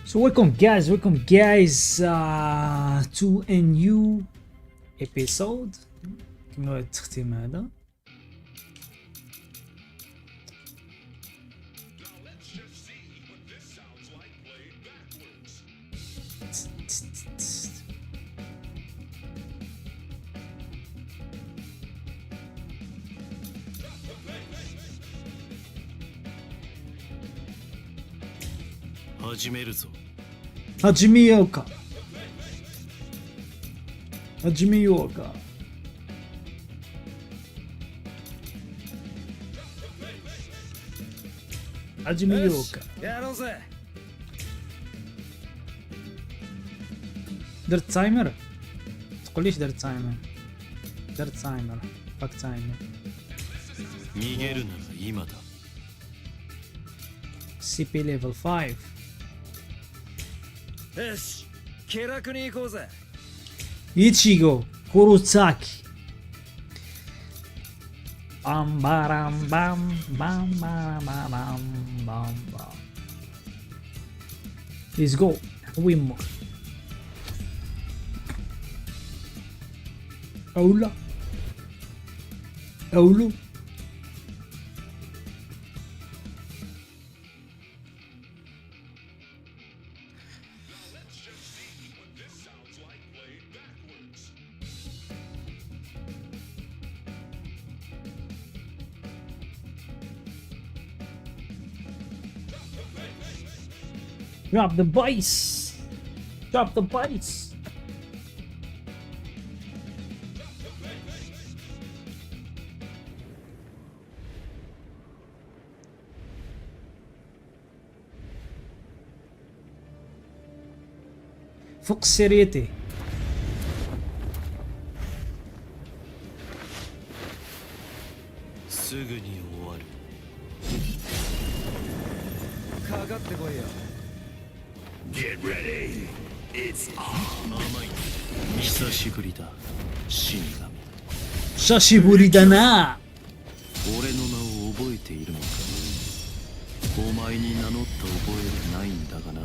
So welcome guys to a new episode. كملوا التختيم هذا. هاجميوكا درت تايمر تقوليش درت تايمر باك تايمر سي بي ليفل 5 يتشيغو كوروتساكي بام بام بام بام بام بام بام بام ليتس جو ويمو أولو Drop the bice. فوق السيريتي. Get ready. It's on. 久しぶりだ。死神。久しぶりだな。俺の名を覚えているのか。お前に名乗った覚えはないんだがな。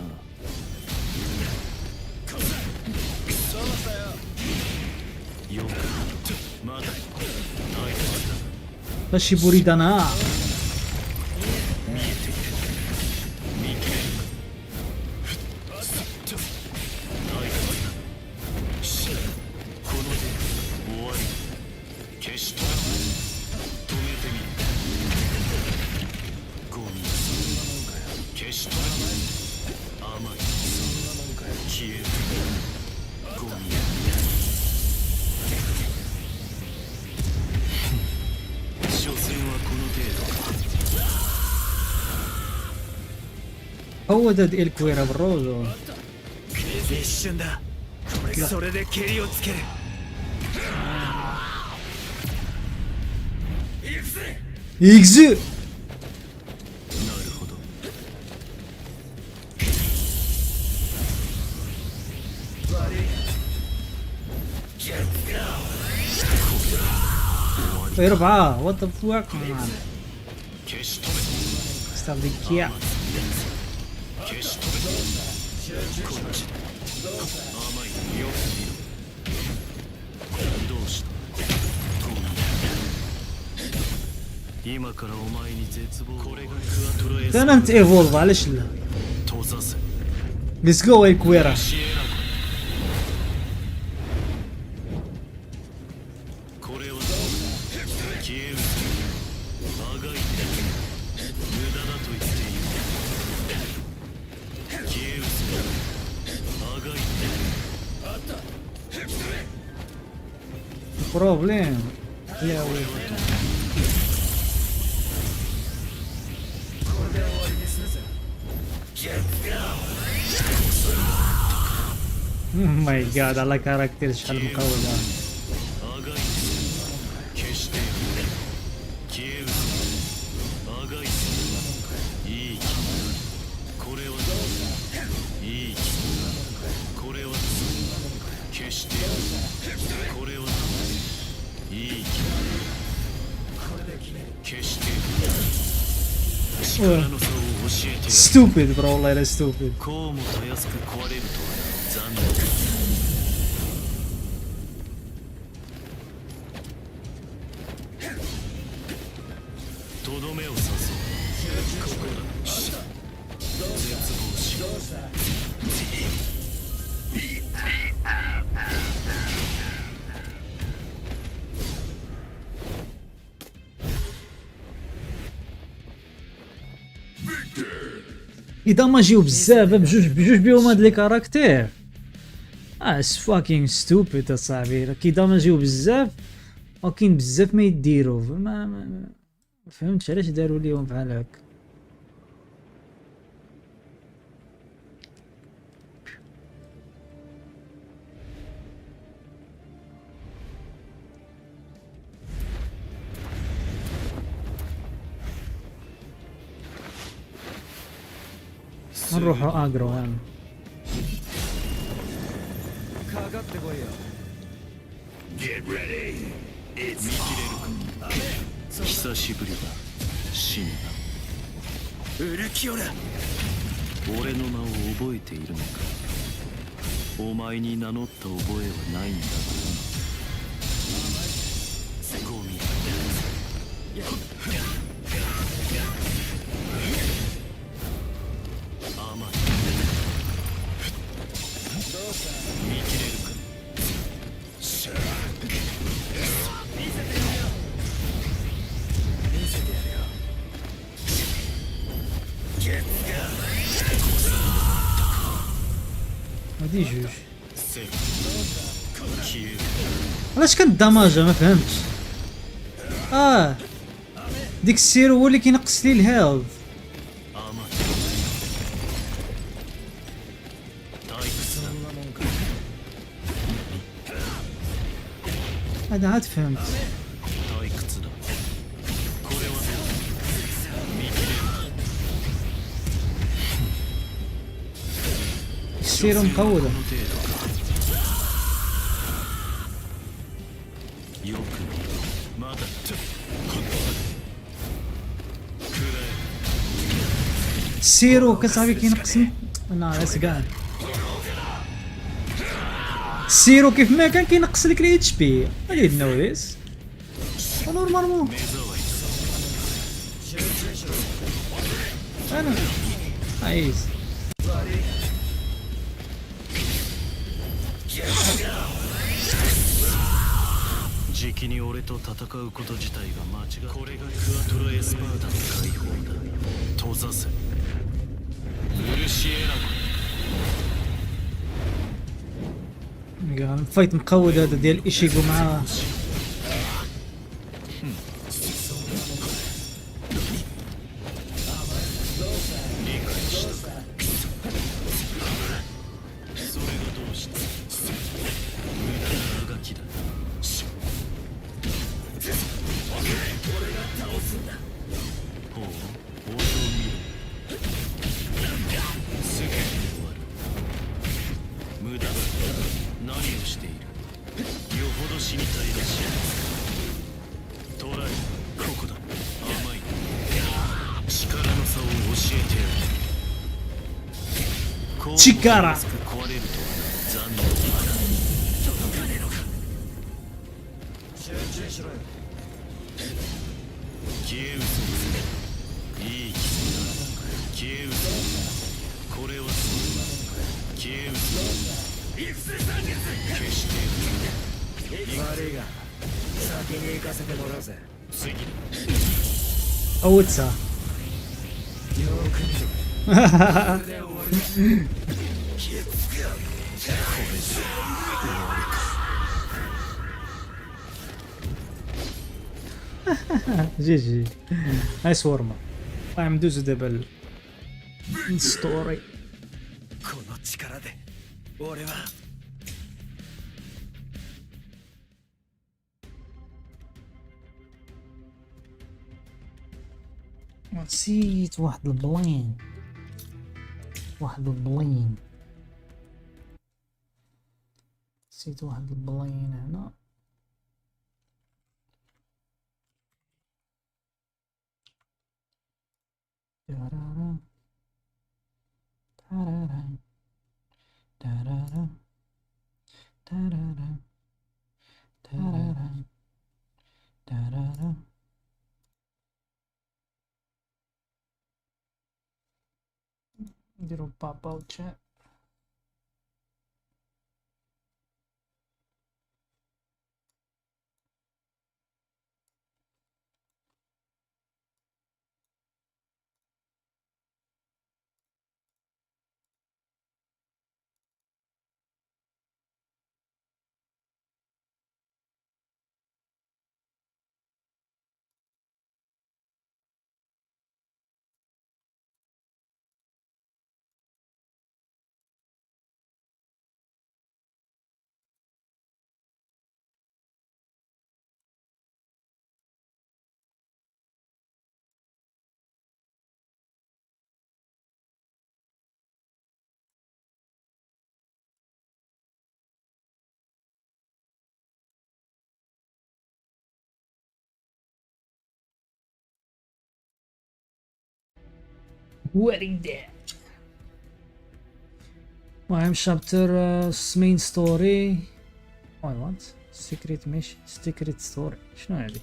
そうだよ。よく。まだ。久しぶりだな。هو ده ديال الكويرة بالروز يكزو أربعة what the fuck man استخدم كيا انا انت ايفولف علاش لا ليتس جو الكويرا بروبليم يا ويلي ماي جاد على كاركتر شحال مقوله ستوبيد برو والله الا ستوبيد. こうもたやすく壊れるとは残念だ。とどめを刺そう。ここだ。絶望しよう。اذا ما جيو بزاف بجوج بيهم هاد لي كاركتير اس فاكين ستوبيد اصاحبي. اذا ما جيو بزاف وكاين بزاف ما يديروا ما فهمتش علاش داروا ليهم بحال هكا. نروحوا اجرو هان. 久しぶりだ。死にだ。ウルキオラ。俺の名を覚えているのか。お前に名乗った覚えはないんだろうな。ゴミ。甘い。見切れるか。シャー。見せてやるよ。見せてやるよ。ゲッツが。هادي جوج. セーフ。消える。 علاش كندماجا ما فهمتش. ديك السير هو اللي كينقص لي الهيلث. هذا عاد فهمت. السير مقودة. السيرو كصاحبي كينقص. انا اسكان السيرو كيف ما كان كينقص لك الاتش بي. هادي نويس نورمالمون. انا عايزじきに俺と戦うこと自体が間違い。これがクアトロエスパーダの解放だ。閉ざせ。ウルシエラゴ。الفايت مقود هذا ديال ايشيغو معاه.力أوتسا جي جي نايس ورما. طيب ندوزو دابا الستوري. نسيت واحد البلين نسيت واحد البلين هنا. نديرو بابا وتشات. وريدة. المهم شابتر مين ستوري. واي وات سيكريت ميشن سيكريت ستوري. شنو هادي؟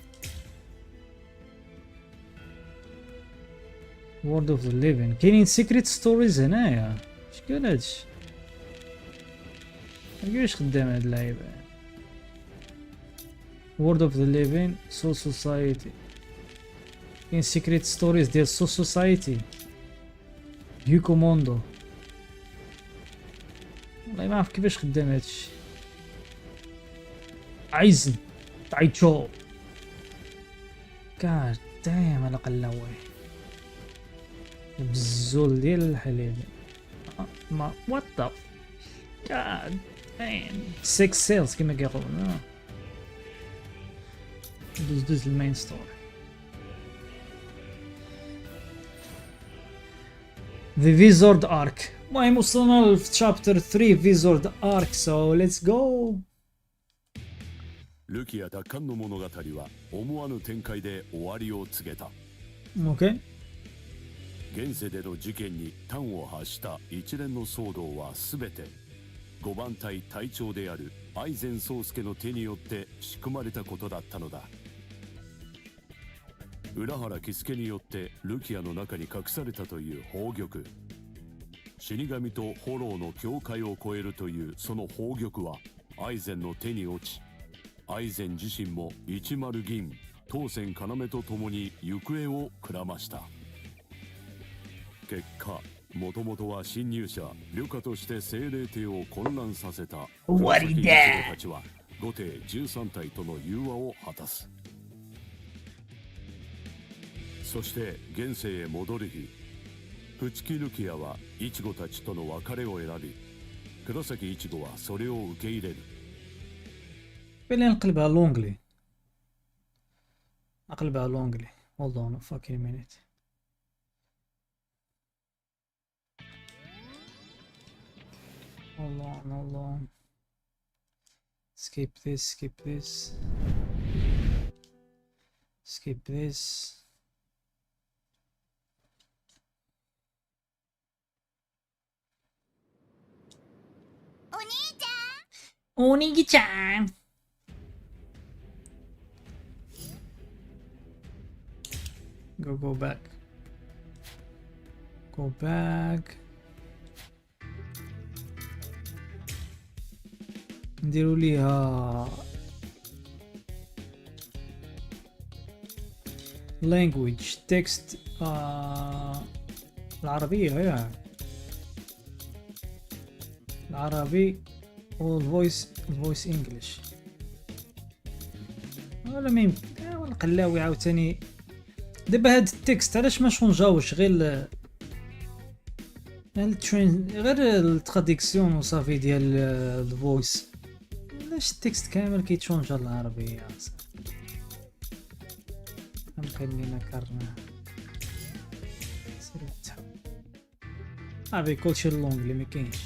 وورد اوف ذا ليفين. كاينين سيكريت ستوريز هنايا. شكون هادشي؟ كيفاش خدام هاد اللعيبة؟ وورد اوف ذا ليفين سول سوسايتي. كاين سيكريت ستوريز ديال سول سوسايتي. فيو كوموندو. والله ما عرف كيفاش خدام هادشي. عايزن تعيطشو. كاد دايم على قلاوي بزول ديال الحليب. ما وات ذا كاد دايم 6 سيلز كيما كيقولوا. دوز المين ستوري. The Wizard Arc. المهم وصلنا ل chapter 3 Wizard Arc, so let's go. ルキア奪還の物語は思わぬ展開で終わりを告げた。 Okay. 現世での事件に端を発した一連の騒動はすべて5番隊隊長である愛禅宗介の手によって仕組まれたことだったのだ。浦原喜助によってルキアの中に隠されたという宝玉、死神と炎の境界を越えるというその宝玉は愛禅の手に落ち、愛禅自身も一丸銀当選要と共に行方をくらました。結果、もともとは侵入者旅客として精霊帝を混乱させた終わりだ。たちは後手13体との融和を果たす。そして現世へ戻る日、淵木ルキアはイチゴたちとの別れを選び、黒崎イチゴはそれを受け入れる。 بلي نقلبها لونجلي. نقلبها لونجلي. Hold on a fucking minute. Hold on. Skip this. Skip this. Onigi-chan. Go back. Go back. نديرو ليها language text العربية يا العربي والفويس انجلش ولا ما يمكن ولا قلاوي عاوتاني. دابا هاد التكست علاش ما شونجاوش غير التراديكسيون وصافي ديال الفويس. علاش التكست كامل كيتشونجا للعربية؟ خلينا كرنا سير تحب صافي كلشي اللونجلي مكاينش.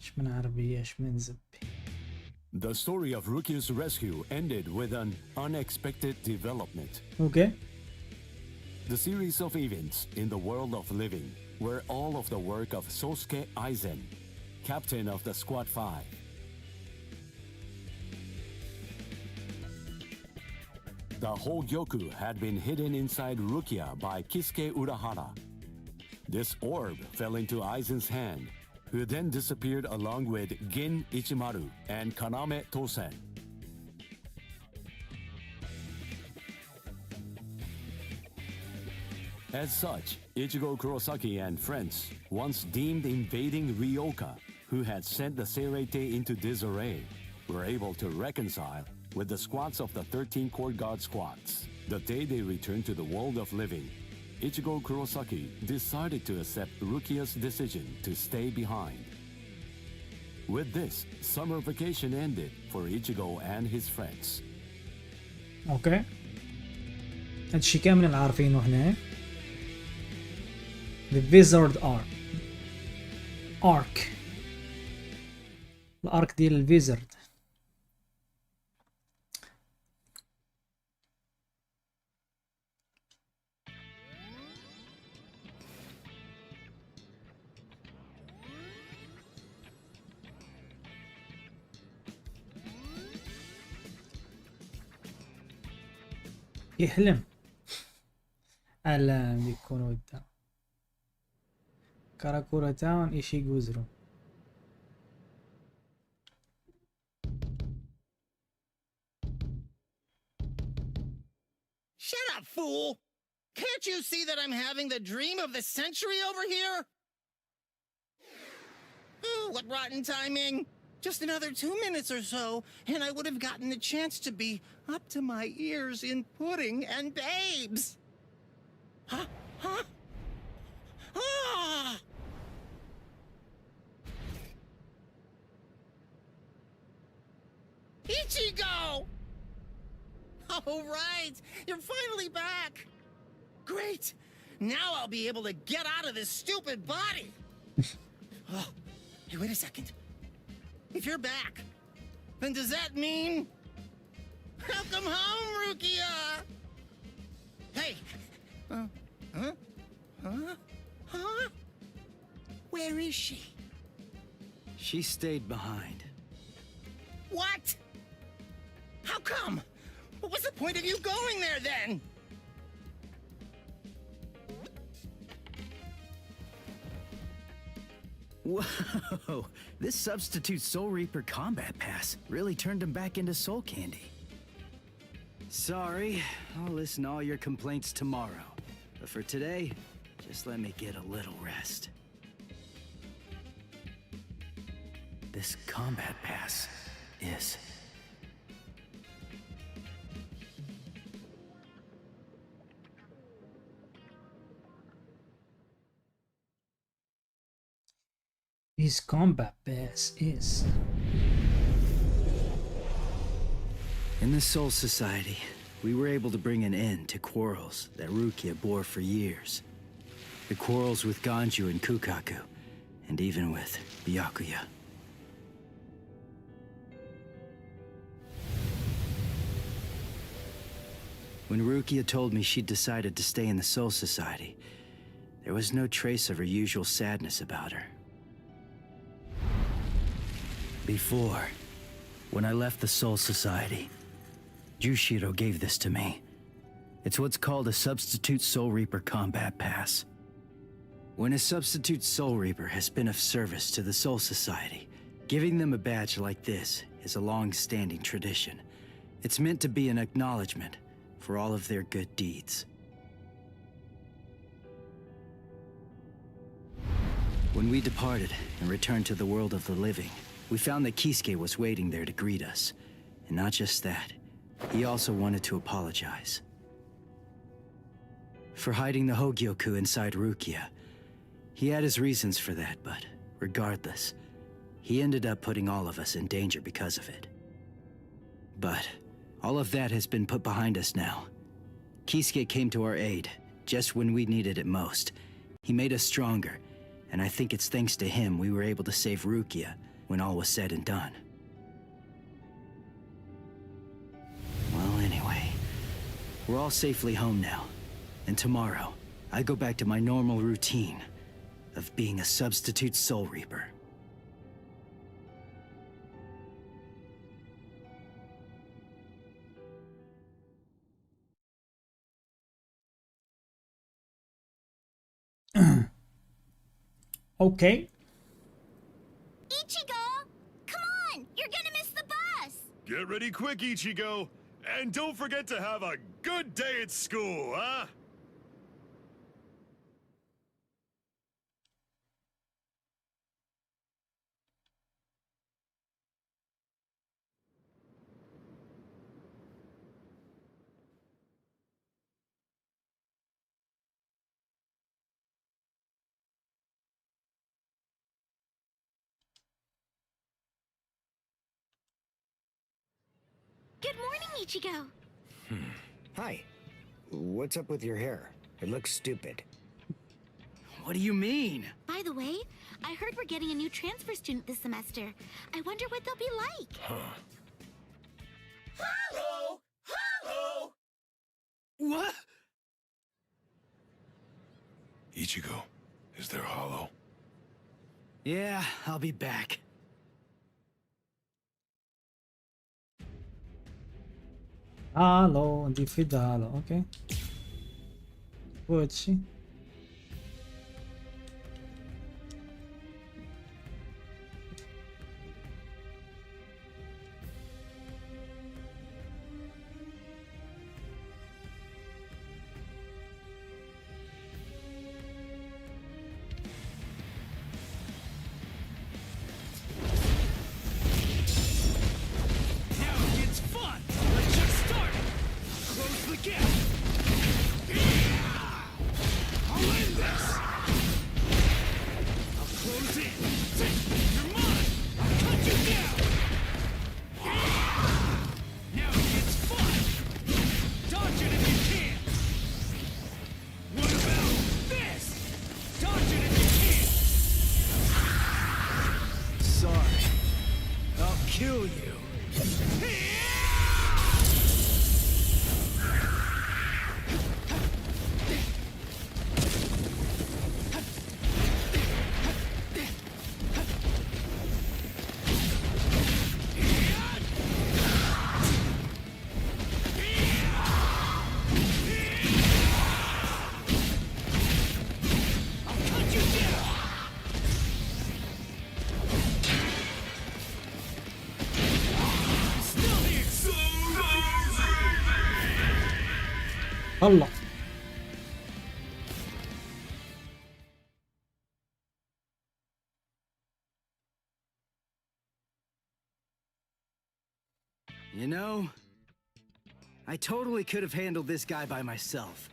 اش من عربية اش من زبي. The story of Rukia's rescue ended with an unexpected development. اوكي. The series of events in the world of living were all of the work of Sosuke Aizen, captain of the Squad 5. The Hogyoku had been hidden inside Rukia by Kisuke Urahara. This orb fell into Aizen's hand, who then disappeared along with Gin Ichimaru and Kaname Tosen. As such, Ichigo Kurosaki and friends, once deemed invading Ryoka, who had sent the Seirete into disarray, were able to reconcile with the squads of the 13 Court Guard squads. The day they returned to the world of living, Ichigo Kurosaki decided to accept Rukia's decision to stay behind. With this, summer vacation ended for Ichigo and his friends. اوكي هادشي كاملين عارفينو هنا. The Wizard Arc الارك ديال الفيزرد. يحلم ألم يكون ودا كاراكورا تاون إيشي جوزرو. Shut up, fool! Can't you see that I'm having the dream of the century over here? Oh, what rotten timing! Just another 2 minutes or so, and I would have gotten the chance to be up to my ears in pudding and babes. Huh? Huh? Ah! Ichigo! Oh, right! You're finally back! Great! Now I'll be able to get out of this stupid body! Oh, hey, wait a second. If you're back, then does that mean... Welcome home, Rukia! Hey! Huh? Where is she? She stayed behind. What? How come? What was the point of you going there, then? Whoa! This substitute Soul Reaper combat pass really turned him back into soul candy. Sorry, I'll listen to all your complaints tomorrow. But for today, just let me get a little rest. This combat pass is... His combat pass is... In the Soul Society, we were able to bring an end to quarrels that Rukia bore for years. The quarrels with Ganju and Kukaku, and even with Byakuya. When Rukia told me she'd decided to stay in the Soul Society, there was no trace of her usual sadness about her. Before, when I left the Soul Society, Jushiro gave this to me. It's what's called a Substitute Soul Reaper Combat Pass. When a Substitute Soul Reaper has been of service to the Soul Society, giving them a badge like this is a long-standing tradition. It's meant to be an acknowledgement for all of their good deeds. When we departed and returned to the world of the living, we found that Kisuke was waiting there to greet us. And not just that, he also wanted to apologize. For hiding the Hogyoku inside Rukia. He had his reasons for that, but regardless, he ended up putting all of us in danger because of it. But all of that has been put behind us now. Kisuke came to our aid, just when we needed it most. He made us stronger, and I think it's thanks to him we were able to save Rukia when all was said and done. Well, anyway, we're all safely home now. And tomorrow, I go back to my normal routine of being a substitute Soul Reaper. Okay. Ichigo! Come on! You're gonna miss the bus! Get ready quick, Ichigo! And don't forget to have a good day at school, huh? Good morning, Ichigo! Hi. What's up with your hair? It looks stupid. What do you mean? By the way, I heard we're getting a new transfer student this semester. I wonder what they'll be like. Hello! Hello! What? Ichigo, is there hollow? Yeah, I'll be back. Halo, die fit halo, oké. Poetsie. Kill you. الله. You know, I totally could have handled this guy by myself.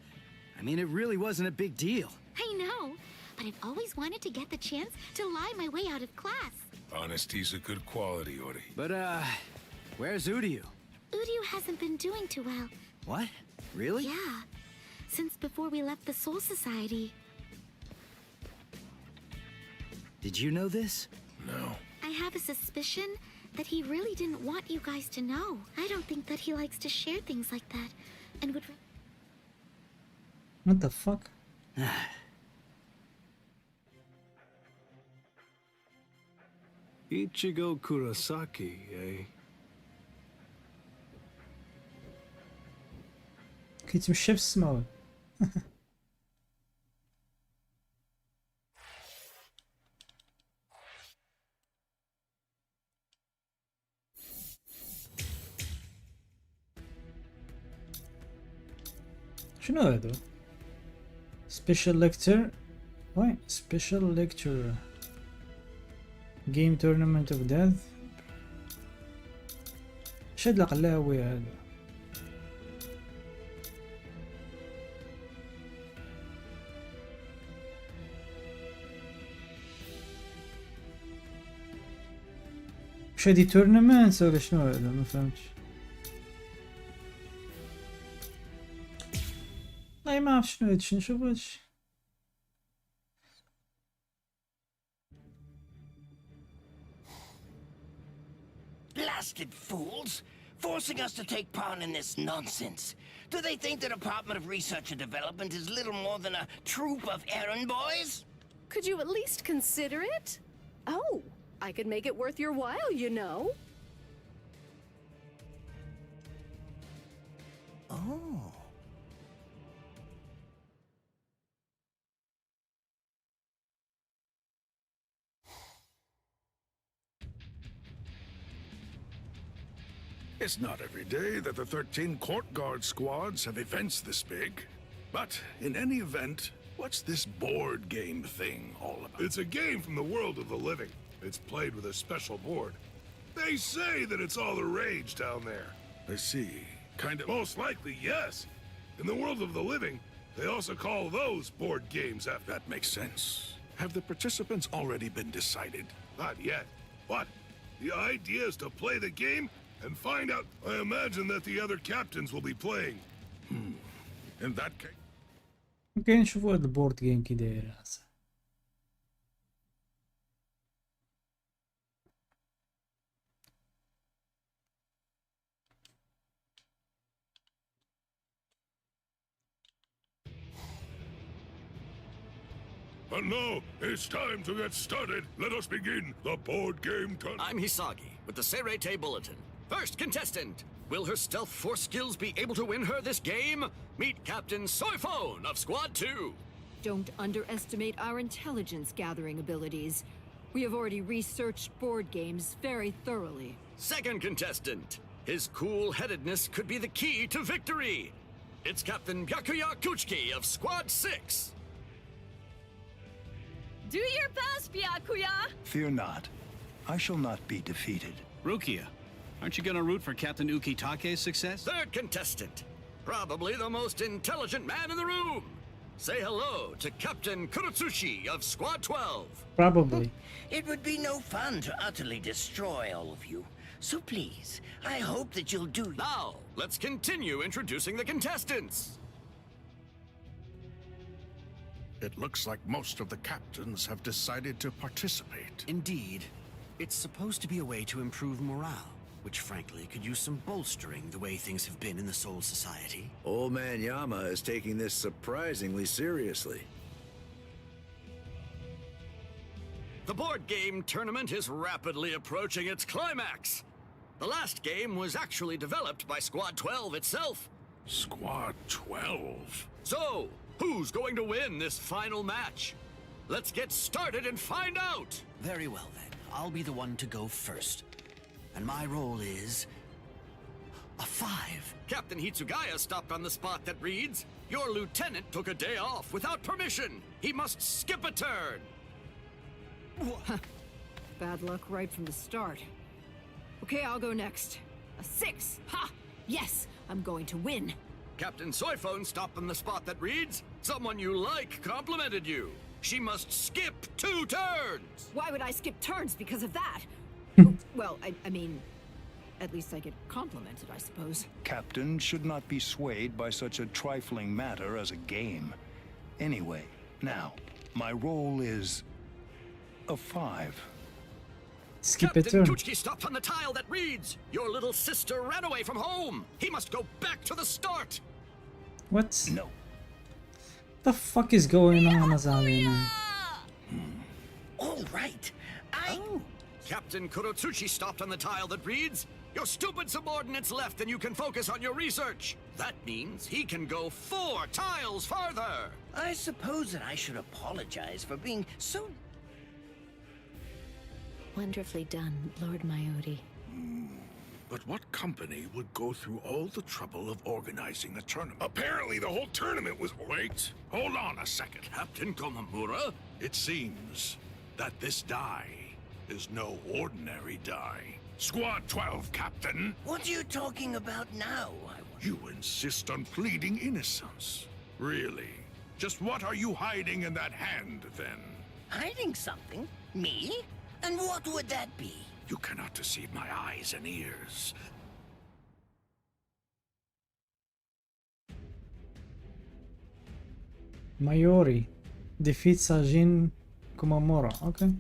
I mean, it really wasn't a big deal. I know, but I've always wanted to get the chance to lie my way out of class. Honesty's a good quality, Ori. But, where's Uryu? Uryu hasn't been doing too well. What? Really? Yeah, since before we left the Soul Society. Did you know this? No. I have a suspicion that he really didn't want you guys to know. I don't think that he likes to share things like that, and would... What the fuck? Ichigo Kurosaki, eh? كيتمشى في السماوات. شنو هادو؟ Special lecture. وين Special lecture Game Tournament of Death. شاد القلاوي هذا. واش هادي تورنمنت ولا شنو هذا؟ ما فهمتش. والله ما عرفت شنو هادشي. نشوف هادشي. Blasted fools! forcing us to take part in this nonsense. Do they think the Department of Research and Development is little more than a troop of errand boys? Could you at least consider it? Oh, I could make it worth your while, you know. Oh. It's not every day that the 13 court guard squads have events this big. But in any event, what's this board game thing all about? It's a game from the world of the living. It's played with a special board. They say that it's all the rage down there. I see. Kind of. Most likely, yes. In the world of the living, they also call those board games after. That makes sense. Have the participants already been decided? Not yet. But the idea is to play the game and find out. I imagine that the other captains will be playing. In that case. اوكي نشوفوا هاد البورد جيم كي داير هسه. And now, it's time to get started. Let us begin the board game tournament. I'm Hisagi with the Seirei Bulletin. First contestant. Will her stealth force skills be able to win her this game? Meet Captain Soifone of Squad 2. Don't underestimate our intelligence gathering abilities. We have already researched board games very thoroughly. Second contestant. His cool-headedness could be the key to victory. It's Captain Byakuya Kuchiki of Squad 6. Do your best, Byakuya! Fear not. I shall not be defeated. Rukia, aren't you gonna root for Captain Ukitake's success? Third contestant. Probably the most intelligent man in the room. Say hello to Captain Kurotsushi of Squad 12. Probably. It would be no fun to utterly destroy all of you. So please, I hope that you'll do. Now, let's continue introducing the contestants. It looks like most of the captains have decided to participate. Indeed. It's supposed to be a way to improve morale, which frankly could use some bolstering the way things have been in the Soul Society. Old Man Yama is taking this surprisingly seriously. The board game tournament is rapidly approaching its climax. The last game was actually developed by Squad 12 itself. Squad 12? So, who's going to win this final match? Let's get started and find out! Very well then. I'll be the one to go first. And my role is... a 5. Captain Hitsugaya stopped on the spot that reads, "Your lieutenant took a day off without permission. He must skip a turn." Bad luck right from the start. Okay, I'll go next. A 6! Ha! Yes, I'm going to win. Captain Soifone stopped on the spot that reads, "Someone you like complimented you. She must skip 2 turns." Why would I skip turns because of that? Well, I mean, at least I get complimented, I suppose. Captain should not be swayed by such a trifling matter as a game. Anyway, now, my role is... a 5. Skip a Captain turn. Kuchiki stopped on the tile that reads, "Your little sister ran away from home. He must go back to the start." What? No. The fuck is going on, Azami? All right. Captain Kurotsuchi stopped on the tile that reads, "Your stupid subordinates left and you can focus on your research." That means he can go 4 tiles farther. I suppose that I should apologize for being so... Wonderfully done, Lord Mayori. But what company would go through all the trouble of organizing a tournament? Apparently, the whole tournament was. Wait, hold on a second. Captain Komamura? It seems that this die is no ordinary die. Squad 12, Captain. What are you talking about now? You insist on pleading innocence. Really? Just what are you hiding in that hand, then? Hiding something? Me? And what would that be? You cannot deceive my eyes and ears. Mayori defeats Sajin Komamura. Okay.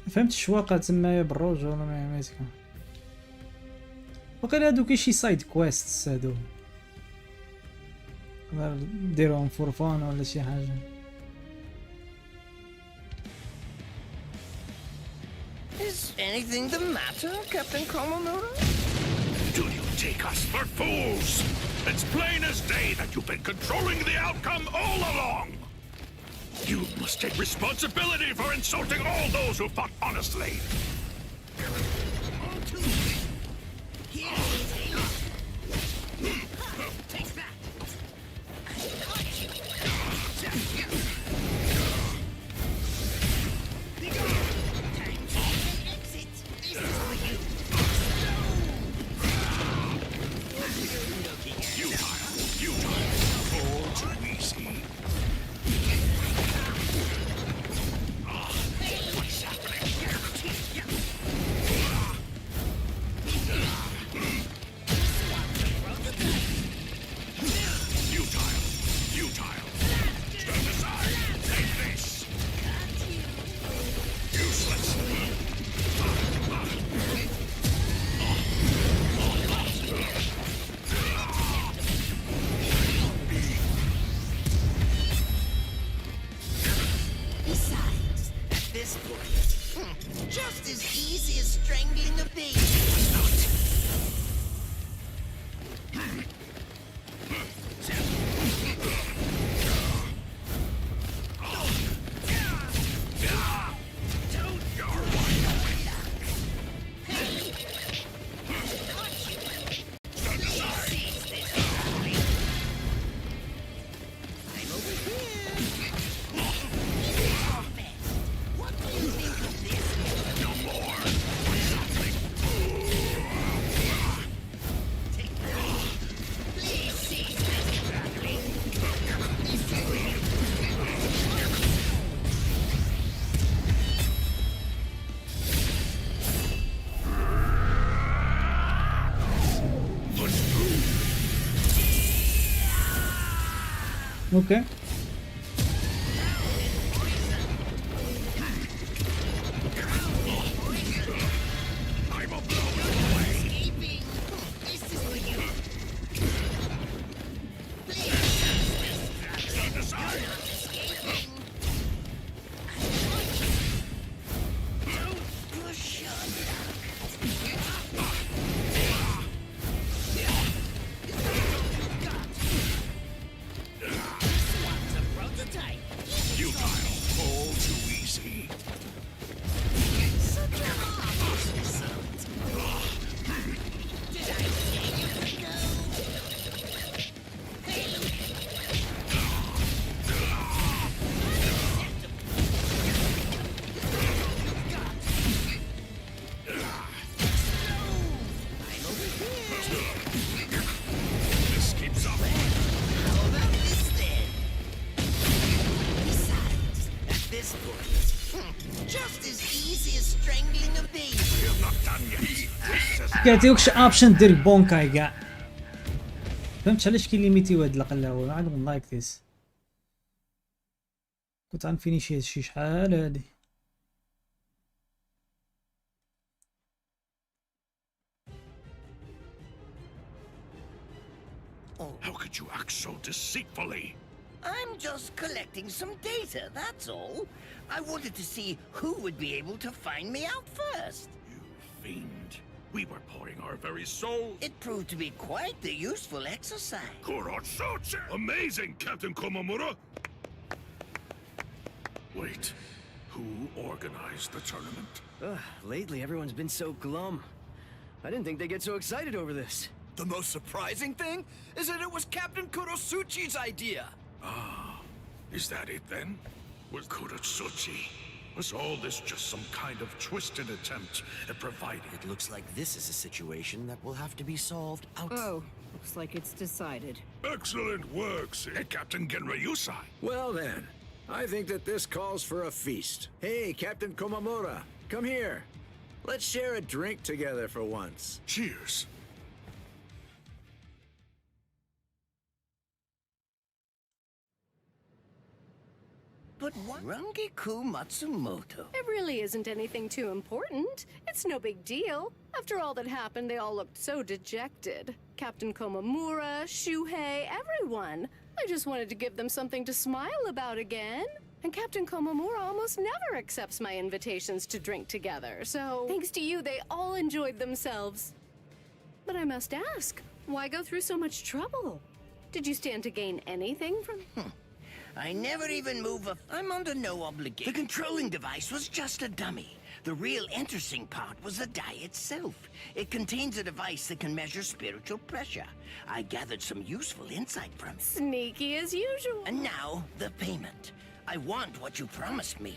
I فهمت الشواقع تمايا بالروج ولا ما ماسكه. وقيلا هادو كاين شي سايد كويست هادو نديروهم فور فان ولا شي حاجه. Is anything the matter, Captain Komamura? Do you take us for fools? It's plain as day that you've been controlling the outcome all along. You must take responsibility for insulting all those who fought honestly. Take that! Just as easy as strangling a baby. اوكي كيعطيوكش اوبشن دير بونكاي كاع. فهمتش علاش كيليميتيو هاد القله هو I don't like this. كنت غنفينيشي هادشي شحال هادي. How could you act so deceitfully? I'm just collecting some data, that's all. I wanted to see who would be able to find me out first. You fiend. We were pouring our very souls. It proved to be quite the useful exercise. Kurotsutsu! Amazing, Captain Komamura! Wait, who organized the tournament? Lately, everyone's been so glum. I didn't think they'd get so excited over this. The most surprising thing is that it was Captain Kurotsuchi's idea. Ah, is that it then? Was Kurotsuchi? Was all this just some kind of twisted attempt at providing? It looks like this is a situation that will have to be solved out. Oh, looks like it's decided. Excellent work, Hey, Captain Genryusai. Well then, I think that this calls for a feast. Hey, Captain Komamura, come here. Let's share a drink together for once. Cheers. but what? Rangiku Matsumoto. It really isn't anything too important. It's no big deal. After all that happened, they all looked so dejected. Captain Komamura, Shuhei, everyone. I just wanted to give them something to smile about again. And Captain Komamura almost never accepts my invitations to drink together, so thanks to you, they all enjoyed themselves. But I must ask, why go through so much trouble? Did you stand to gain anything from... I never even move a... I'm under no obligation. The controlling device was just a dummy. The real interesting part was the die itself. It contains a device that can measure spiritual pressure. I gathered some useful insight from it. Sneaky as usual. And now, the payment. I want what you promised me.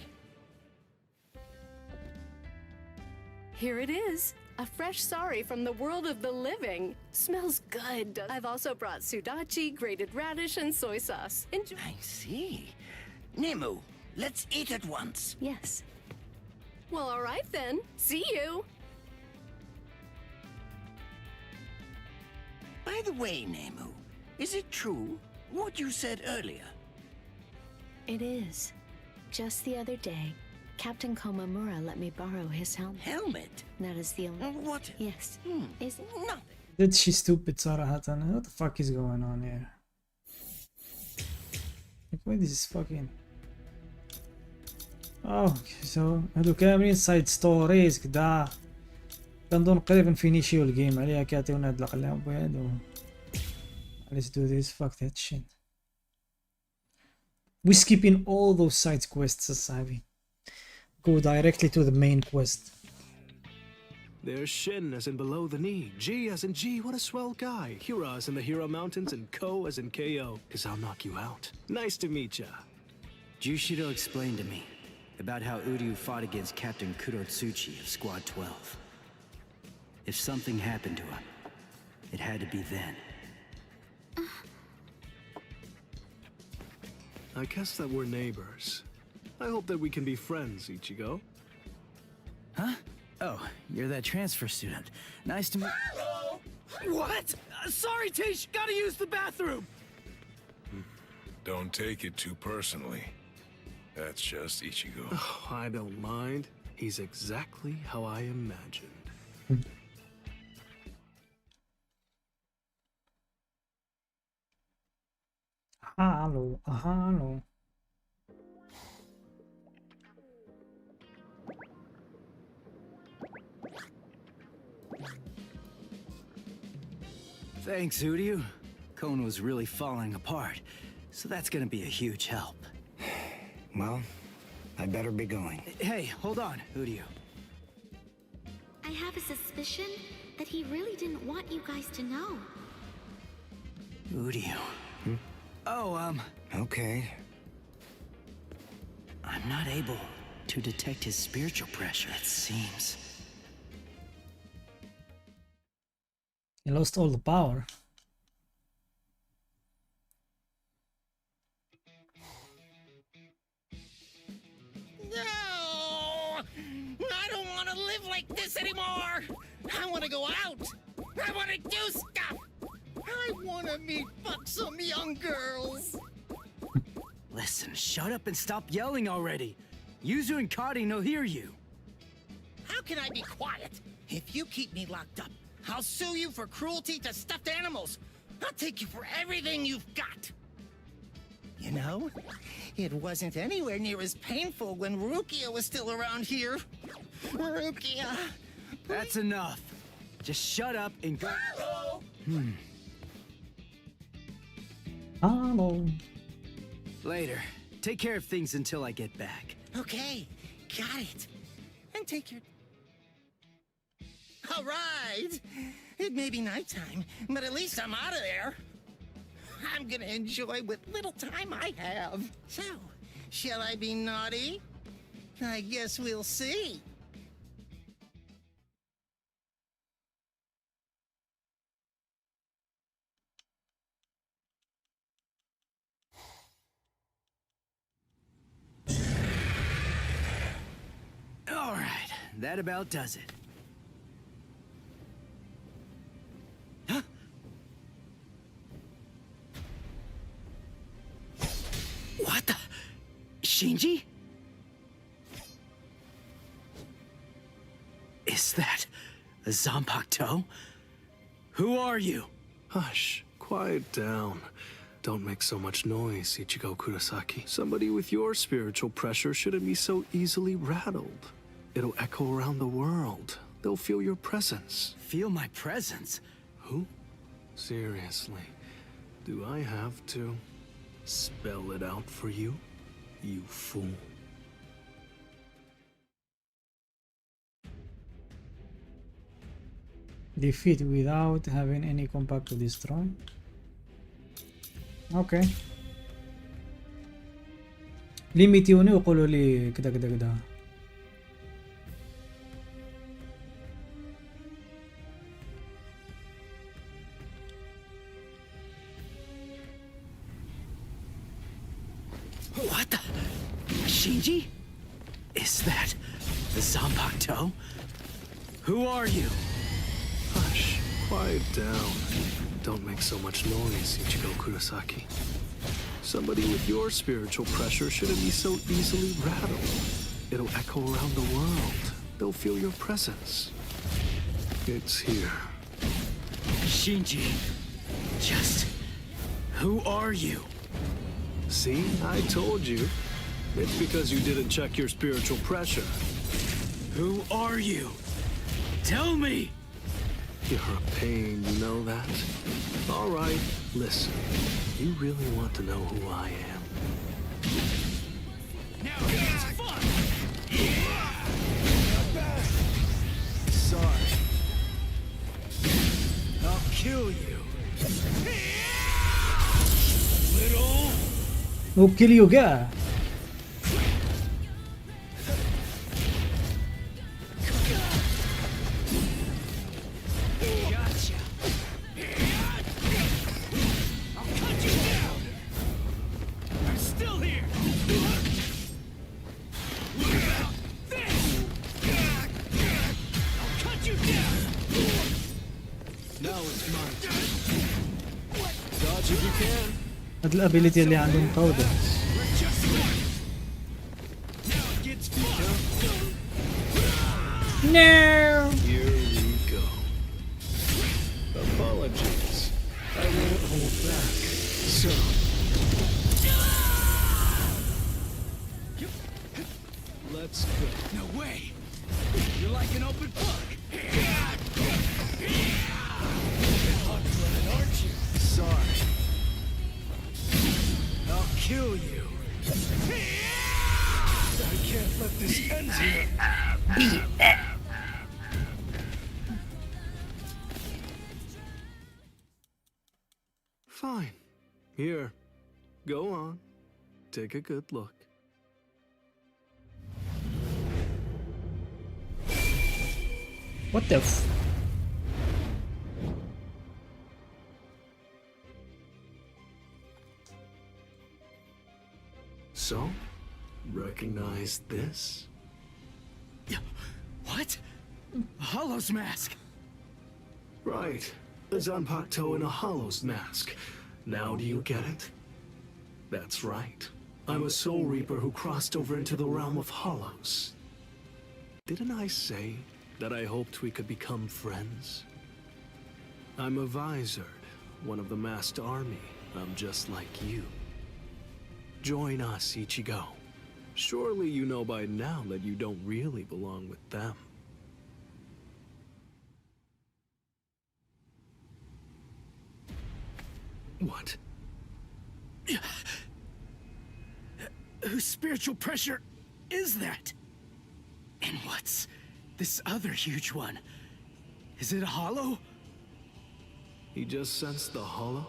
Here it is. A fresh sari from the world of the living. Smells good. I've also brought sudachi, grated radish, and soy sauce. Enjoy. I see. Nemu, let's eat at once. Yes. Well, all right then. See you. By the way, Nemu, is it true what you said earlier? It is. Just the other day, Captain Komamura let me borrow his helmet. Helmet? That is the only... What? Yes. Is it? Nothing. That she stupid صراحة. What the fuck is going on here? Like, why this is fucking... Oh, so هادو كاملين سايد ستوريز كدا كنظن قريب نفينيشيو الجيم عليها كيعطيونا هاد القلاب وهادو. Let's do this, fuck that shit. We skipping all those side quests أصاحبي. Go directly to the main quest. There's Shin as in below the knee, G as in G, what a swell guy, Hira as in the Hero Mountains, and Ko as in KO, cause I'll knock you out. Nice to meet ya. Jushido explained to me about how Uryu fought against Captain Kurotsuchi of Squad 12. If something happened to him, it had to be then. I guess that we're neighbors. I hope that we can be friends, Ichigo. Huh? Oh, you're that transfer student. Nice to meet... What? Sorry, Teish, gotta use the bathroom! Don't take it too personally. That's just Ichigo. Oh, I don't mind. He's exactly how I imagined. Hello, hello. Thanks, Uryu. Kon was really falling apart, so that's gonna be a huge help. Well, I better be going. Hey, hold on, Uryu. I have a suspicion that he really didn't want you guys to know. Uryu. Oh, Okay. I'm not able to detect his spiritual pressure, it seems. He lost all the power. No! I don't want to live like this anymore! I want to go out! I want to do stuff! I want to meet some young girls! Listen, shut up and stop yelling already. Yuzu and Kari no hear you. How can I be quiet? If you keep me locked up, I'll sue you for cruelty to stuffed animals. I'll take you for everything you've got. You know, it wasn't anywhere near as painful when Rukia was still around here. Rukia. That's enough. Just shut up and go. Hello. Later. Take care of things until I get back. Okay, got it. And take your... All right. It may be nighttime, but at least I'm out of there. I'm gonna enjoy what little time I have. So, shall I be naughty? I guess we'll see. All right, that about does it. Huh? What the? Shinji? Is that a Zanpakuto? Who are you? Hush, quiet down. Don't make so much noise, Ichigo Kurosaki. Somebody with your spiritual pressure shouldn't be so easily rattled. It'll echo around the world. They'll feel your presence. Feel my presence? Who? Seriously, do I have to spell it out for you, you fool? Defeat without having any compact to destroy. اوكي ليميتيوني ويقولوا لي كذا كذا كذا. What the? Shinji? Is that the Zanpakuto? Who are you? Hush, quiet down. Don't make so much noise, Ichigo Kurosaki. Somebody with your spiritual pressure shouldn't be so easily rattled. It'll echo around the world. They'll feel your presence. It's here. Shinji, just who are you? See, I told you. It's because you didn't check your spiritual pressure. Who are you? Tell me! You're a pain, you know that? All right, listen. You really want to know who I am? Now it's fun! Sorry. I'll kill you. Little... We'll kill you guy. هاد الابيليتي اللي عندهم قوة. No. Here we go. Apologies. I won't hold back. So. Let's go. No way! You're like an open book! Hot-blooded, aren't you? Sorry. I'll kill you! I can't let this end here. Fine. Here. Go on. Take a good look. What the f... So, recognize this? What? A Hollow's mask? Right. A Zanpakuto in a Hollow's mask. Now do you get it? That's right. I'm a Soul Reaper who crossed over into the realm of Hollows. Didn't I say that I hoped we could become friends? I'm a Visored, one of the masked army. I'm just like you. Join us, Ichigo. Surely you know by now that you don't really belong with them. What? Whose spiritual pressure is that? And what's this other huge one? Is it a hollow? He just sensed the hollow?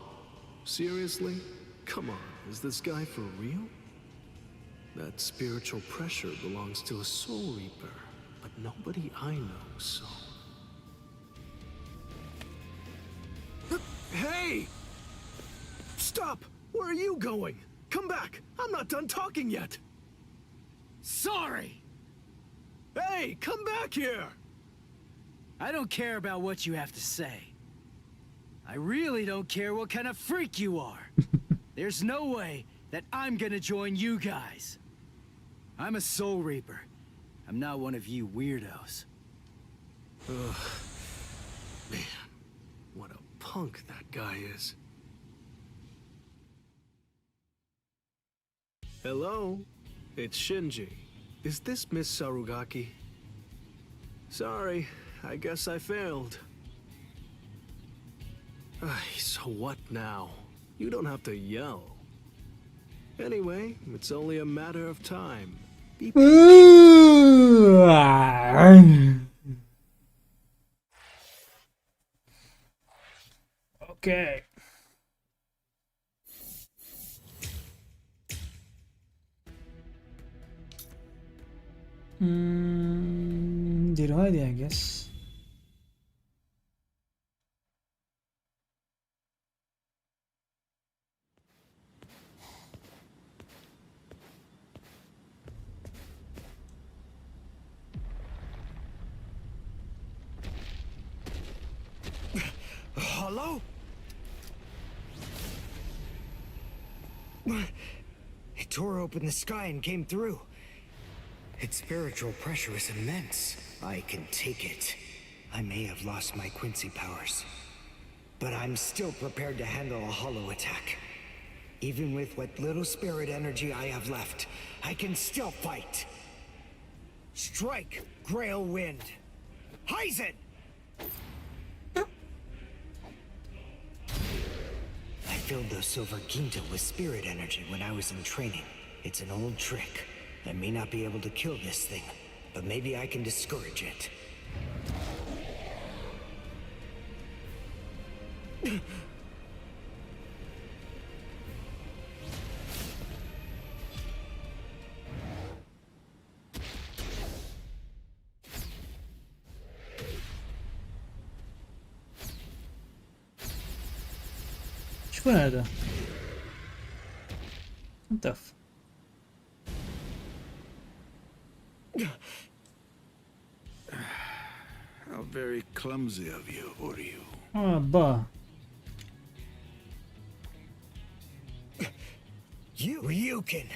Seriously? Come on, is this guy for real? That spiritual pressure belongs to a Soul Reaper, but nobody I know, so... Hey! Stop! Where are you going? Come back! I'm not done talking yet! Sorry! Hey, come back here! I don't care about what you have to say. I really don't care what kind of freak you are. There's no way that I'm gonna join you guys. I'm a Soul Reaper. I'm not one of you weirdos. Ugh. Man, what a punk that guy is. Hello? It's Shinji. Is this Miss Sarugaki? Sorry, I guess I failed. So what now? You don't have to yell. Anyway, it's only a matter of time. Be Okay. نديرو هادي I guess. Hello? It tore open the sky and came through. Its spiritual pressure is immense. I can take it. I may have lost my Quincy powers, but I'm still prepared to handle a hollow attack. Even with what little spirit energy I have left, I can still fight. Strike, Grail Wind. Heisen! I filled the Silver Quinto with spirit energy when I was in training. It's an old trick. I may not be able to kill this thing, but maybe I can discourage it. شو هذا؟ انتف. How very clumsy of you, Uryu. با. Ryukin.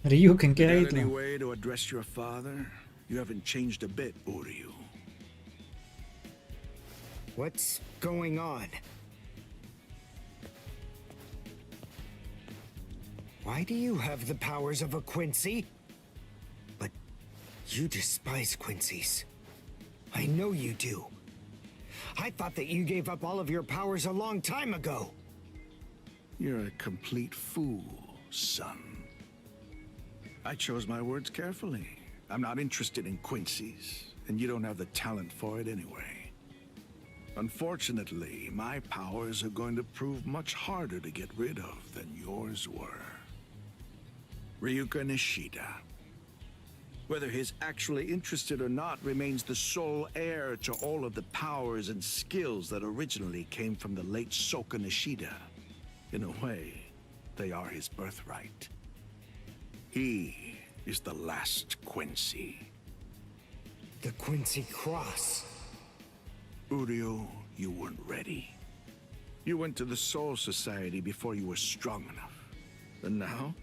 Ryukin Is there كعيد any له. way to address your father? You haven't changed a bit, Uryu. What's going on? Why do you have the powers of a Quincy? But you despise Quincy's. I know you do. I thought that you gave up all of your powers a long time ago. You're a complete fool, son. I chose my words carefully. I'm not interested in Quincy's, and you don't have the talent for it anyway. Unfortunately, my powers are going to prove much harder to get rid of than yours were. Ryuka Nishida. Whether he's actually interested or not remains the sole heir to all of the powers and skills that originally came from the late Soka Nishida. In a way, they are his birthright. He is the last Quincy. The Quincy Cross. Uryu, you weren't ready. You went to the Soul Society before you were strong enough. And now,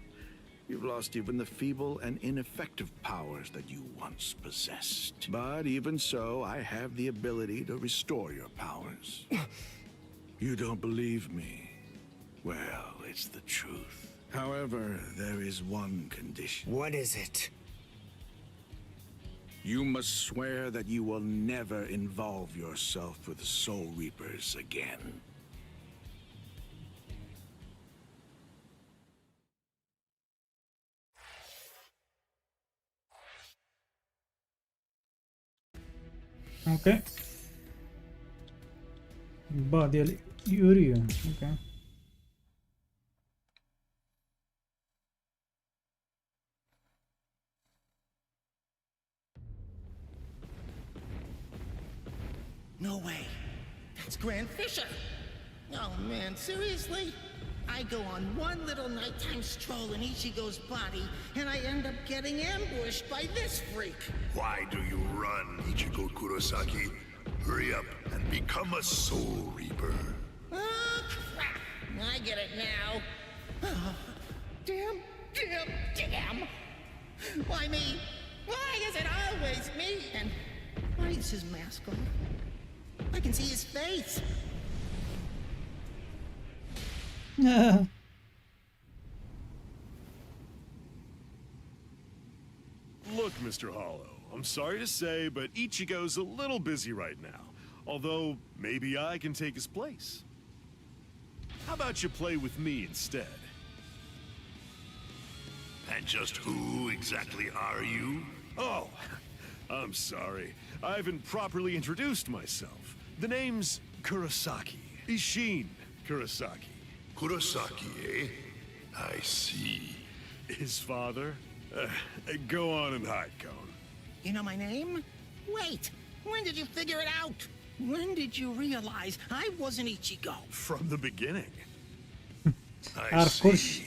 you've lost even the feeble and ineffective powers that you once possessed. But even so, I have the ability to restore your powers. You don't believe me? Well, it's the truth. However, there is one condition. What is it? You must swear that you will never involve yourself with Soul Reapers again. اوكي. با ديال يوريو. اوكي. No way. That's Grand Fisher. Oh man, seriously? I go on one little nighttime stroll in Ichigo's body, and I end up getting ambushed by this freak. Why do you run, Ichigo Kurosaki? Hurry up and become a Soul Reaper. Oh, crap. I get it now. Oh, damn. Why me? Why is it always me? And why is his mask off? I can see his face. Look, Mr. Hollow, I'm sorry to say, but Ichigo's a little busy right now. Although, maybe I can take his place. How about you play with me instead? And just who exactly are you? Oh, I'm sorry. I haven't properly introduced myself. The name's Kurosaki. Ishin Kurosaki. Kurosaki, eh? I see. His father? Go on and hide, Cone. You know my name? Wait, when did you figure it out? When did you realize I wasn't Ichigo? From the beginning. I see.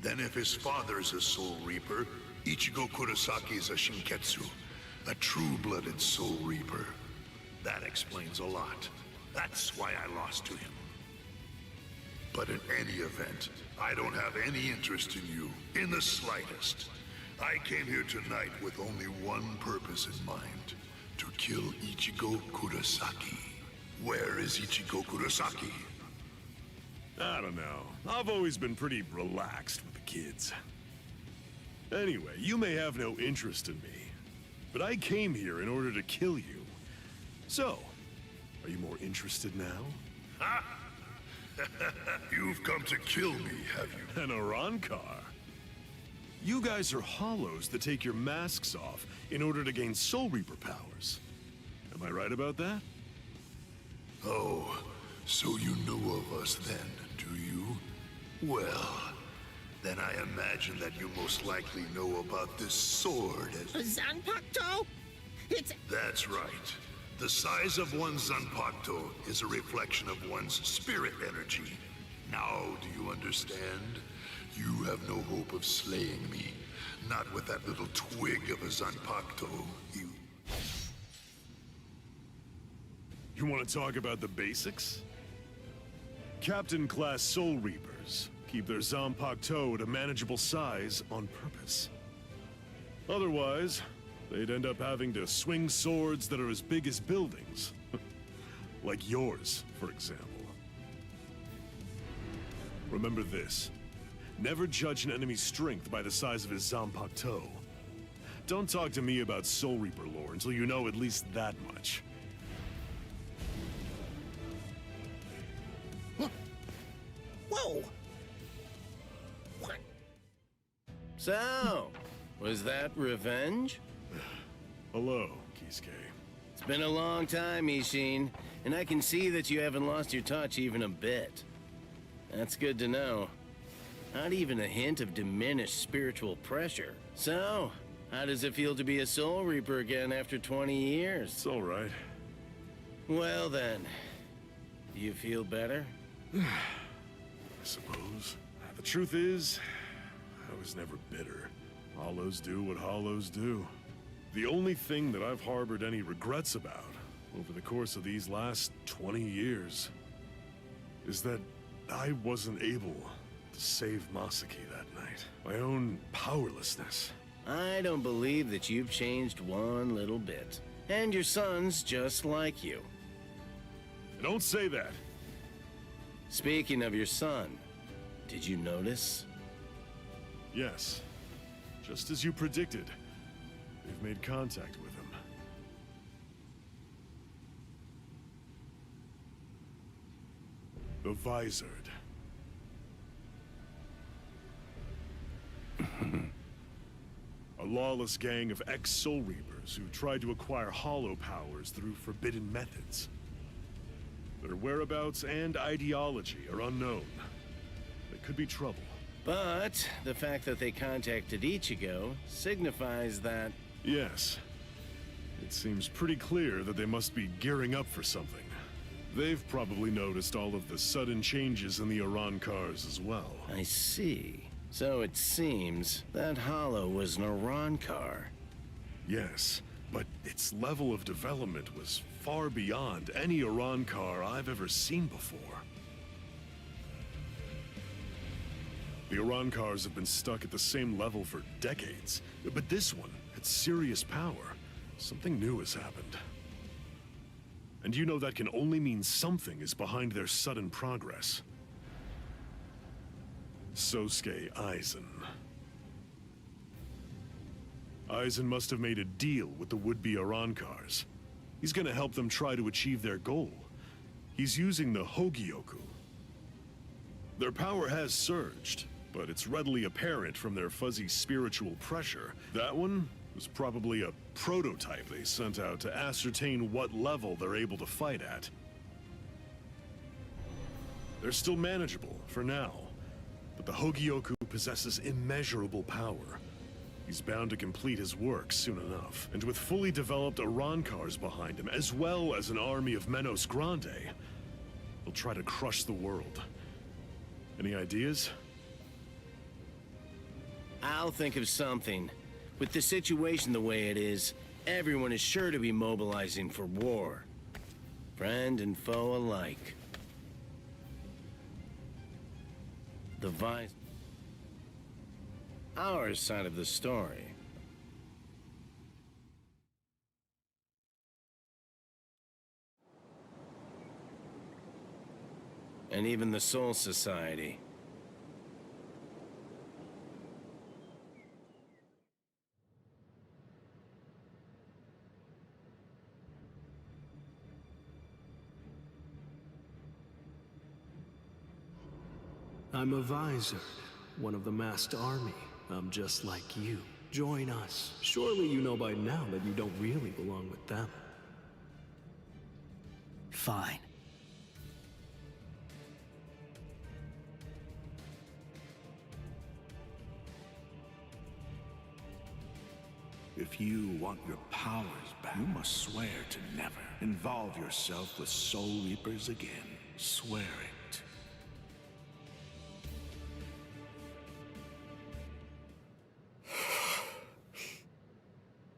Then if his father's a Soul Reaper, Ichigo Kurosaki is a Shinketsu, a true-blooded Soul Reaper. That explains a lot. That's why I lost to him. But in any event, I don't have any interest in you, in the slightest. I came here tonight with only one purpose in mind, to kill Ichigo Kurosaki. Where is Ichigo Kurosaki? I don't know. I've always been pretty relaxed with the kids. Anyway, you may have no interest in me, but I came here in order to kill you. So, are you more interested now? Ha! You've come to kill me, have you? An Arankar? You guys are hollows that take your masks off in order to gain Soul Reaper powers. Am I right about that? Oh, so you know of us then, do you? Well, then I imagine that you most likely know about this sword as... A Zanpakuto? It's... That's right. The size of one's Zanpakuto is a reflection of one's spirit energy. Now, do you understand? You have no hope of slaying me. Not with that little twig of a Zanpakuto, you... You want to talk about the basics? Captain-class Soul Reapers keep their Zanpakuto at a manageable size on purpose. Otherwise, they'd end up having to swing swords that are as big as buildings. Like yours, for example. Remember this. Never judge an enemy's strength by the size of his Zanpakuto. Don't talk to me about Soul Reaper lore until you know at least that much. Whoa! What? So, was that revenge? Hello, Kisuke. It's been a long time, Ishin, and I can see that you haven't lost your touch even a bit. That's good to know. Not even a hint of diminished spiritual pressure. So, how does it feel to be a Soul Reaper again after 20 years? It's all right. Well then, do you feel better? I suppose. The truth is, I was never bitter. Hollows do what hollows do. The only thing that I've harbored any regrets about over the course of these last 20 years is that I wasn't able to save Masaki that night. My own powerlessness. I don't believe that you've changed one little bit. And your son's just like you. Don't say that. Speaking of your son, did you notice? Yes. Just as you predicted. We've made contact with him. The Visored. A lawless gang of ex-Soul Reapers who tried to acquire hollow powers through forbidden methods. Their whereabouts and ideology are unknown. They could be trouble. But the fact that they contacted Ichigo signifies that... Yes. It seems pretty clear that they must be gearing up for something. They've probably noticed all of the sudden changes in the Arankars as well. I see. So it seems that Hollow was an Arankar. Yes, but its level of development was far beyond any Arankar I've ever seen before. The Arankars have been stuck at the same level for decades, but this one had serious power. Something new has happened. And you know that can only mean something is behind their sudden progress. Sosuke Aizen. Aizen must have made a deal with the would-be Arankars. He's gonna help them try to achieve their goal. He's using the Hogyoku. Their power has surged, but it's readily apparent from their fuzzy spiritual pressure. That one was probably a prototype they sent out to ascertain what level they're able to fight at. They're still manageable for now, but the Hogyoku possesses immeasurable power. He's bound to complete his work soon enough, and with fully developed Arankars behind him, as well as an army of Menos Grande, he'll try to crush the world. Any ideas? I'll think of something. With the situation the way it is, everyone is sure to be mobilizing for war. Friend and foe alike. The vice... Our side of the story. And even the Soul Society. I'm a Visor, one of the masked army. I'm just like you. Join us. Surely you know by now that you don't really belong with them. Fine. If you want your powers back, you must swear to never involve yourself with Soul Reapers again. Swear it.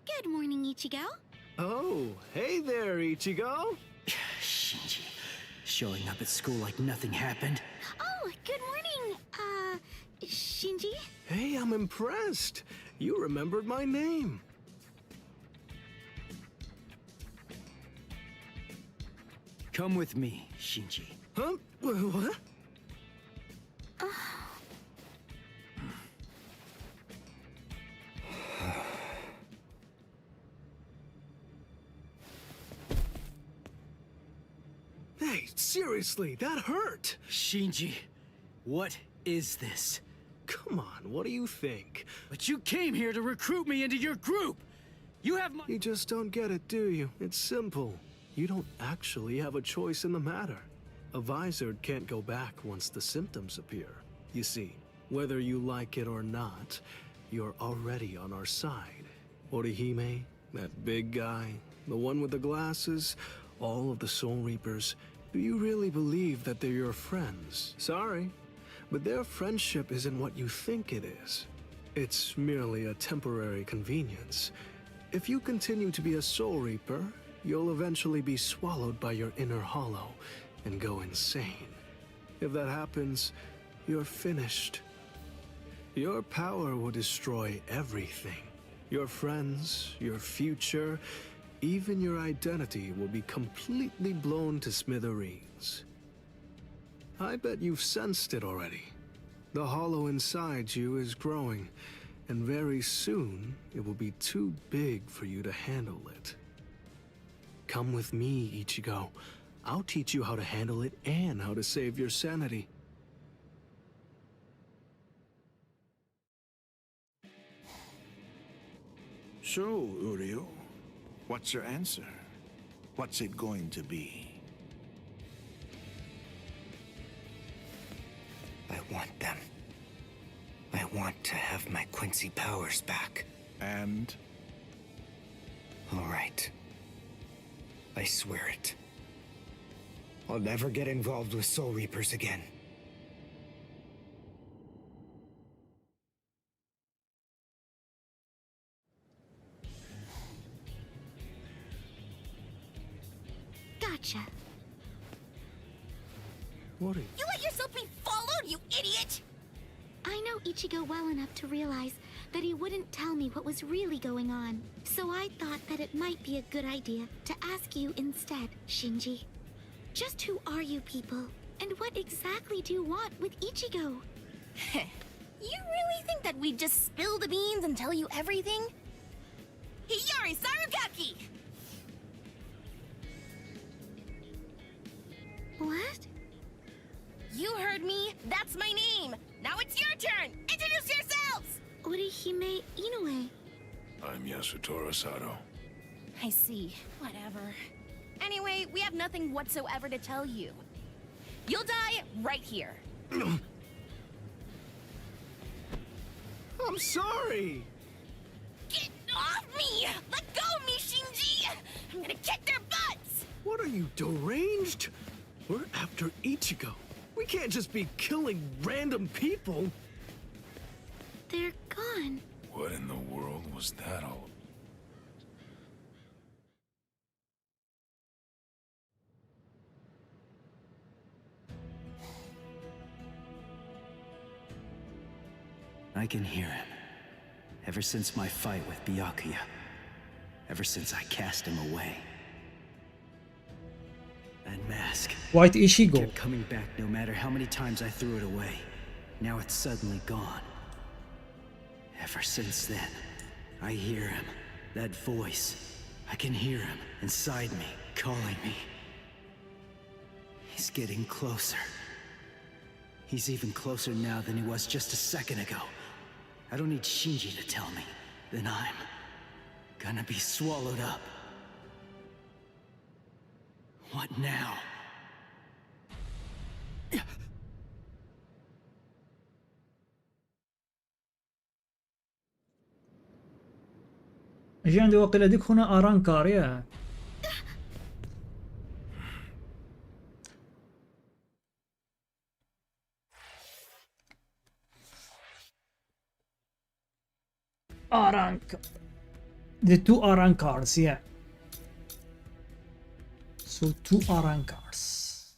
Good morning, Ichigo. Oh, hey there, Ichigo. Shinji, showing up at school like nothing happened. Oh, good morning, Shinji. Hey, I'm impressed. You remembered my name. Come with me, Shinji. Huh? What? Hey, seriously, that hurt! Shinji, what is this? Come on, what do you think? But you came here to recruit me into your group! You have my— You just don't get it, do you? It's simple. You don't actually have a choice in the matter. A Visor can't go back once the symptoms appear. You see, whether you like it or not, you're already on our side. Orihime, that big guy, the one with the glasses, all of the Soul Reapers, do you really believe that they're your friends? Sorry, but their friendship isn't what you think it is. It's merely a temporary convenience. If you continue to be a Soul Reaper, you'll eventually be swallowed by your inner hollow and go insane. If that happens, you're finished. Your power will destroy everything. Your friends, your future, even your identity will be completely blown to smithereens. I bet you've sensed it already. The hollow inside you is growing, and very soon it will be too big for you to handle it. Come with me, Ichigo. I'll teach you how to handle it and how to save your sanity. So, Uryu, what's your answer? What's it going to be? I want them. I want to have my Quincy powers back. And? All right. I swear it. I'll never get involved with Soul Reapers again. Gotcha. What are you? You let yourself be followed, you idiot! I know Ichigo well enough to realize that he wouldn't tell me what was really going on. So I thought that it might be a good idea to ask you instead, Shinji. Just who are you people? And what exactly do you want with Ichigo? You really think that we'd just spill the beans and tell you everything? Hiyari Sarugaki! What? You heard me. That's my name. Now it's your turn. Introduce yourselves! Orihime Inoue. I'm Yasutoro Sato. I see. Whatever. Anyway, we have nothing whatsoever to tell you. You'll die right here. I'm sorry! Get off me! Let go of me, Shinji! I'm gonna kick their butts! What are you, deranged? We're after Ichigo. We can't just be killing random people. They're gone. What in the world was that all? I can hear him. Ever since my fight with Byakuya. Ever since I cast him away. That mask. White Ichigo. Kept coming back no matter how many times I threw it away. Now it's suddenly gone. Ever since then, I hear him. That voice. I can hear him inside me, calling me. He's getting closer. He's even closer now than he was just a second ago. I don't need Shinji to tell me. Then I'm gonna be swallowed up. What now? اجي عندي واقيلا ديك خونا ارانكار ياه. Arank. The two Arankars, yeah. So two Arankars.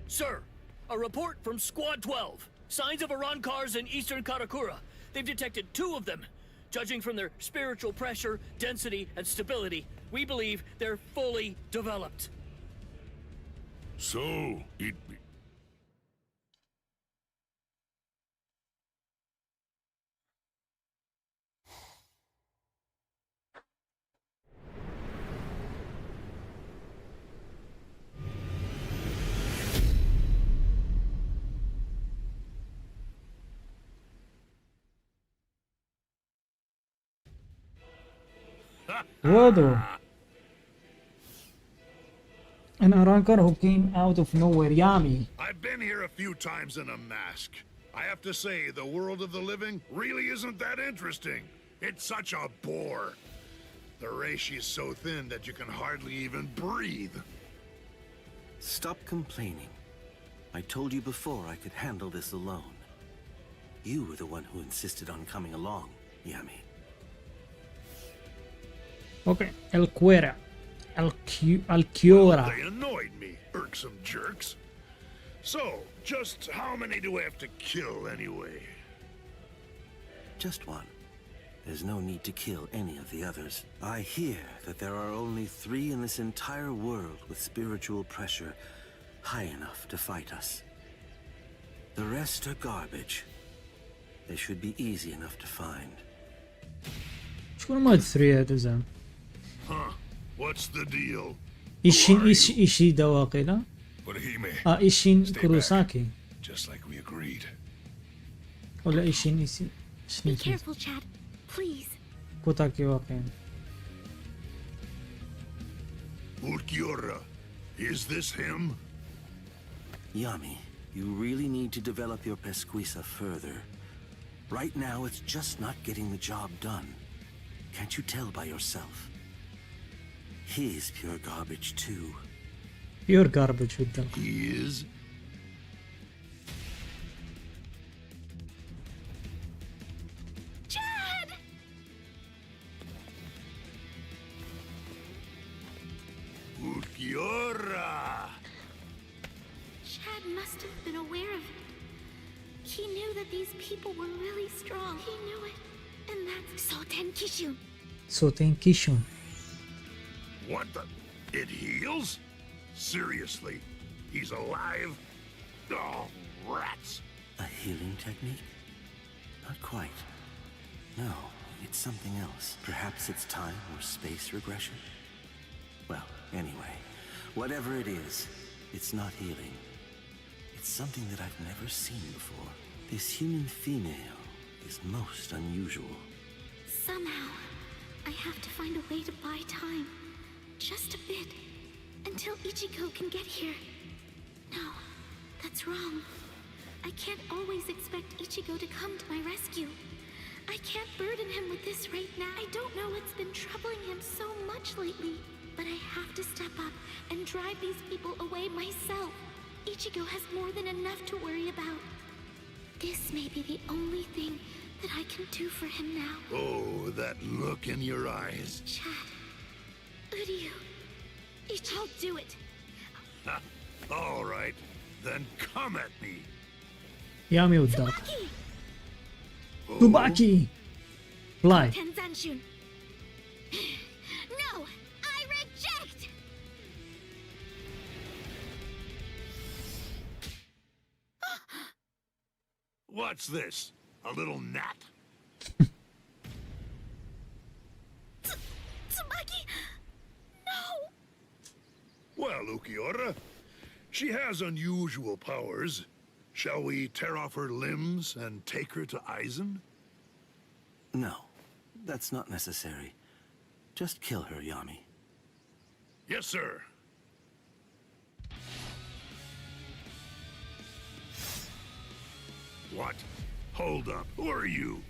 Sir, a report from Squad 12. Signs of Arankars in eastern Karakura. They've detected 2 of them. Judging from their spiritual pressure, density, and stability, we believe they're fully developed. So, it... Whoa. An Arankar who came out of nowhere, Yami. I've been here a few times in a mask. I have to say, the world of the living really isn't that interesting. It's such a bore. The reishi is so thin that you can hardly even breathe. Stop complaining. I told you before I could handle this alone. You were the one who insisted on coming along, Yami. Okay, El Cuera. El Kiora. They annoyed me, irksome jerks. So, just how many do we have to kill anyway? Just one. There's no need to kill any of the others. I hear that there are only 3 in this entire world with spiritual pressure high enough to fight us. The rest are garbage. They should be easy enough to find. شكون هما هاد 3 هادو زعما؟ Huh? What's the deal? إيشيدا واقيلا. إيشين كوروساكي. Just like we agreed. ولا إيشين Be careful, Chad. Please. كوتاكي واقيلا. Ulquiorra, is this him? Yami, you really need to develop your pesquisa further. Right now, it's just not getting the job done. Can't you tell by yourself? He's pure garbage too. Pure garbage with them. He is? Chad! Ulquiorra! Chad must have been aware of it. knew that these people were really strong. He knew it. And that's Soten Kishun. صوتين كيشون. What the? It heals? Seriously? He's alive? Oh, rats. A healing technique? Not quite. No, it's something else. Perhaps it's time or space regression? Well, anyway, whatever it is, it's not healing. It's something that I've never seen before. This human female is most unusual. Somehow, I have to find a way to buy time. Just a bit. Until Ichigo can get here. No, that's wrong. I can't always expect Ichigo to come to my rescue. I can't burden him with this right now. I don't know what's been troubling him so much lately. But I have to step up and drive these people away myself. Ichigo has more than enough to worry about. This may be the only thing that I can do for him now. Oh, that look in your eyes. Chad. Uryu. I'll do it. All right, then come at me. يامي والدرب. Tsubaki. Fly. Tenzanshin. No, I reject. What's this? A little gnat? Tsubaki. No. Well, Ukiura, she has unusual powers. Shall we tear off her limbs and take her to Aizen? No, that's not necessary. Just kill her, Yami. Yes, sir. What? Hold up. Who are you?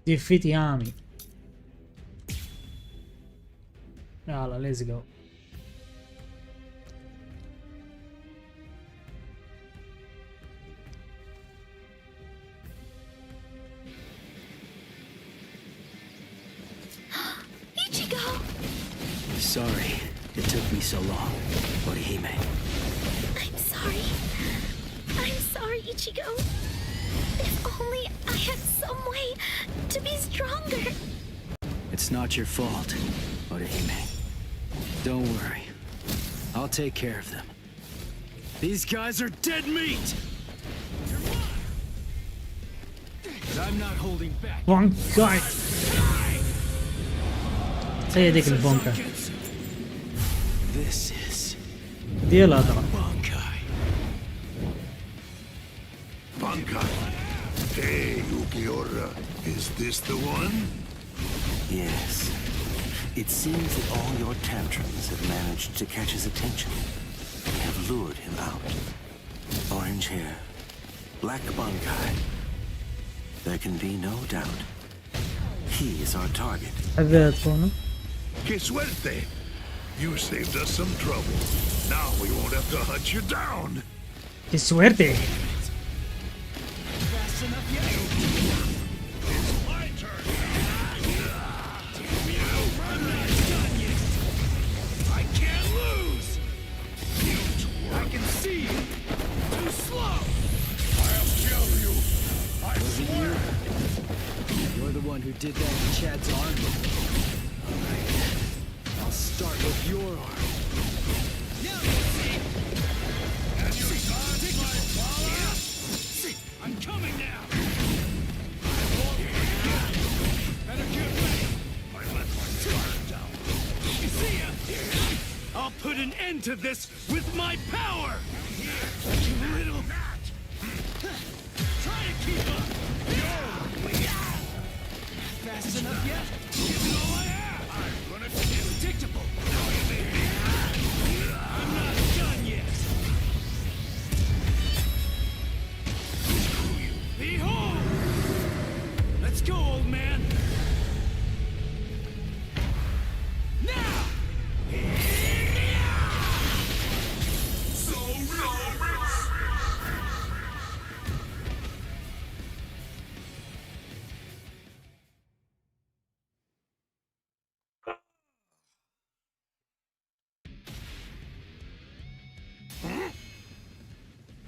Defeat Yami. يلا let's go. Ichigo! Sorry, it took me so long. Orihime. I'm sorry. I'm sorry, Ichigo. If only I had some way to be stronger. It's not your fault, Orihime. Don't worry. I'll take care of them. These guys are dead meat! But I'm not holding back. بونكاي. هي ديك البونكا. This is ديال هضرة. Bankai. Hey, Ukiura. Is this the one? Yes. It seems that all your tantrums have managed to catch his attention. They have lured him out. Orange hair, black Bankai. There can be no doubt. He is our target. Que suerte! You saved us some trouble. Now we won't have to hunt you down. Que suerte. Fast enough yet? It's my turn. I'm not done yet. I can't lose. I can see you. Too slow. I'll kill you. I swear. You're the one who did that to Chad's arm. I'll start with your arm. Now you see. And you're gone, my follower. I'm coming now. I won't forget. Better get ready. I let my guard down. You see ya. I'll put an end to this with my power. You little gnat. Try to keep up. Fast enough yet? Give it all I have. I'm gonna be predictable. I'm not done yet. Behold! Let's go, old man. Now! So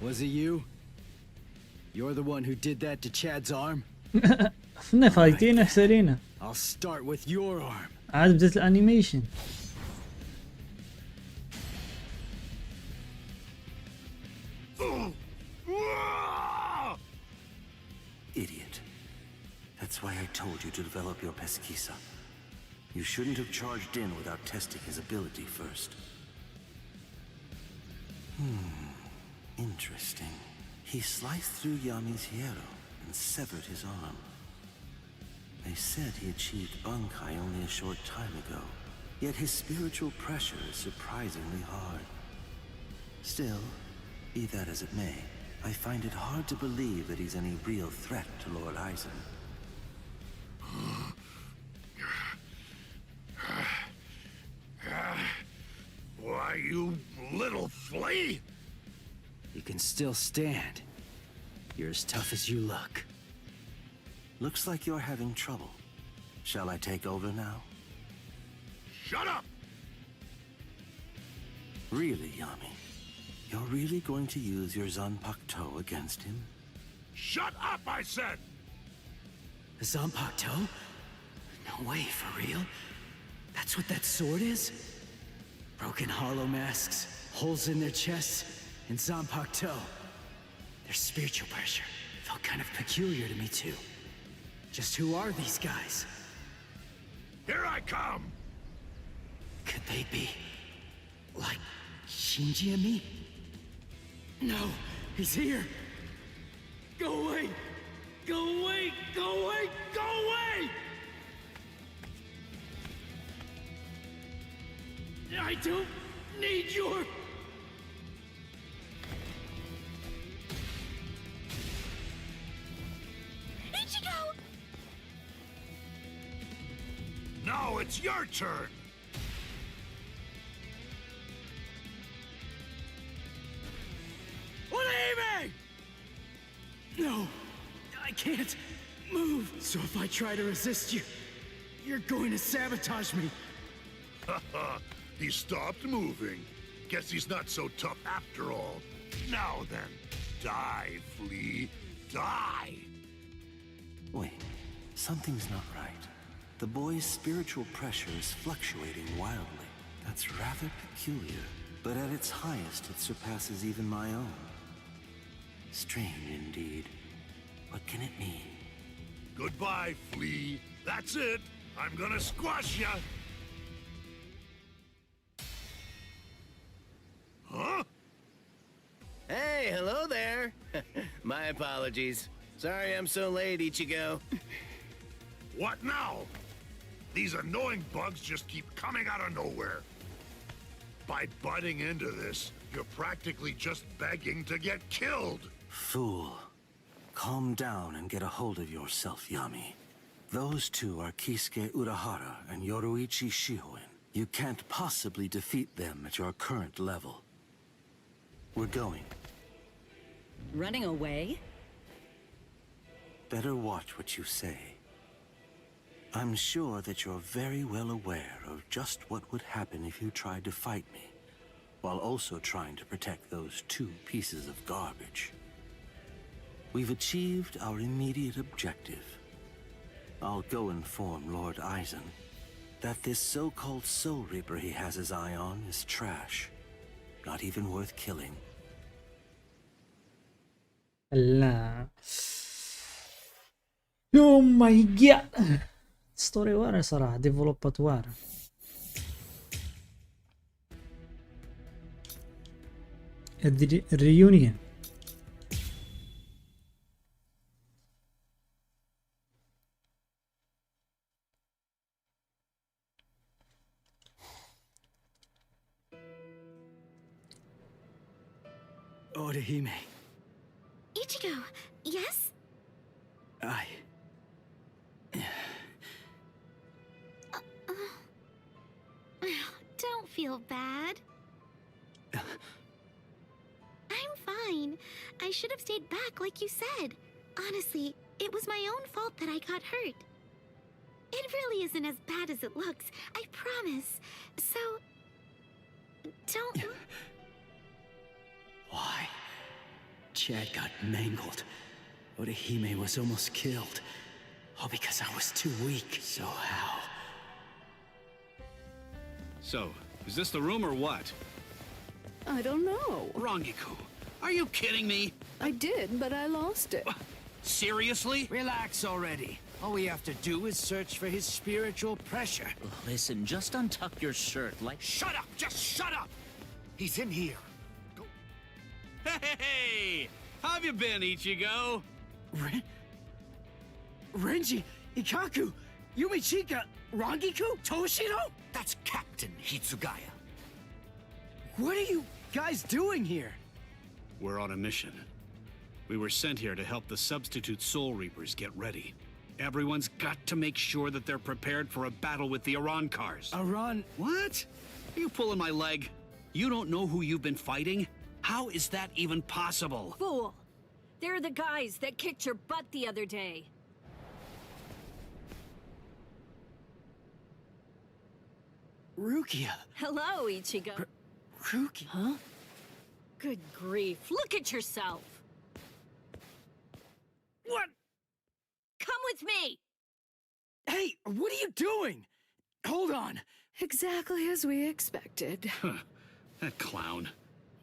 Was it you? You're the one who did that to Chad's arm? فنا فايتين احسرينا. I'll start with your arm. عاد بدت الانيميشن. Idiot. That's why I told you to develop your pesquisa. You shouldn't have charged in without testing his ability first. Interesting. He sliced through Yami's hierro and severed his arm. They said he achieved Bankai only a short time ago, yet his spiritual pressure is surprisingly hard. Still, be that as it may, I find it hard to believe that he's any real threat to Lord Eisen. Why, you little flea! You can still stand. You're as tough as you look. Looks like you're having trouble. Shall I take over now? Shut up! Really, Yami? You're really going to use your Zanpakuto against him? Shut up, I said! A Zanpakuto? No way, for real? That's what that sword is? Broken hollow masks, holes in their chests, and Zanpakuto. Their spiritual pressure felt kind of peculiar to me too. Just who are these guys? Here I come! Could they be like Shinji and me? No, he's here! Go away! Go away! Go away! Go away! I don't need your... Ichigo! Now it's your turn! What do you mean? No, I can't move. So if I try to resist you, you're going to sabotage me. He stopped moving. Guess he's not so tough after all. Now then, die, flea, die! Wait, something's not right. The boy's spiritual pressure is fluctuating wildly. That's rather peculiar, but at its highest it surpasses even my own. Strange indeed. What can it mean? Goodbye, flea. That's it. I'm gonna squash ya. Huh? Hey, hello there. My apologies. Sorry I'm so late, Ichigo. What now? These annoying bugs just keep coming out of nowhere. By butting into this, you're practically just begging to get killed. Fool. Calm down and get a hold of yourself, Yami. Those two are Kisuke Urahara and Yoruichi Shihoin. You can't possibly defeat them at your current level. We're going. Running away? Better watch what you say. I'm sure that you're very well aware of just what would happen if you tried to fight me, while also trying to protect those two pieces of garbage. We've achieved our immediate objective. I'll go inform Lord Eisen that this so-called Soul Reaper he has his eye on is trash. Not even worth killing. لا. Oh my god. ستوري واعرة صراحة، ديفلوبات واعرة. الريونيون. Orihime. Ichigo, yes? Don't feel bad. I'm fine. I should have stayed back like you said. Honestly, it was my own fault that I got hurt. It really isn't as bad as it looks, I promise. So, don't... Why? Chad got mangled. Orihime was almost killed. All because I was too weak. So how? So, is this the room or what? I don't know. Rangiku, are you kidding me? I did, but I lost it. Seriously? Relax already. All we have to do is search for his spiritual pressure. Listen, just untuck your shirt like... Shut up! Just shut up! He's in here. Hey! How have you been, Ichigo? Renji, Ikaku, Yumichika, Rangiku, Toshiro? That's Captain Hitsugaya. What are you guys doing here? We're on a mission. We were sent here to help the substitute Soul Reapers get ready. Everyone's got to make sure that they're prepared for a battle with the Arankars. What? Are you pulling my leg? You don't know who you've been fighting? How is that even possible? Fool! They're the guys that kicked your butt the other day. Rukia. Hello, Ichigo. Rukia? Huh? Good grief. Look at yourself. What? Come with me! Hey, what are you doing? Hold on. Exactly as we expected. That clown.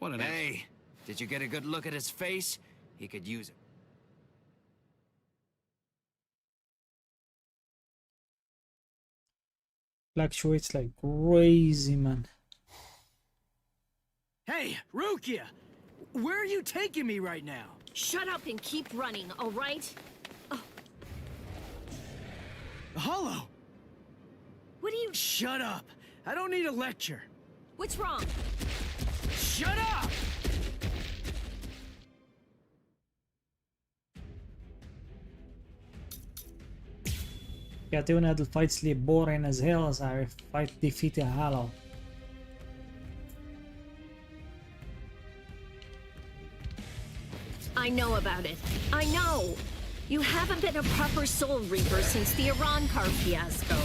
What an... Hey, did you get a good look at his face? He could use it. Fluctuates like crazy, man. Hey, Rukia! Where are you taking me right now? Shut up and keep running, all right? Hollow! What are you... Shut up! I don't need a lecture. What's wrong? Shut up! يعطيونا هاد الفايتس اللي بورين از هيل صاحبي. فايت ديفيتي هالو. I know about it. I know! You haven't been a proper Soul Reaper since the Arankar fiasco.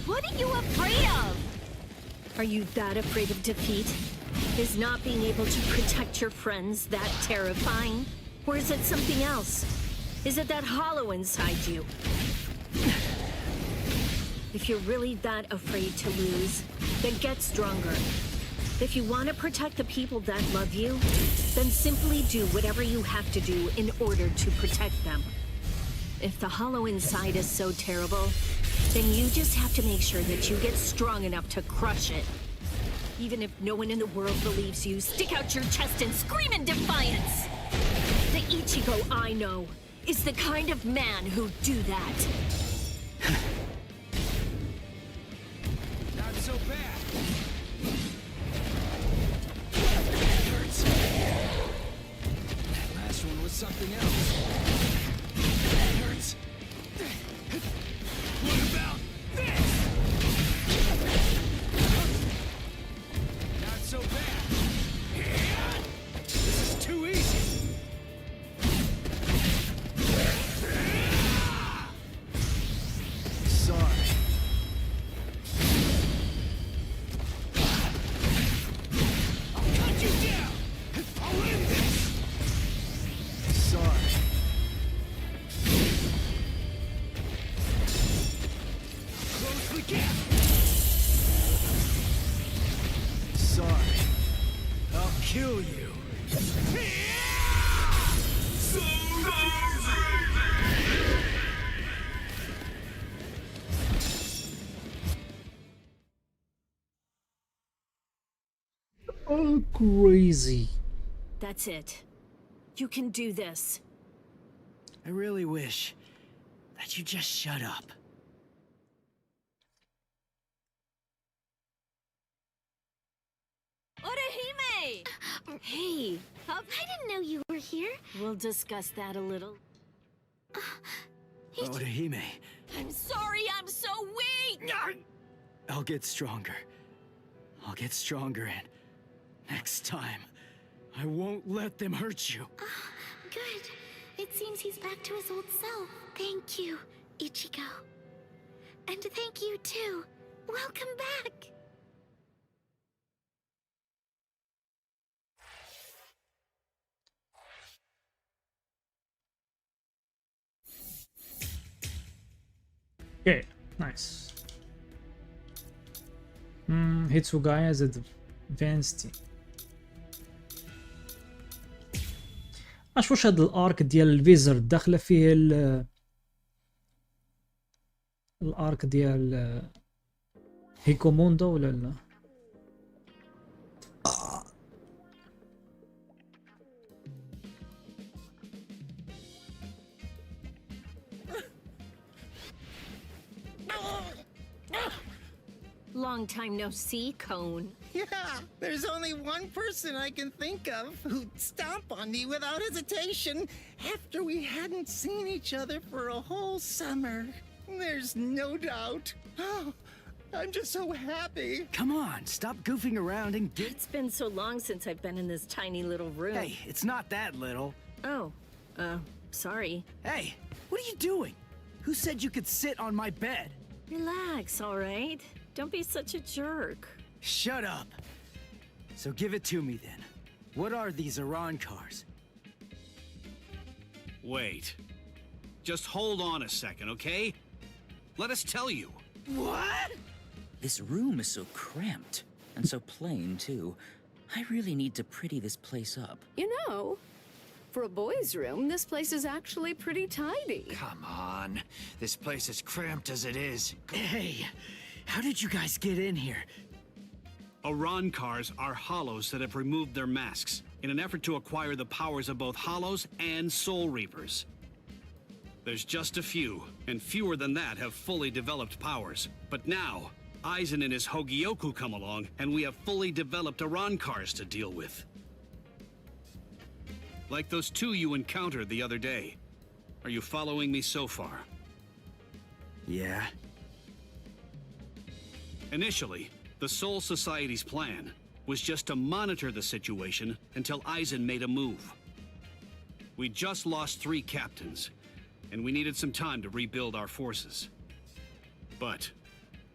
What are you afraid of? Are you that afraid of defeat? Is not being able to protect your friends that terrifying? Or is it something else? Is it that hollow inside you? If you're really that afraid to lose, then get stronger. If you want to protect the people that love you, then simply do whatever you have to do in order to protect them. If the hollow inside is so terrible, then you just have to make sure that you get strong enough to crush it. Even if no one in the world believes you, stick out your chest and scream in defiance! The Ichigo I know is the kind of man who'd do that. Not so bad. That last one was something else. That hurts. What about this? Not so bad. This is too easy. Sorry. I'll cut you down. I'll end this. Sorry. Close the gap. Sorry. I'll kill you. Oh, crazy. That's it. You can do this. I really wish that you just shut up. Orihime! Hey, I didn't know you were here. we'll discuss that a little. Orihime, I'm sorry, I'm so weak! I'll get stronger. I'll get stronger, and next time, I won't let them hurt you. Good. It seems he's back to his old self. Thank you, Ichigo. And thank you, too. Welcome back. اوكي نايس. هيتسوغايا زاد فانستي. واش هاد الارك ديال الفيزر داخله فيه الارك ديال هيكوموندا ولا لا؟ Long time no see, Cone. Yeah, there's only one person I can think of who'd stomp on me without hesitation after we hadn't seen each other for a whole summer. There's no doubt. Oh, I'm just so happy. Come on, stop goofing around and get... It's been so long since I've been in this tiny little room. Hey, it's not that little. Oh, sorry. Hey, what are you doing? Who said you could sit on my bed? Relax, all right? Don't be such a jerk. Shut up. So give it to me then. What are these Iran cars? Wait. Just hold on a second, okay? Let us tell you. What? This room is so cramped and so plain too. I really need to pretty this place up. You know, for a boys' room, this place is actually pretty tidy. Come on. This place is cramped as it is. Hey, how did you guys get in here? Iran cars are hollows that have removed their masks in an effort to acquire the powers of both hollows and soul reapers. There's just a few, and fewer than that have fully developed powers. But now, Aizen and his Hogyoku come along, and we have fully developed Iran cars to deal with. Like those two you encountered the other day. Are you following me so far? Yeah. Initially, the Soul Society's plan was just to monitor the situation until Aizen made a move. We just lost 3 captains, and we needed some time to rebuild our forces. But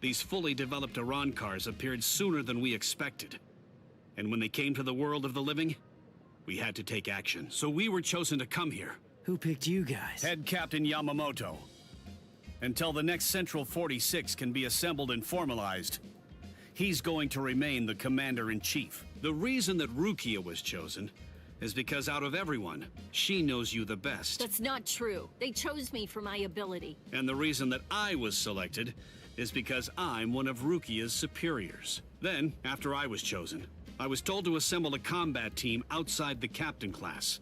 these fully developed Iran cars appeared sooner than we expected. And when they came to the world of the living, we had to take action. So we were chosen to come here. Who picked you guys? Head Captain Yamamoto. Until the next Central 46 can be assembled and formalized, he's going to remain the commander-in-chief. The reason that Rukia was chosen is because out of everyone, she knows you the best. That's not true. They chose me for my ability. And the reason that I was selected is because I'm one of Rukia's superiors. Then, after I was chosen, I was told to assemble a combat team outside the captain class.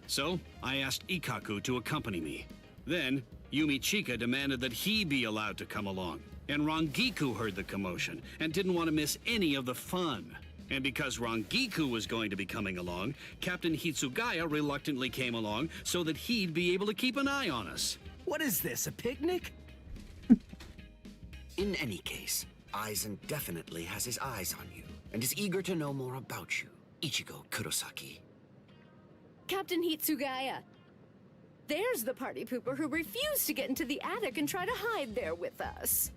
So, I asked Ikkaku to accompany me. Then, Yumi Chika demanded that he be allowed to come along. And Rangiku heard the commotion and didn't want to miss any of the fun. And because Rangiku was going to be coming along, Captain Hitsugaya reluctantly came along so that he'd be able to keep an eye on us. What is this, a picnic? In any case, Aizen definitely has his eyes on you and is eager to know more about you, Ichigo Kurosaki. Captain Hitsugaya. There's the party pooper who refused to get into the attic and try to hide there with us.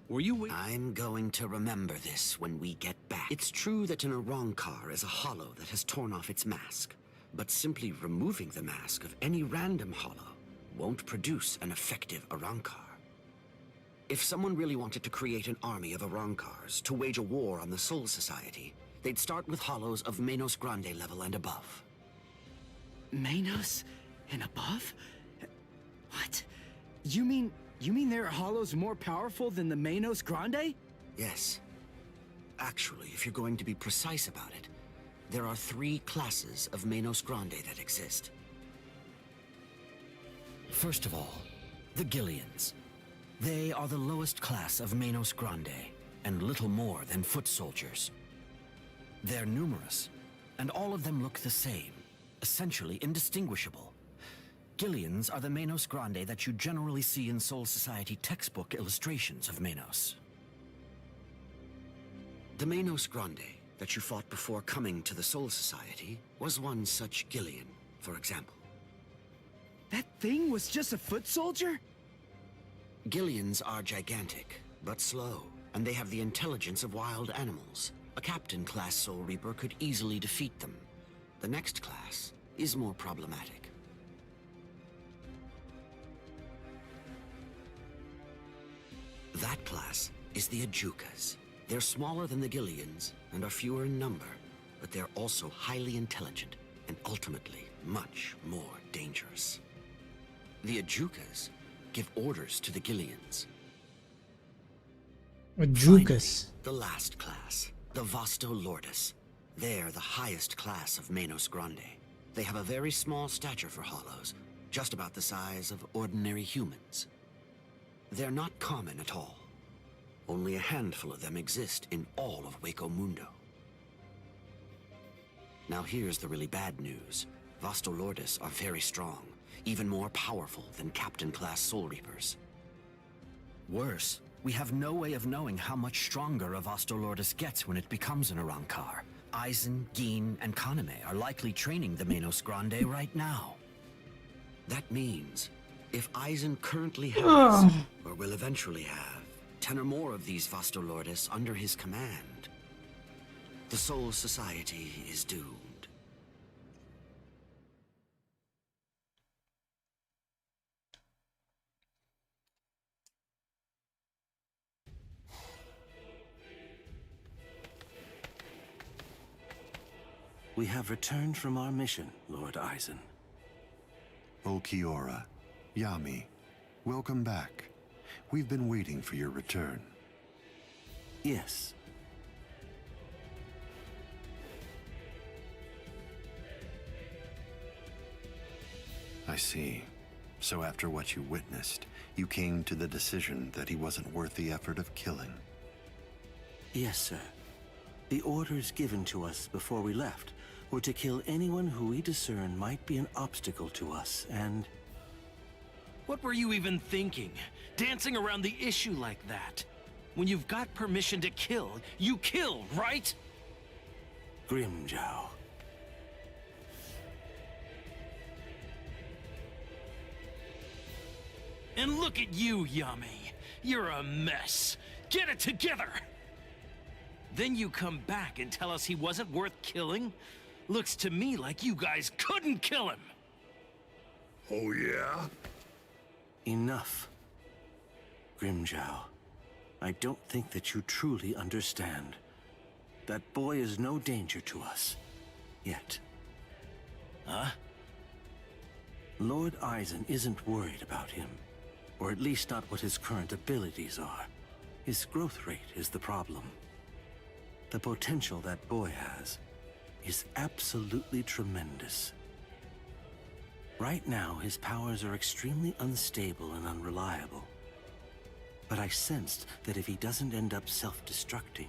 Were you I'm going to remember this when we get back. It's true that an Arankar is a hollow that has torn off its mask, but simply removing the mask of any random hollow won't produce an effective Arankar. If someone really wanted to create an army of Arankars to wage a war on the Soul Society, they'd start with hollows of Menos Grande level and above. Menos and above? What? You mean there are hollows more powerful than the Menos Grande? Yes. Actually, if you're going to be precise about it, there are 3 classes of Menos Grande that exist. First of all, the Gillians. They are the lowest class of Menos Grande, and little more than foot soldiers. They're numerous, and all of them look the same, essentially indistinguishable. Gillians are the Menos Grande that you generally see in Soul Society textbook illustrations of Menos. The Menos Grande that you fought before coming to the Soul Society was one such Gillian, for example. That thing was just a foot soldier? Gillians are gigantic, but slow, and they have the intelligence of wild animals. A captain-class Soul Reaper could easily defeat them. The next class is more problematic. That class is the Ajukas. They're smaller than the Gillians and are fewer in number, but they're also highly intelligent and ultimately much more dangerous. The Ajukas give orders to the Gillians. Ajukas. The last class, the Vasto Lordis. They're the highest class of Manos Grande. They have a very small stature for Hollows, just about the size of ordinary humans. They're not common at all. Only a handful of them exist in all of Waco Mundo. Now here's the really bad news. Vasto Lordis are very strong, even more powerful than Captain-class Soul Reapers. Worse, we have no way of knowing how much stronger a Vasto Lordis gets when it becomes an Arankar. Aizen, Gin, and Kaname are likely training the Manos Grande right now. That means, if Aizen currently has, or will eventually have, 10 or more of these Vasto Lordis under his command, the Soul Society is doomed. We have returned from our mission, Lord Aizen. Ulquiorra, Yami, welcome back. We've been waiting for your return. Yes. I see. So after what you witnessed, you came to the decision that he wasn't worth the effort of killing. Yes, sir. The orders given to us before we left were to kill anyone who we discern might be an obstacle to us, and... What were you even thinking? Dancing around the issue like that? When you've got permission to kill, you kill, right? Grimjow. And look at you, Yami. You're a mess. Get it together! Then you come back and tell us he wasn't worth killing? Looks to me like you guys couldn't kill him! Oh, yeah? Enough. Grimjow, I don't think that you truly understand. That boy is no danger to us. Yet. Huh? Lord Aizen isn't worried about him. Or at least not what his current abilities are. His growth rate is the problem. The potential that boy has is absolutely tremendous. Right now, his powers are extremely unstable and unreliable. But I sensed that if he doesn't end up self-destructing,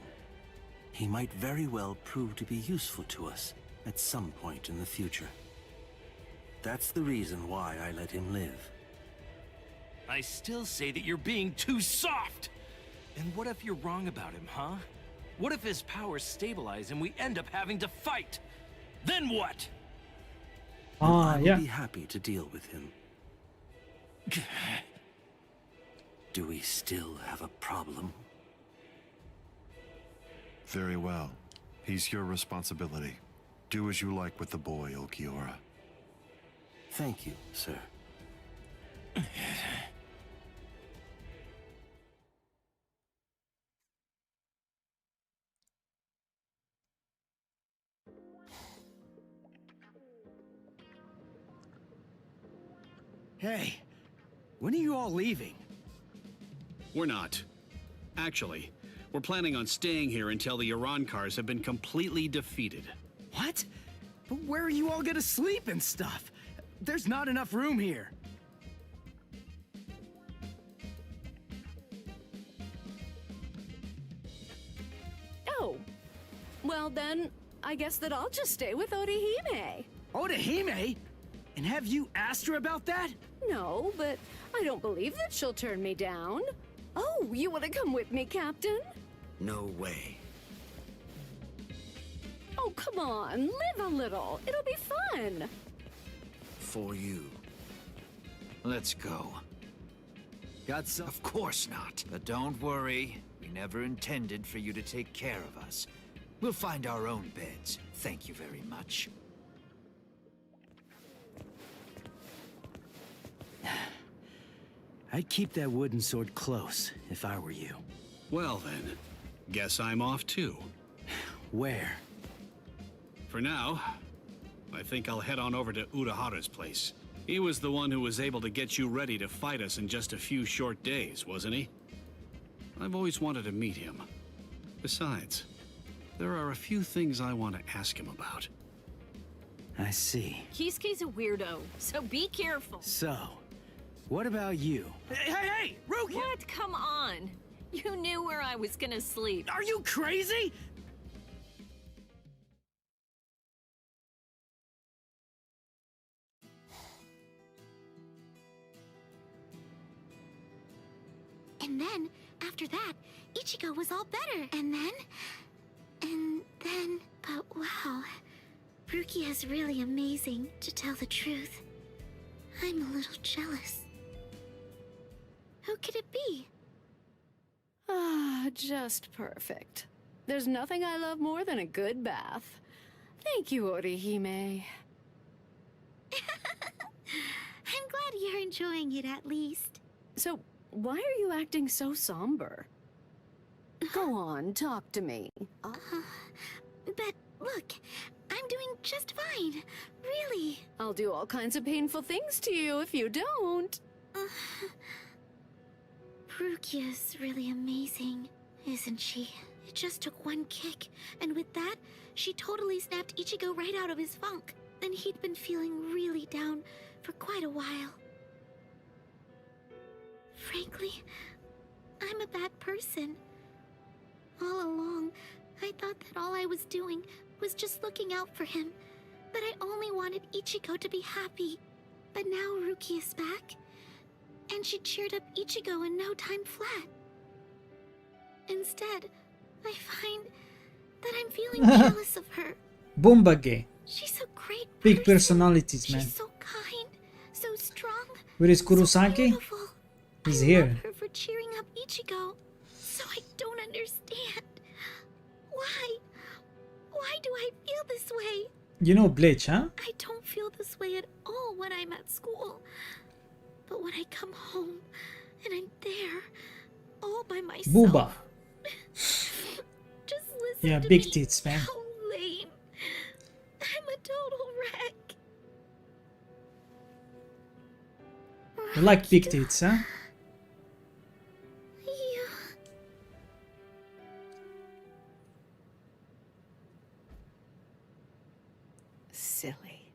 he might very well prove to be useful to us at some point in the future. That's the reason why I let him live. I still say that you're being too soft! And what if you're wrong about him, huh? What if his powers stabilize and we end up having to fight? Then what? I will be happy to deal with him. Do we still have a problem? Very well. He's your responsibility. Do as you like with the boy, Ulquiorra. Thank you, sir. Hey, when are you all leaving? We're not. Actually, we're planning on staying here until the Arankars have been completely defeated. What? But where are you all gonna sleep and stuff? There's not enough room here. Oh. Well then, I guess that I'll just stay with Orihime. Orihime? And have you asked her about that? No, but I don't believe that she'll turn me down. Oh, you want to come with me, Captain? No way. Oh, come on, live a little. It'll be fun. For you. Let's go. Got some? Of course not. But don't worry. We never intended for you to take care of us. We'll find our own beds. Thank you very much. I'd keep that wooden sword close if I were you. Well then, guess I'm off too. Where? For now, I think I'll head on over to Urahara's place. He was the one who was able to get you ready to fight us in just a few short days, wasn't he? I've always wanted to meet him. Besides, there are a few things I want to ask him about. I see. Kisuke's a weirdo, so be careful. So, what about you? Hey, Rukia! What? Come on. You knew where I was gonna sleep. Are you crazy? And then, after that, Ichigo was all better. And then... But wow, Rukia's really amazing, to tell the truth. I'm a little jealous. Who could it be? Ah, just perfect. There's nothing I love more than a good bath. Thank you, Orihime. I'm glad you're enjoying it at least. So, why are you acting so somber? Go on, talk to me. But look, I'm doing just fine. Really. I'll do all kinds of painful things to you if you don't. Rukia's really amazing, isn't she? It just took one kick, and with that, she totally snapped Ichigo right out of his funk. And he'd been feeling really down for quite a while. Frankly, I'm a bad person. All along, I thought that all I was doing was just looking out for him, but I only wanted Ichigo to be happy. But now Rukia's back, and she cheered up Ichigo in no time flat. Instead, I find that I'm feeling jealous of her. Bombage. She's so great. Big personalities, man. She's so kind, so strong. Where is Kurosaki? Beautiful. He's I here. love her for cheering up Ichigo. So I don't understand. Why? Why do I feel this way? You know Bleach, huh? I don't feel this way at all when I'm at school. But when I come home and I'm there, all by myself. Booba. Just listen Yeah, to big me. tits, man. How lame. I'm a total wreck. You like big tits, huh? Silly.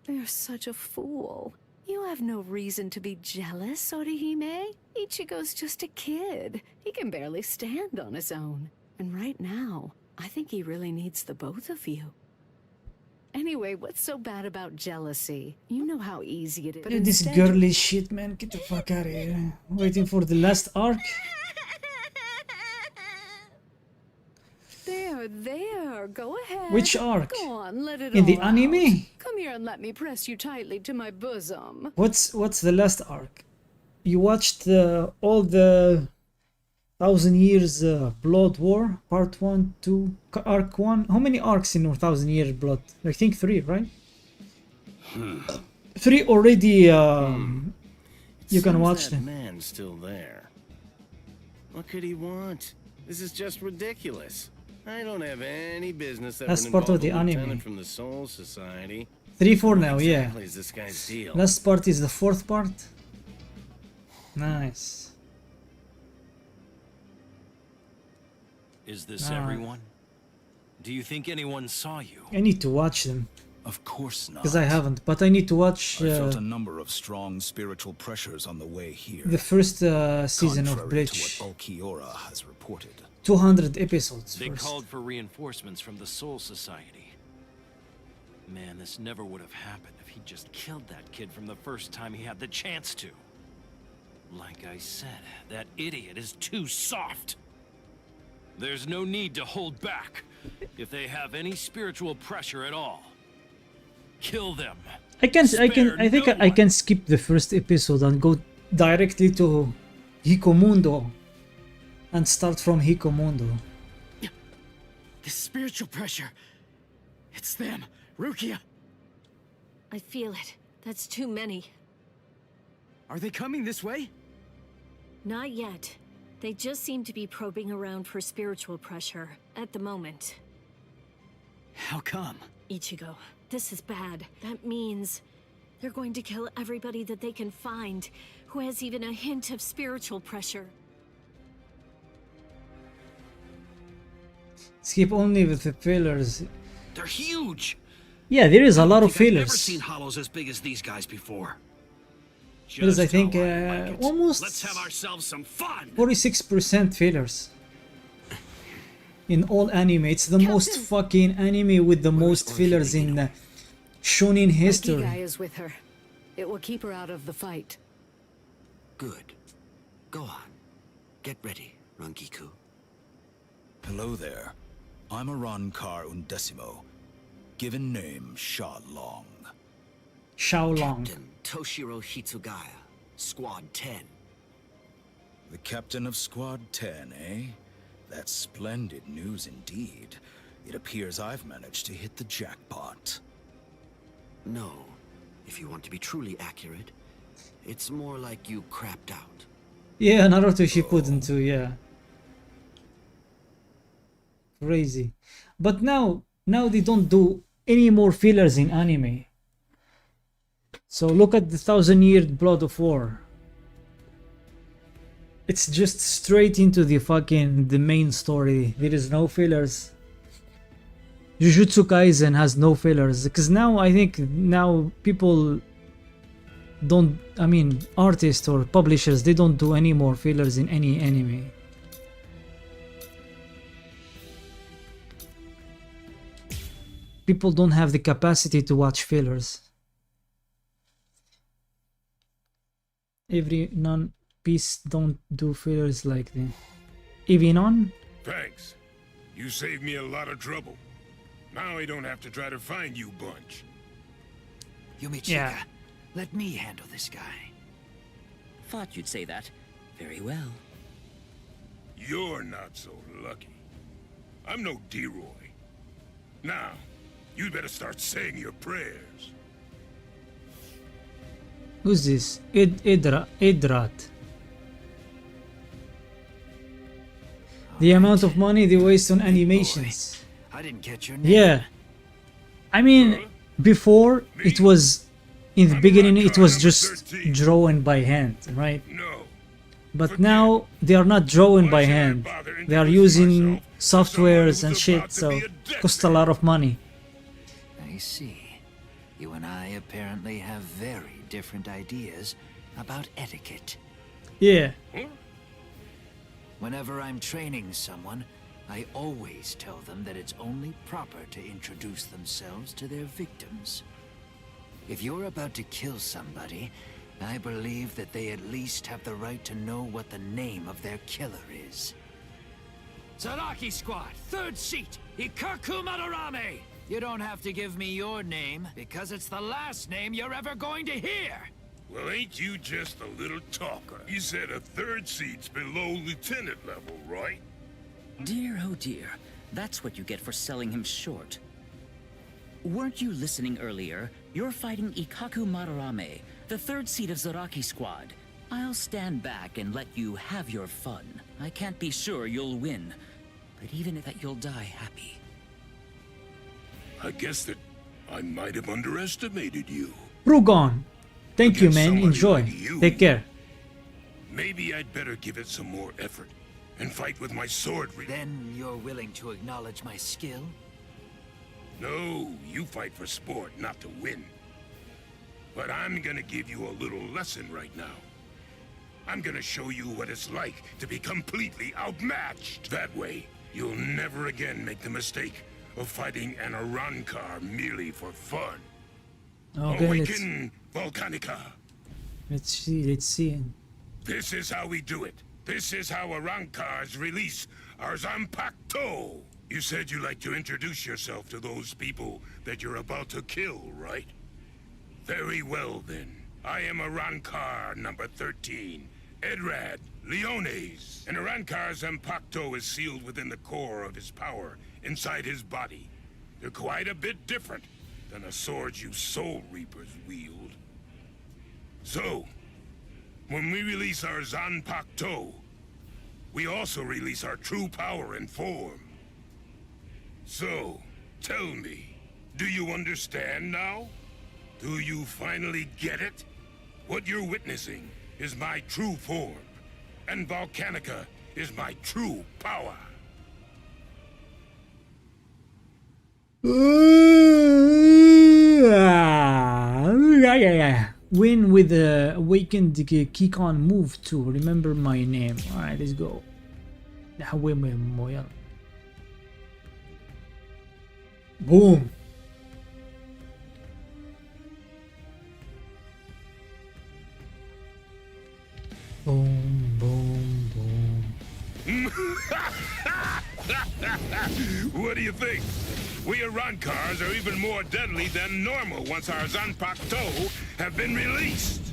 You're such a fool. You have no reason to be jealous, Orihime. Ichigo's just a kid. He can barely stand on his own. And right now, I think he really needs the both of you. Anyway, what's so bad about jealousy? You know how easy it is. But This instead- girly shit, man. Get the fuck out of here. Waiting for the last arc. There, go ahead. Which arc? Go on, let it In the all out. anime? Come here and let me press you tightly to my bosom. What's the last arc? You watched all the 1,000 Years Blood War, part 1, 2, arc 1. How many arcs in 1,000 Years Blood? I think 3, right? 3 already. You can watch that them. man's still there. What could he want? This is just ridiculous. I don't have any business that That's would part of involve the a anime. lieutenant from the Soul Society. 3, 4 What now, exactly yeah. is this guy's deal? Last part is the 4th part. Nice. Is this Ah. everyone? Do you think anyone saw you? I need to watch them. Of course not. Because I haven't, but I need to watch I felt a number of strong spiritual pressures on the way here. the first season of contrary Bleach. to what Ulquiorra has reported. 200 episodes They first. called for reinforcements from the Soul Society. Man, this never would have happened if he just killed that kid from the first time he had the chance to. Like I said, that idiot is too soft. There's no need to hold back. If they have any spiritual pressure at all, kill them. I think I can skip the first episode and go directly to Hikomundo and start from Hikomundo. The spiritual pressure. It's them. Rukia. I feel it. That's too many. Are they coming this way? Not yet. They just seem to be probing around for spiritual pressure at the moment. How come? Ichigo, this is bad. That means they're going to kill everybody that they can find who has even a hint of spiritual pressure. Skip only with the fillers. They're huge. Yeah, there is a lot of I've never fillers. seen hollows as big as these guys before. There is, I think, almost Let's have ourselves some fun. 46% fillers. In all anime, it's the most fucking anime with the most fillers in shonen history. Guy is with her. It will keep her out of the fight. Good. Go on. Get ready, Rangiku. Hello there. I'm Arankar Undecimo. Given name Sha Long. Shaolong. Captain Toshiro Hitsugaya, Squad 10. The captain of Squad 10, eh? That's splendid news indeed. It appears I've managed to hit the jackpot. No. If you want to be truly accurate, it's more like you crapped out. Yeah, Naruto Shippuden too, yeah. Crazy. But now they don't do any more fillers in anime. So look at the 1000-year Blood of War. It's just straight into the main story. There is no fillers. Jujutsu Kaisen has no fillers because now I think people don't, I mean, artists or publishers, they don't do any more fillers in any anime. People don't have the capacity to watch fillers. Every non-piece don't do fillers like the Evinon. Thanks. You saved me a lot of trouble. Now I don't have to try to find you bunch. Yumichika, let me handle this guy. Thought you'd say that. Very well. You're not so lucky. I'm no Deroy. Now, you'd better start saying your prayers. Who's this? Idrat. The amount of money they waste on animations. I didn't catch your name. Yeah. I mean, before it was, in the beginning it was just drawn by hand, right? But now they are not drawn by hand. They are using softwares and shit, so it costs a lot of money. I see. You and I apparently have very different ideas about etiquette. Yeah. Whenever I'm training someone, I always tell them that it's only proper to introduce themselves to their victims. If you're about to kill somebody, I believe that they at least have the right to know what the name of their killer is. Zaraki Squad, 3rd seat, Ikaku Madarame! You don't have to give me your name, because it's the last name you're ever going to hear! Well, ain't you just a little talker? You said a 3rd seat's below lieutenant level, right? Dear, oh dear. That's what you get for selling him short. Weren't you listening earlier? You're fighting Ikaku Madarame, the 3rd seat of Zaraki Squad. I'll stand back and let you have your fun. I can't be sure you'll win, but even if that, you'll die happy. I guess that I might have underestimated you. Rugon. Thank you, man. Enjoy. Take care. Maybe I'd better give it some more effort and fight with my sword. Then you're willing to acknowledge my skill? No, you fight for sport, not to win. But I'm gonna give you a little lesson right now. I'm gonna show you what it's like to be completely outmatched. That way, you'll never again make the mistake of fighting an Arankar merely for fun. Okay, Awaken Volcanica. Let's see. This is how we do it. This is how Arankars release our Zanpakuto. You said you like to introduce yourself to those people that you're about to kill, right? Very well then. I am Arankar number 13, Edrad Leones. And Arankar's Zanpakuto is sealed within the core of his power, inside his body. They're quite a bit different than the swords you Soul Reapers wield. So, When we release our Zanpakuto, we also release our true power and form. So, tell me, do you understand now? Do you finally get it? What you're witnessing is my true form, and Volcanica is my true power. Win with the awakened kick on move 2. Remember my name. Alright, let's go. Boom. Boom, boom, boom. What do you think? We Arancars are even more deadly than normal once our Zanpakuto have been released.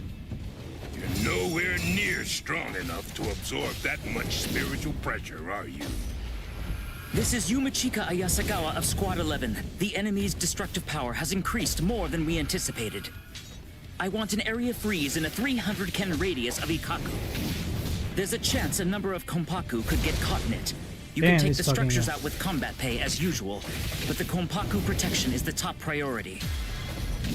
You're nowhere near strong enough to absorb that much spiritual pressure, are you? This is Yumachika Ayasagawa of Squad 11. The enemy's destructive power has increased more than we anticipated. I want an area freeze in a 300 ken radius of Ikaku. There's a chance a number of Kompaku could get caught in it. You can take the structures out with combat pay as usual, but the Kompaku protection is the top priority.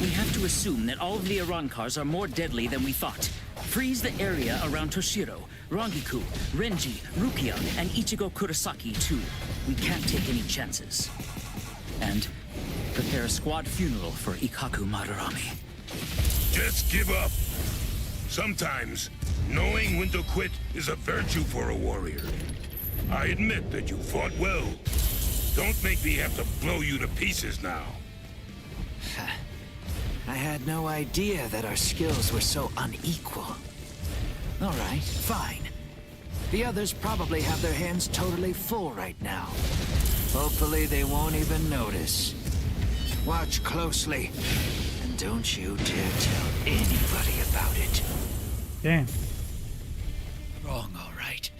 We have to assume that all of the Arancars are more deadly than we thought. Freeze the area around Toshiro, Rangiku, Renji, Rukia, and Ichigo Kurosaki too. We can't take any chances. And prepare a squad funeral for Ikaku Madarame. Just give up. Sometimes, knowing when to quit is a virtue for a warrior. I admit that you fought well. Don't make me have to blow you to pieces now. I had no idea that our skills were so unequal. All right, fine. The others probably have their hands totally full right now. Hopefully they won't even notice. Watch closely, and don't you dare tell anybody about it. Damn. Wrong, all right.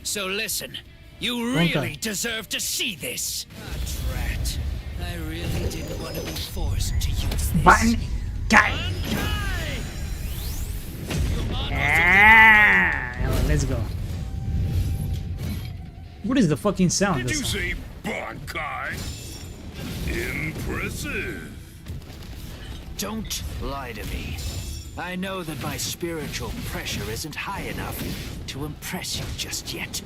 So listen, you really deserve to see this. Ah, drat. I really didn't want to be forced to use this. One guy. Let's go. What is the fucking sound? Did you say Bankai? Impressive. Don't lie to me. I know that my spiritual pressure isn't high enough to impress you just yet.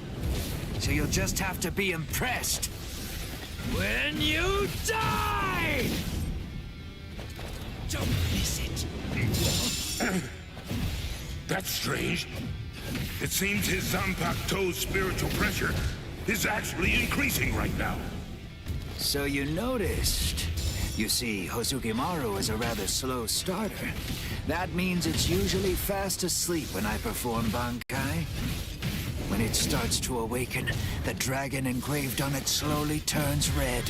So you'll just have to be impressed when you die! Don't miss it. That's strange. It seems his Zanpakuto's spiritual pressure is actually increasing right now. So you noticed. You see, Hozukimaru is a rather slow starter. That means it's usually fast asleep when I perform Bankai. When it starts to awaken, the dragon engraved on it slowly turns red.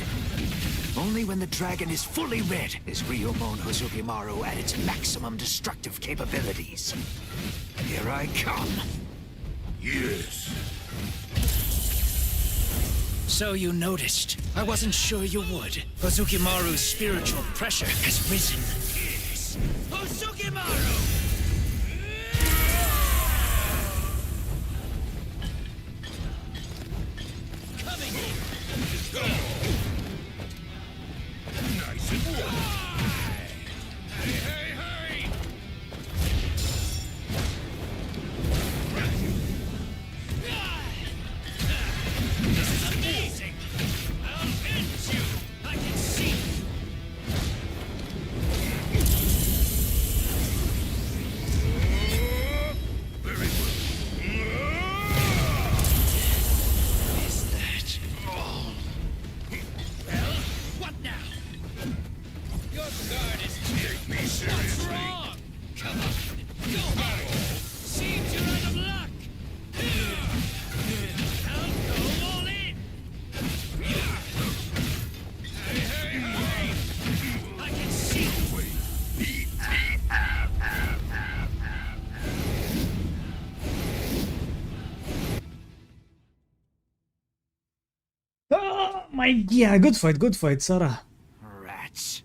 Only when the dragon is fully red is Ryomon Hozukimaru at its maximum destructive capabilities. Here I come. Yes. So you noticed. I wasn't sure you would. Hozukimaru's spiritual pressure has risen. Yes. Hozukimaru! Coming in. Let's go. Nice and warm. Hey, hey, hurry! This is amazing! I'll end you! I can see! Very well. Is that all? Well, what now? Your guard is Take me What's seriously. wrong? Come on, go on! Seems you're out of luck! I'll go all in! Hey, hey, hey! I can see! Oh my, yeah, good fight, Sarah. Rats.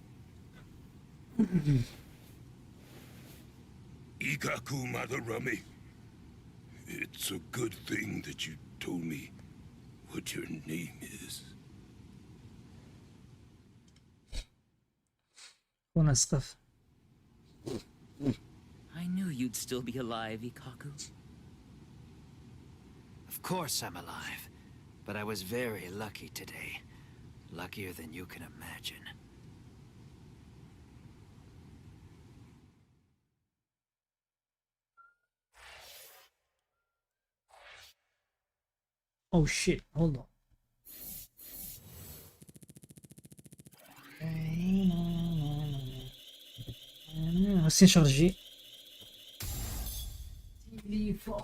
Ikaku Madarame, It's a good thing that you told me what your name is. ونسقف. I knew you'd still be alive, Ikaku. Of course I'm alive, but I was very lucky today. Luckier than you can imagine. Oh shit, hold on. خاصني نشارجي تليفون.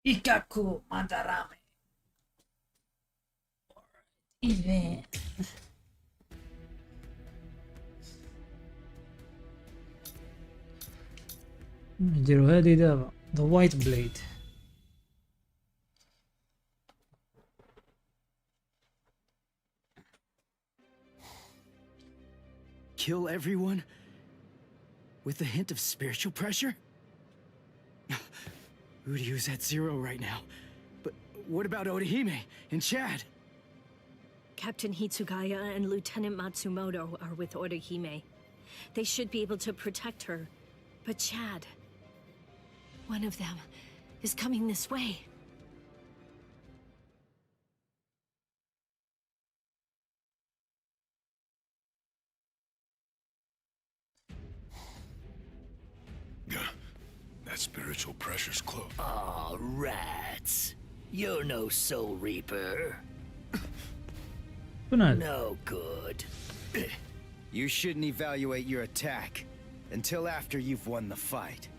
Ikaku Madarame. Event. نديرو هادي دابا the white blade. Kill everyone? With a hint of spiritual pressure? Uryu's at 0 right now. But what about Orihime and Chad? Captain Hitsugaya and Lieutenant Matsumoto are with Orihime. They should be able to protect her. But Chad... one of them is coming this way. That spiritual pressure's close. Aw, rats. You're no Soul Reaper. No good. You shouldn't evaluate your attack until after you've won the fight.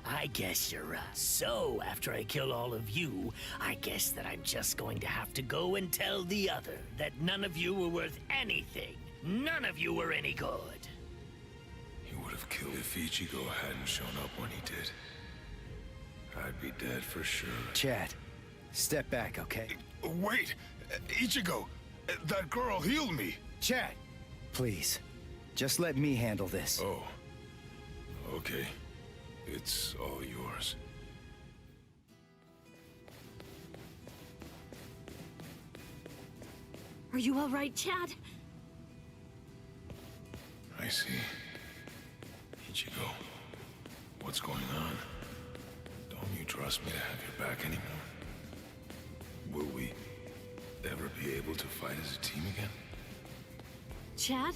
I guess you're right. So, after I kill all of you, I guess that I'm just going to have to go and tell the other that none of you were worth anything. None of you were any good. He would have killed if Ichigo hadn't shown up when he did. I'd be dead for sure. Chad, step back, okay? Wait! Ichigo! That girl healed me! Chad! Please, just let me handle this. Oh. Okay. It's all yours. Are you all right, Chad? I see. Ichigo, what's going on? Don't you trust me to have your back anymore? Will we ever be able to fight as a team again? Chad?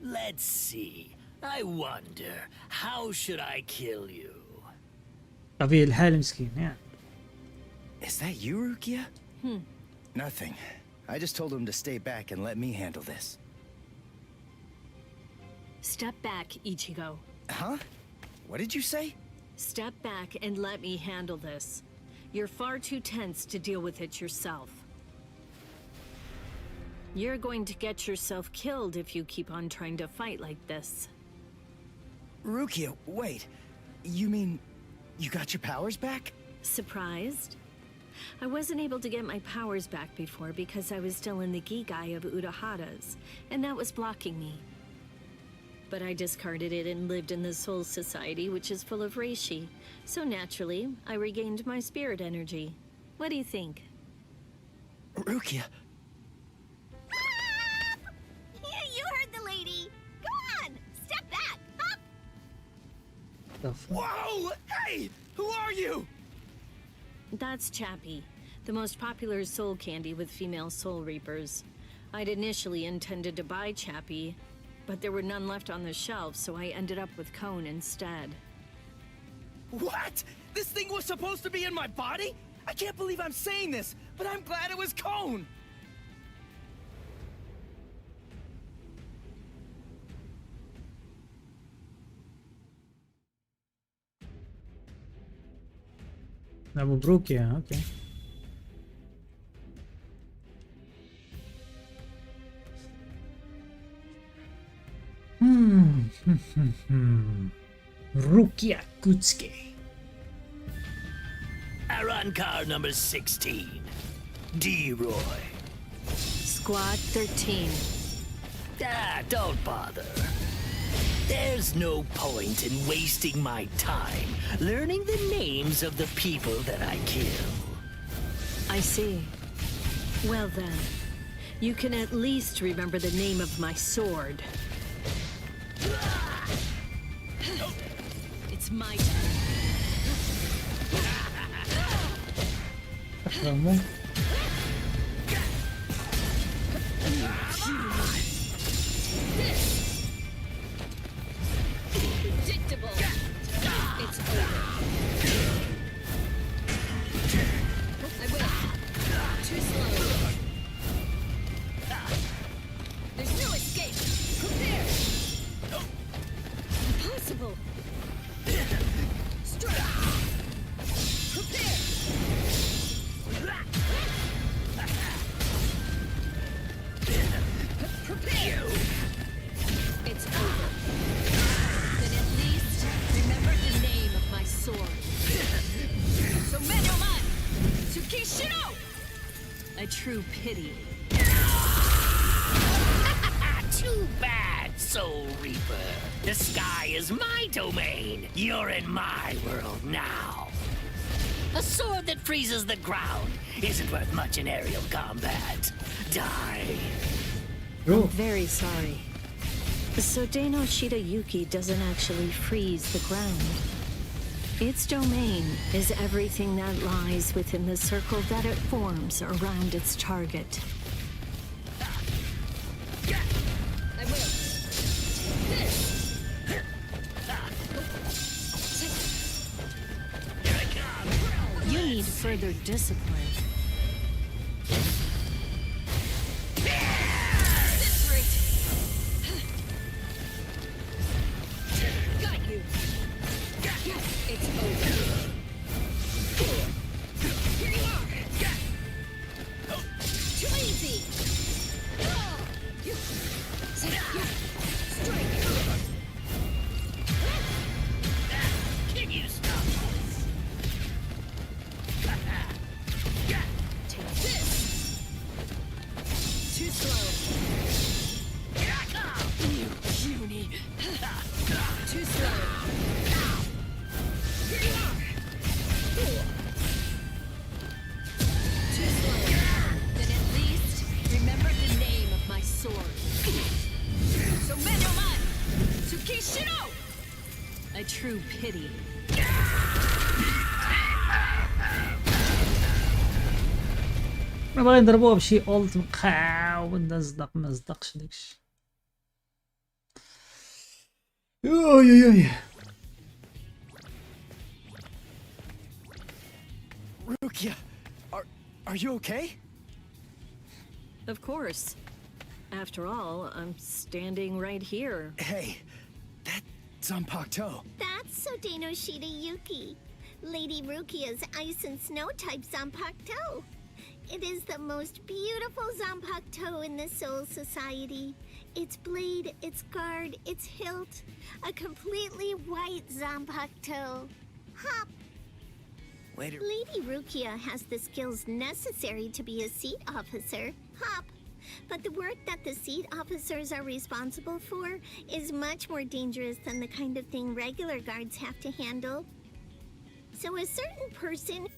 Let's see. I wonder, how should I kill you? طبيعي الحال مسكين يعني. Is that you, Rukia? Nothing. I just told him to stay back and let me handle this. Step back, Ichigo. Huh? What did you say? Step back and let me handle this. You're far too tense to deal with it yourself. You're going to get yourself killed if you keep on trying to fight like this. Rukia, wait. You mean you got your powers back? Surprised? I wasn't able to get my powers back before because I was still in the Gigai of Urahara's, and that was blocking me. But I discarded it and lived in the Soul Society, which is full of reishi. So naturally, I regained my spirit energy. What do you think? Rukia! You heard the lady. Go on, step back. Up. Whoa! Hey! Who are you? That's Chappie, the most popular soul candy with female soul reapers. I'd initially intended to buy Chappie, but there were none left on the shelf, so I ended up with Cone instead. What? This thing was supposed to be in my body? I can't believe I'm saying this, but I'm glad it was Cone! مبروك يا اوكي. Rukia Kutsuki. Arankar number 16. D-Roy. Squad 13. Don't bother. There's no point in wasting my time learning the names of the people that I kill. I see. Well then, you can at least remember the name of my sword. It's my turn. Predictable. It's over. I will. Too slow. There's no escape. Prepare. Impossible. Strike. Prepare. Prepare. It's over. Then at least remember the name of my sword. So Menomon! Tsukishiro! A true pity. Too bad, Soul Reaper. The sky is my domain. You're in my world now. A sword that freezes the ground isn't worth much in aerial combat. Die. I'm very sorry. So Deno Shidayuki doesn't actually freeze the ground. Its domain is everything that lies within the circle that it forms around its target. I will. You need further discipline. Got you. It's over. Here you are. Too easy. Strike. Can you stop this? Take this. Too slow. You puny. Too slow. Here you are. Too slow. Then at least remember the name of my sword. So Menomon! Tsukishiro! A true pity. باغي نضربوها بشي اولت مقاع ونصدق ما صدقش داكشي. Oy, oy, oy. Rukia, are you okay? Of course. After all, I'm standing right here. Hey, that's Zanpakuto. That's Sodeno Shida Yuki, Lady Rukia's ice and snow type Zanpakuto. It is the most beautiful Zanpakuto in the Soul Society. Its blade, its guard, its hilt, a completely white Zanpakuto. Hop! Later. Lady Rukia has the skills necessary to be a seat officer. Hop! But the work that the seat officers are responsible for is much more dangerous than the kind of thing regular guards have to handle. So a certain person...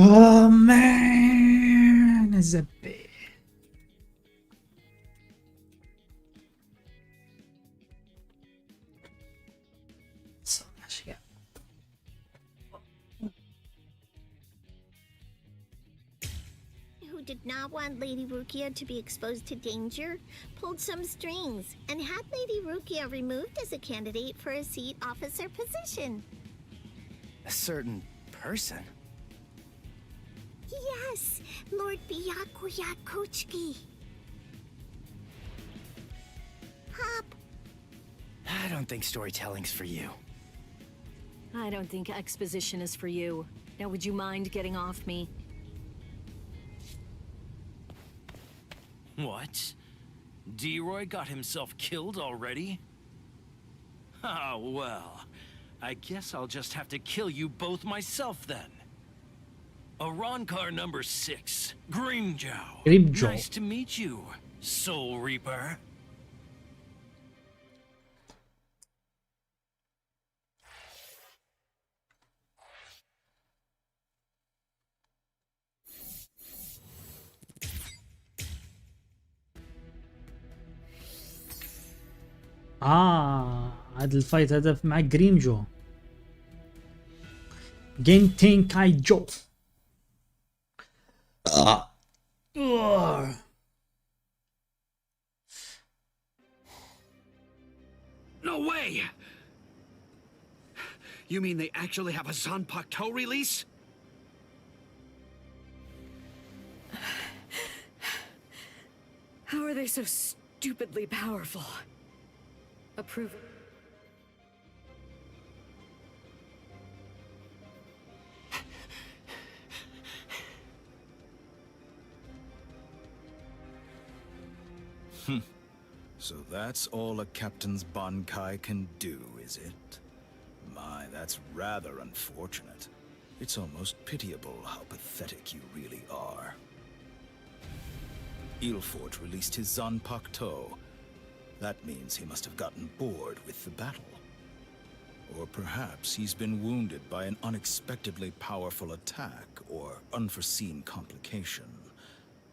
Oh man, الزبي. who did not want Lady Rukia to be exposed to danger pulled some strings and had Lady Rukia removed as a candidate for a seat officer position. A certain person? Yes, Lord Byakuya Kuchiki. Hop. I don't think storytelling's for you. I don't think exposition is for you. Now, would you mind getting off me? What? D-Roy got himself killed already? Ah, well. I guess I'll just have to kill you both myself then. Arankar number 6, Grimjow. Grimjow. Nice to meet you, Soul Reaper. هذا الفايت هذا مع جريمجو جينتين كايجو. No way! You mean they actually have a Zanpakuto release? How are they so stupidly powerful? Approve. So that's all a captain's Bankai can do, is it? My, that's rather unfortunate. It's almost pitiable how pathetic you really are. Ilfort released his Zanpakuto. That means he must have gotten bored with the battle. Or perhaps he's been wounded by an unexpectedly powerful attack or unforeseen complication.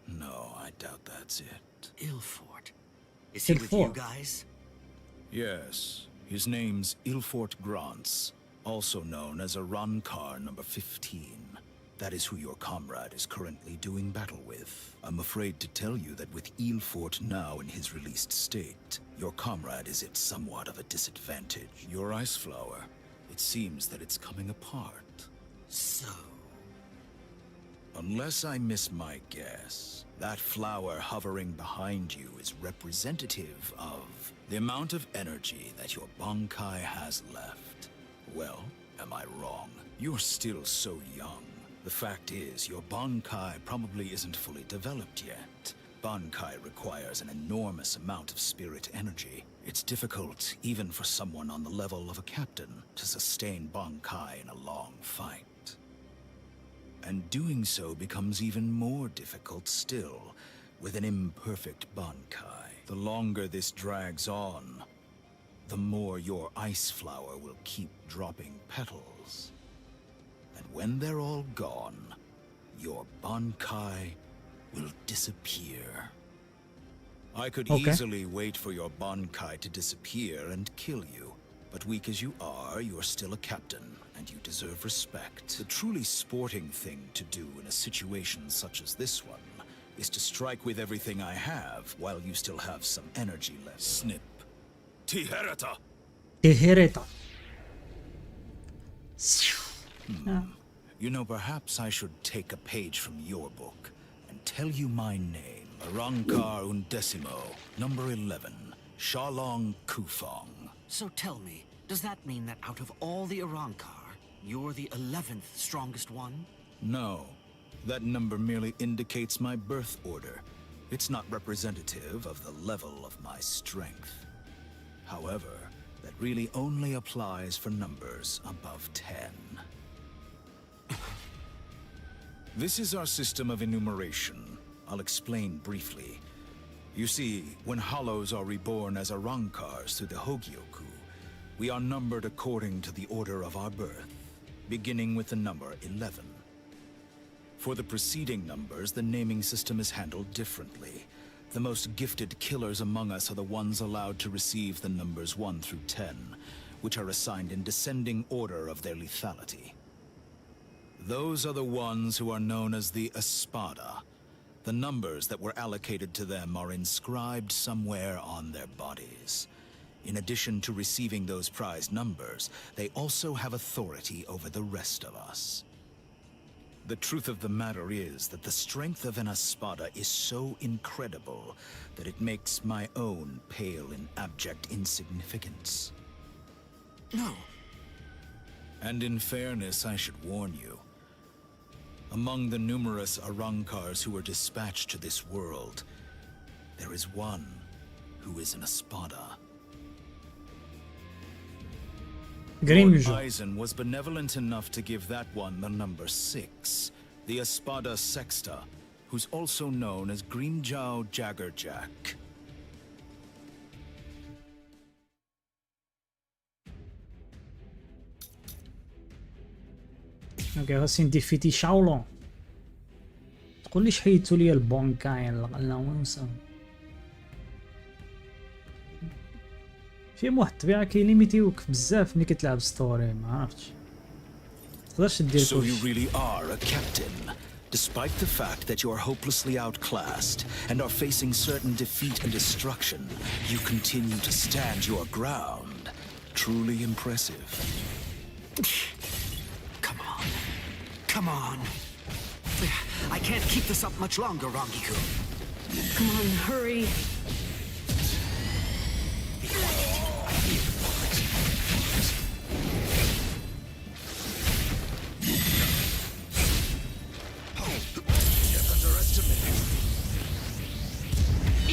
No, I doubt that's it. Ilfort. Is he with you Ilfort. guys? Yes, his name's Ilfort Grants, also known as Arankar number 15. That is who your comrade is currently doing battle with. I'm afraid to tell you that with Ilfort now in his released state, your comrade is at somewhat of a disadvantage. Your ice flower, it seems that it's coming apart. So? Unless I miss my guess, that flower hovering behind you is representative of the amount of energy that your Bankai has left. Well, am I wrong? You're still so young. The fact is, your Bankai probably isn't fully developed yet. Bankai requires an enormous amount of spirit energy. It's difficult, even for someone on the level of a captain, to sustain Bankai in a long fight. And doing so becomes even more difficult still, with an imperfect Bankai. The longer this drags on, the more your ice flower will keep dropping petals. And when they're all gone, your Bankai will disappear. I could easily wait for your Bankai to disappear and kill you, but weak as you are, you're still a captain, and you deserve respect. The truly sporting thing to do in a situation such as this one is to strike with everything I have while you still have some energy left. Snip. Tiherata! Tiherata. You know, perhaps I should take a page from your book and tell you my name. Arankar Undecimo, number 11, Shalong Kufong. So tell me, does that mean that out of all the Arankar, you're the 11th strongest one? No. That number merely indicates my birth order. It's not representative of the level of my strength. However, that really only applies for numbers above 10. This is our system of enumeration. I'll explain briefly. You see, when hollows are reborn as Arankars through the Hogyoku, we are numbered according to the order of our birth, beginning with the number 11. For the preceding numbers, the naming system is handled differently. The most gifted killers among us are the ones allowed to receive the numbers 1 through 10, which are assigned in descending order of their lethality. Those are the ones who are known as the Espada, The numbers that were allocated to them are inscribed somewhere on their bodies. In addition to receiving those prized numbers, they also have authority over the rest of us. The truth of the matter is that the strength of an Espada is so incredible that it makes my own pale in abject insignificance. No. And in fairness, I should warn you. Among the numerous Arrancars who were dispatched to this world, there is one who is an Espada. Lord Eisen was benevolent enough to give that one the number 6, the Espada Sexta, who's also known as Greenjow Jaggerjack. اوكي خاصني نديفيتي شاولون. تقول لي حيدتو ليا البونكاين لا وين صار في واحد الطبيعه كيليميتيوك بزاف ملي كتلعب ستوري ما عرفتش تقدرش دير So you really are a captain, despite the fact that you are hopelessly outclassed and are facing certain defeat and destruction. You continue to stand your ground. Truly impressive. Come on. I can't keep this up much longer, Rangiku. Come on, hurry.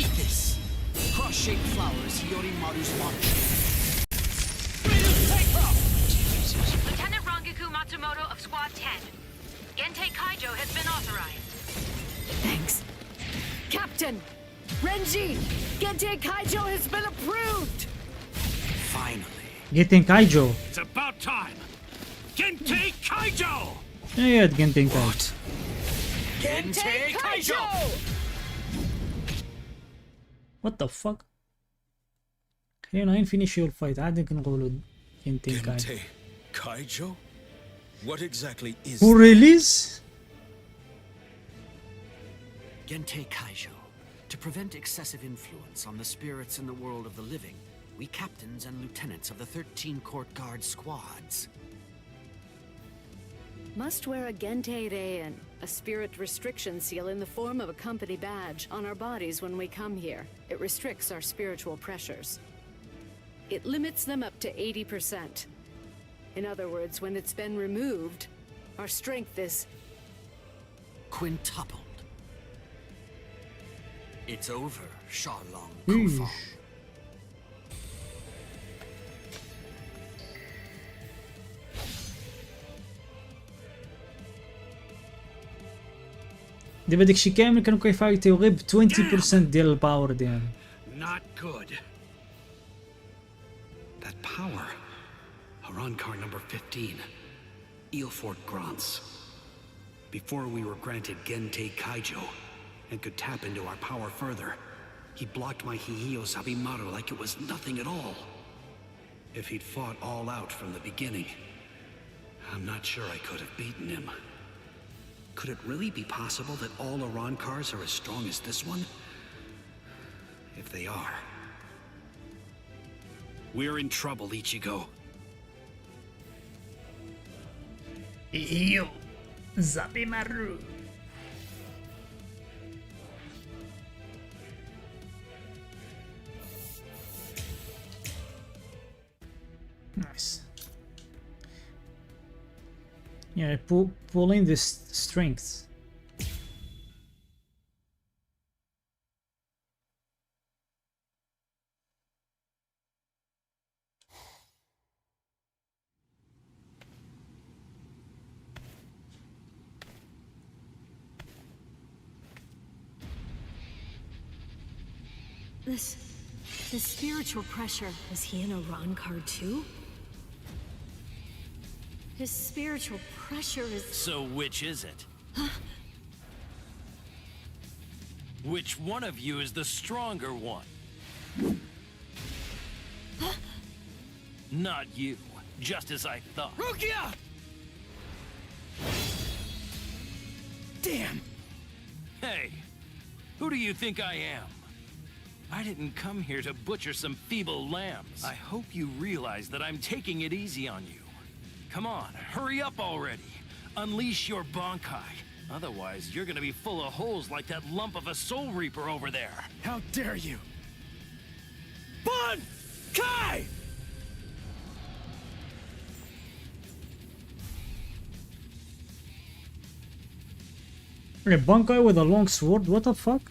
Eat this. Cross-shaped flowers, Yorimaru's launch. Lieutenant Rangiku Matsumoto of Squad 10. Gentei Kaijo has been authorized. Thanks. Captain! Renji! Gentei Kaijo has been approved! Finally. Gentei Kaijo. It's about time! Gentei Kaijo! ايه Gentei Kaijo. Gentei Kaijo! What the fuck? خلينا نفينيشيو الفايت عاد كنقولوا Gentei Kaijo. Gentei Kaijo? What exactly is Who release? Gentei Kaijo. To prevent excessive influence on the spirits in the world of the living, we captains and lieutenants of the 13 court guard squads Must wear a Gentei Reien, a spirit restriction seal in the form of a company badge, on our bodies when we come here. It restricts our spiritual pressures. It limits them up to 80%. In other words, when it's been removed, our strength is quintupled. It's over, Shalong Kufang. دابا داكشي كامل كانوا كيفايتيو غير ب 20% ديال الباور ديالهم. Not good. That power. Arankar number 15. Eelfort Grants. Before we were granted Gentei Kaijo and could tap into our power further, he blocked my Hihiyo Sabimaru like it was nothing at all. If he'd fought all out from the beginning, I'm not sure I could have beaten him. Could it really be possible that all Arankars are as strong as this one? If they are, we're in trouble, Ichigo. Hihiyo Sabimaru. Nice. Yeah, pulling this strength. This spiritual pressure, is he an Arankar too? His spiritual pressure is... So which is it? Which one of you is the stronger one? Not you, just as I thought. Rukia! Damn! Hey, Who do you think I am? I didn't come here to butcher some feeble lambs. I hope you realize that I'm taking it easy on you. Come on, hurry up already. Unleash your Bankai. Otherwise, you're gonna be full of holes like that lump of a Soul Reaper over there. How dare you! Bankai! A Bankai with a long sword, what the fuck?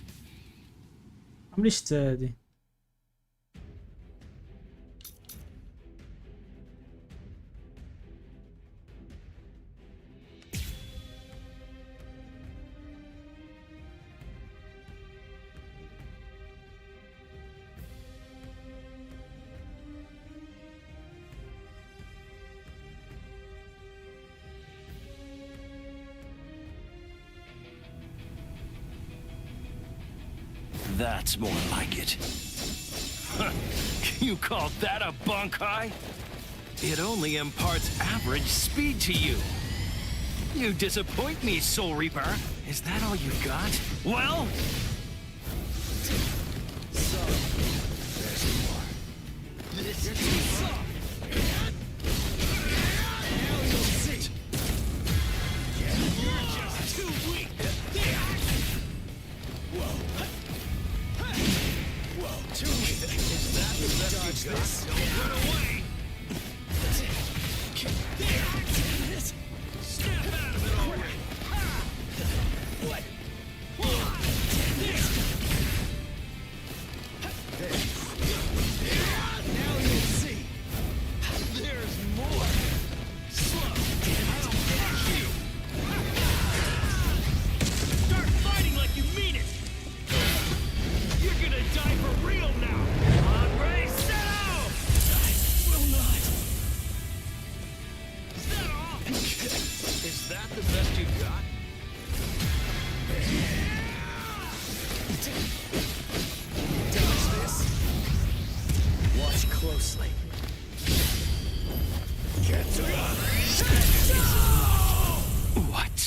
عمري شفتها هادي. That's more like it. You call that a Bankai? It only imparts average speed to you. You disappoint me, Soul Reaper. Is that all you got? Well? So, there's more. This is too soft. Now you'll see. You're just too weak. Whoa. Whoa, too weak. Is that the best you got? Don't run away! Snap out of it already! What? Now you'll see. There's more. Slow. I don't catch you. Start fighting like you mean it. You're gonna die for real now! Andre, settle! I will not! Is that all? Is that the best you got? Dodge this. Watch closely. Get What?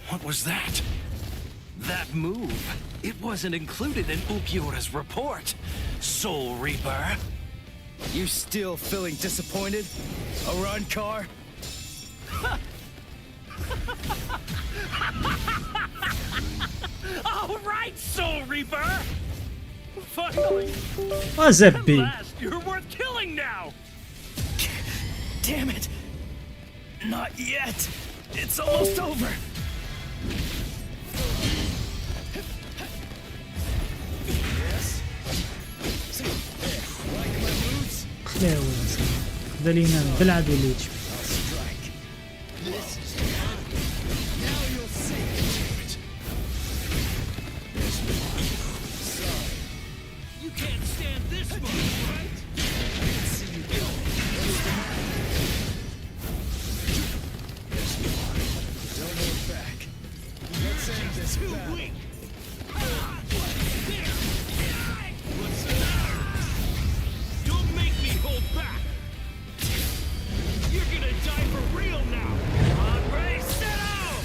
What was that? That move, it wasn't included in Ulquiorra's report. Soul Reaper. You still feeling disappointed? Arankar? All right, Soul Reaper! Finally! What's that At big? last, you're worth killing now! Damn it! Not yet! It's almost over! Yes? See, there, like my moves? خلاوي خدا لينا بالعدو ليتش. I'll strike. This is fun. Now you'll see. There's more. Sorry. You can't stand this much, right? I can see you go. What's the matter? There's more. Don't hold back. Let's end this battle. What's the matter? Don't make me hold back. You're gonna die for real now. Andre, settle!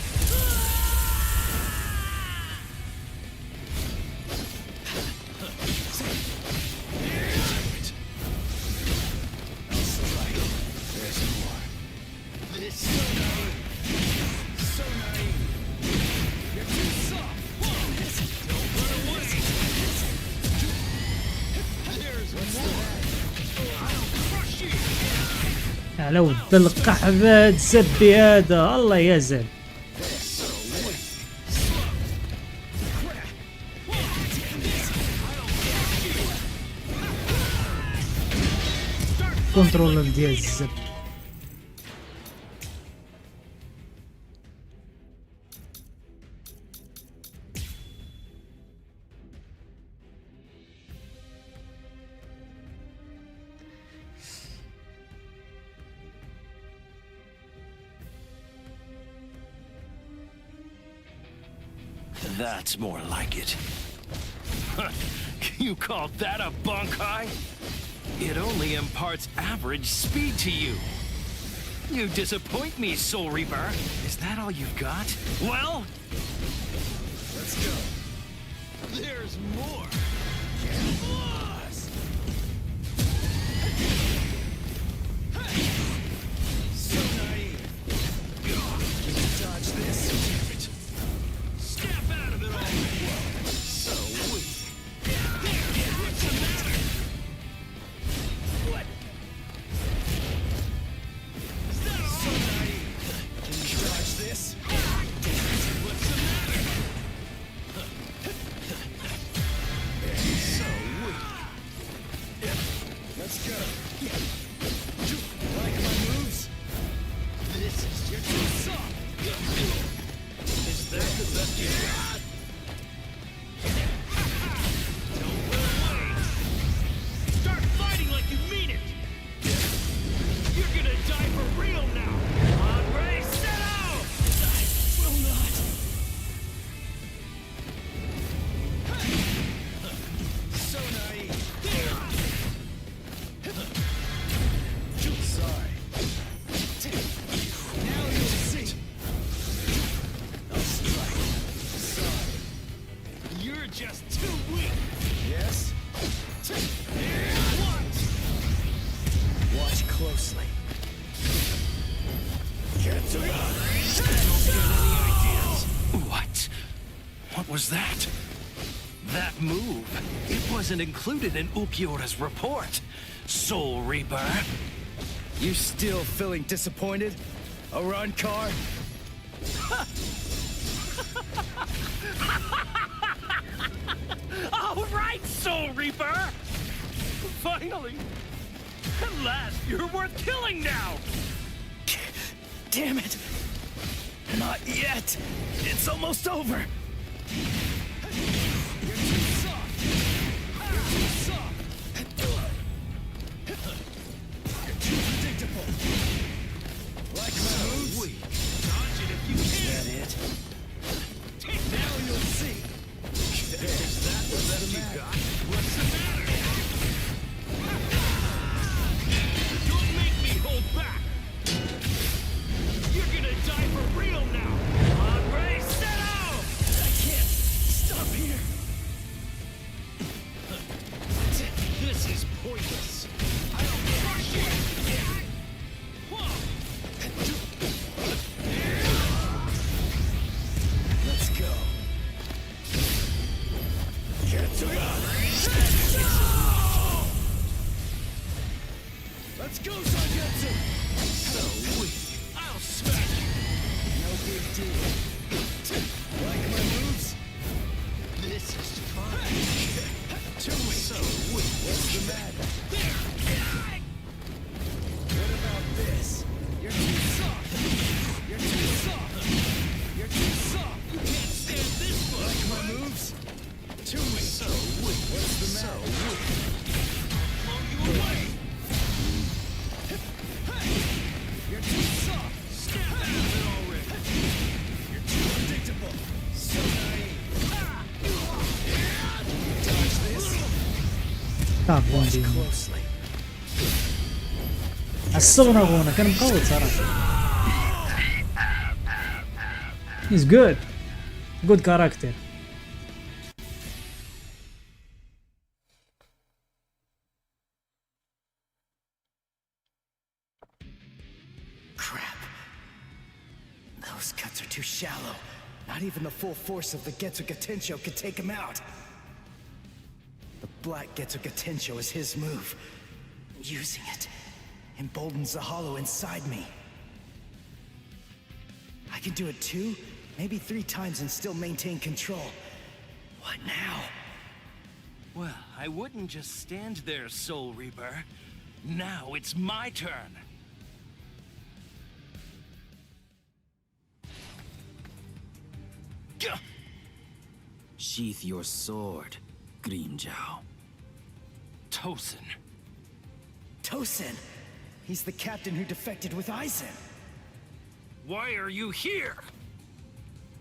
I'll strike. There's more. This is so naive. So naive. You're too soft. Don't run away. There's more. I'll crush you. على ود القحبة تسبي هذا الله يزل. كنترول ديال الزب. That's more like it. You call that a Bankai? It only imparts average speed to you. You disappoint me, Soul Reaper. Is that all you've got? Well? Let's go. some more. Get lost! So naive. Can you dodge this? Damn it. Snap out of it already. So weak. What's the matter? What? Is that all? So naive. Can you dodge this? What's the matter? So weak. Let's go. Like my moves? This is your too soft. Is that the best you got? Don't run away. Start fighting like you mean it. You're gonna die for real now. Andre, set out! I will not. So naive. Sorry. Now you'll see. I'll strike. Sorry. You're just too weak. Yes? Watch closely. Don't get any ideas. What? What was that? That move. It wasn't included in Ulquiorra's report. Soul Reaper. You still feeling disappointed? Arankar? All right, Soul Reaper! Finally! At last, you're worth killing now! Damn it! Not yet! It's almost over! You're too soft! You're too soft! You're too predictable! Like my moves? Weak. Dodge it if you can! Is that it? Now you'll see! Is that the best you got? What's the matter? Don't make me hold back! You're gonna die for real now! Andre, set out! I can't stop here! This is pointless! I'll crush you! Let's go. Let's go, Sangetsu! So weak! I'll smash you! No big deal. Like my moves? This is fine! Too weak. So weak! What's the matter? There! What about this? You're too soft! You're too soft! You're too soft! You can't stand this much! Like my moves? Too weak. So weak! What's the matter? So weak! Blow you away! You're too soft! Snap out of it already! You're too predictable! So naive! Dodge this? Tá bom, Watch Dino. closely. عصبنا ابونا كان مقوي صراحة. He's good. Good character. Crap. Those cuts are too shallow. Not even the full force of the Getsuga Tensho could take him out. The black Getsuga Tensho is his move. Using it emboldens the hollow inside me. I can do it 2, maybe 3 times and still maintain control. What now? Well, I wouldn't just stand there, Soul Reaper. Now it's my turn. Gah! Sheath your sword, Grimjow. Tosin. Tosin! He's the captain who defected with Aizen. Why are you here?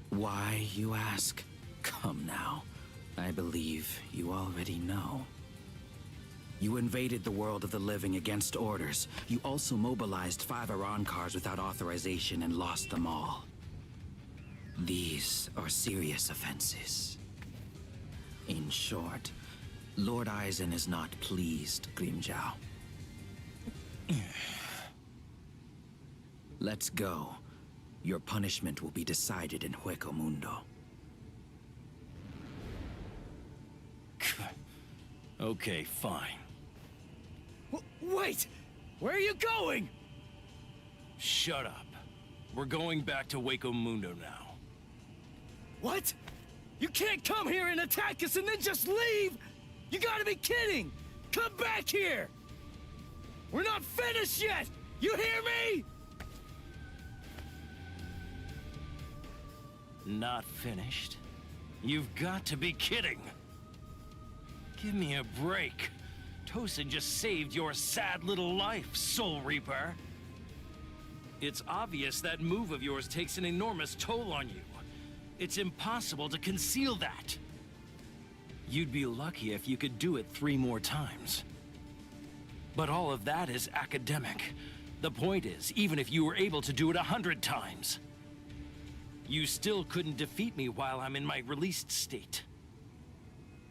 Why, you ask? Come now. I believe you already know. You invaded the world of the living against orders. You also mobilized 5 Arankars without authorization and lost them all. These are serious offenses. In short, Lord Eisen is not pleased, Grimjow. Let's go. Your punishment will be decided in Hueco Mundo. Okay, fine. Wait! Where are you going? Shut up. We're going back to Hueco Mundo now. What? You can't come here and attack us and then just leave! You gotta be kidding! Come back here! We're not finished yet! You hear me? Not finished? You've got to be kidding! Give me a break. Tosin just saved your sad little life, Soul Reaper. It's obvious that move of yours takes an enormous toll on you. It's impossible to conceal that. You'd be lucky if you could do it 3 more times. But all of that is academic. The point is, even if you were able to do it 100 times, you still couldn't defeat me while I'm in my released state.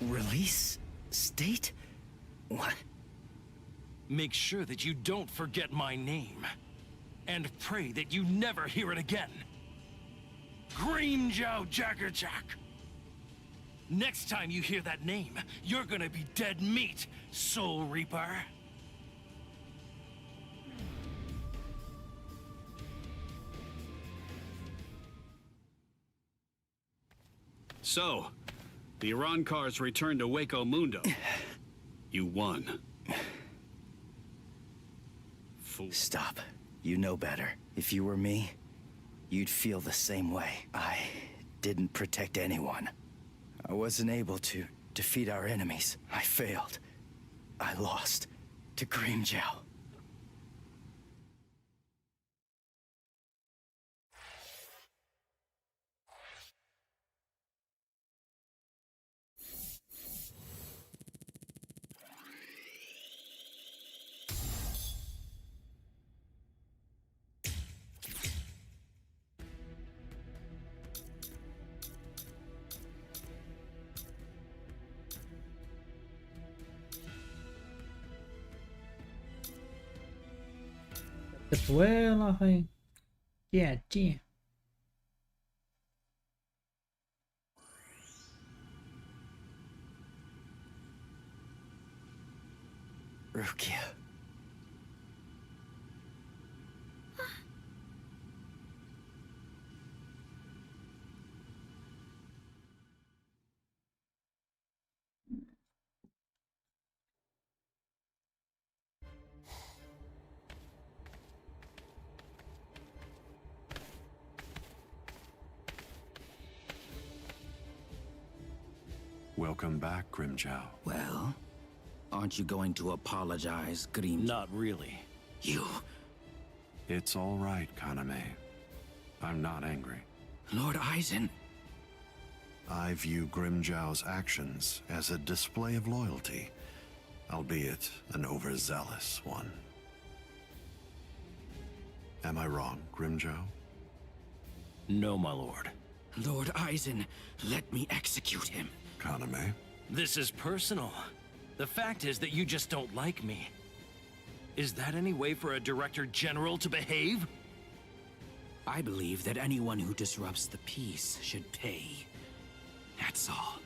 Release state? What? Make sure that you don't forget my name. And pray that you never hear it again. Grimjow Jaggerjack! Next time you hear that name, you're gonna be dead meat, Soul Reaper. So, the Iran cars returned to Hueco Mundo. You won. Fool. Stop. You know better. If you were me, you'd feel the same way. I didn't protect anyone. I wasn't able to defeat our enemies. I failed. I lost to Grimjow. طويل اخي كيعتيه. Rukia. Welcome back, Grimjow. Well, aren't you going to apologize, Grim? Not really. You... It's all right, Kaname. I'm not angry. Lord Eisen... I view Grimjow's actions as a display of loyalty, albeit an overzealous one. Am I wrong, Grimjow? No, my lord. Lord Eisen, let me execute him. Kaname? This is personal. The fact is that you just don't like me. Is that any way for a Director General to behave? I believe that anyone who disrupts the peace should pay. That's all.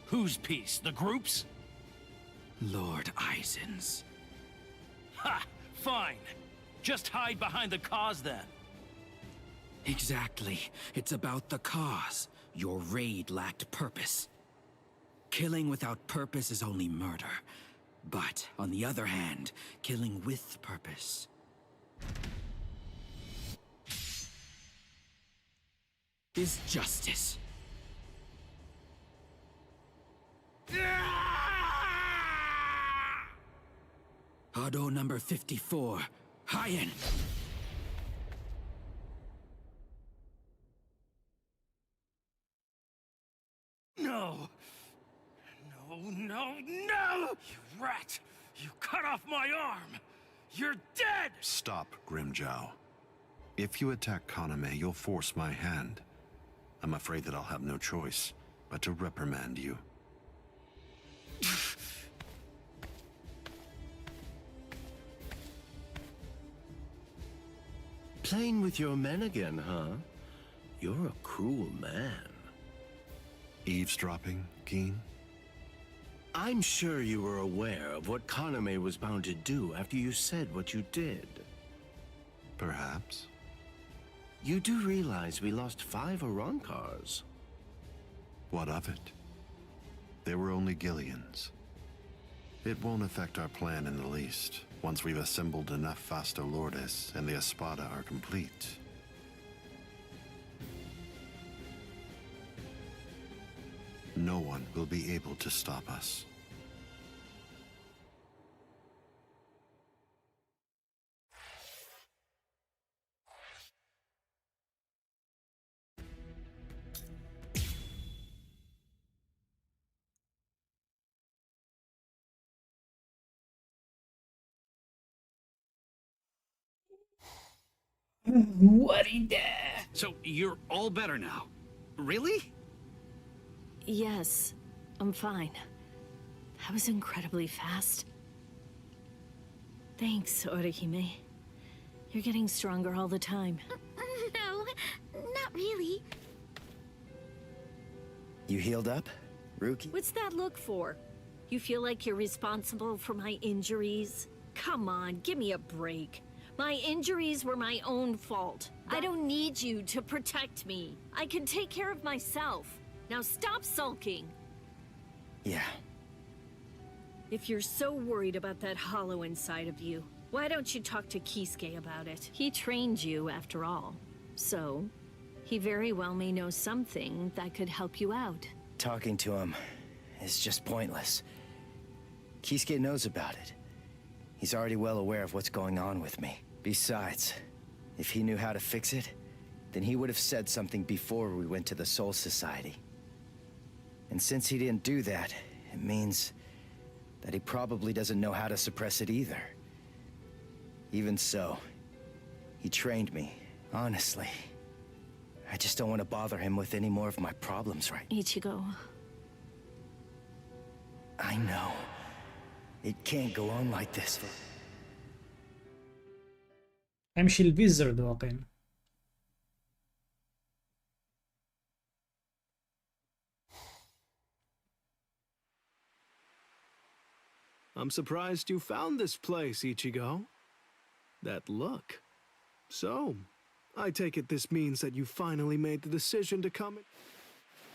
Whose peace? The group's? Lord Eisen's. Ha! Fine. Just hide behind the cause then. Exactly. It's about the cause. Your raid lacked purpose. Killing without purpose is only murder. But, on the other hand, killing with purpose is justice. Hado number 54, Hyen. No! No, no, no! You rat! You cut off my arm! You're dead! Stop, Grimjow. If you attack Kaname, you'll force my hand. I'm afraid that I'll have no choice but to reprimand you. Playing with your men again, huh? You're a cruel man. Eavesdropping, Keen? I'm sure you were aware of what Kaname was bound to do after you said what you did. Perhaps. You do realize we lost 5 Arankars. What of it? They were only Gillians. It won't affect our plan in the least, once we've assembled enough Fasto Lourdes and the Espada are complete. No one will be able to stop us. So you're all better now? Really? Yes, I'm fine. That was incredibly fast. Thanks, Orihime. You're getting stronger all the time. No, not really. You healed up, Rookie? What's that look for? You feel like you're responsible for my injuries? Come on, give me a break. My injuries were my own fault. I don't need you to protect me. I can take care of myself. Now stop sulking. Yeah. If you're so worried about that hollow inside of you, why don't you talk to Kisuke about it? He trained you, after all. So, he very well may know something that could help you out. Talking to him is just pointless. Kisuke knows about it. He's already well aware of what's going on with me. Besides, if he knew how to fix it, then he would have said something before we went to the Soul Society. And since he didn't do that, it means that he probably doesn't know how to suppress it either. Even so, he trained me, honestly. I just don't want to bother him with any more of my problems right now. Ichigo. I know. It can't go on like this. امشي البيزرد واقعا. I'm surprised you found this place, Ichigo. That look. So, I take it this means that you finally made the decision to come in.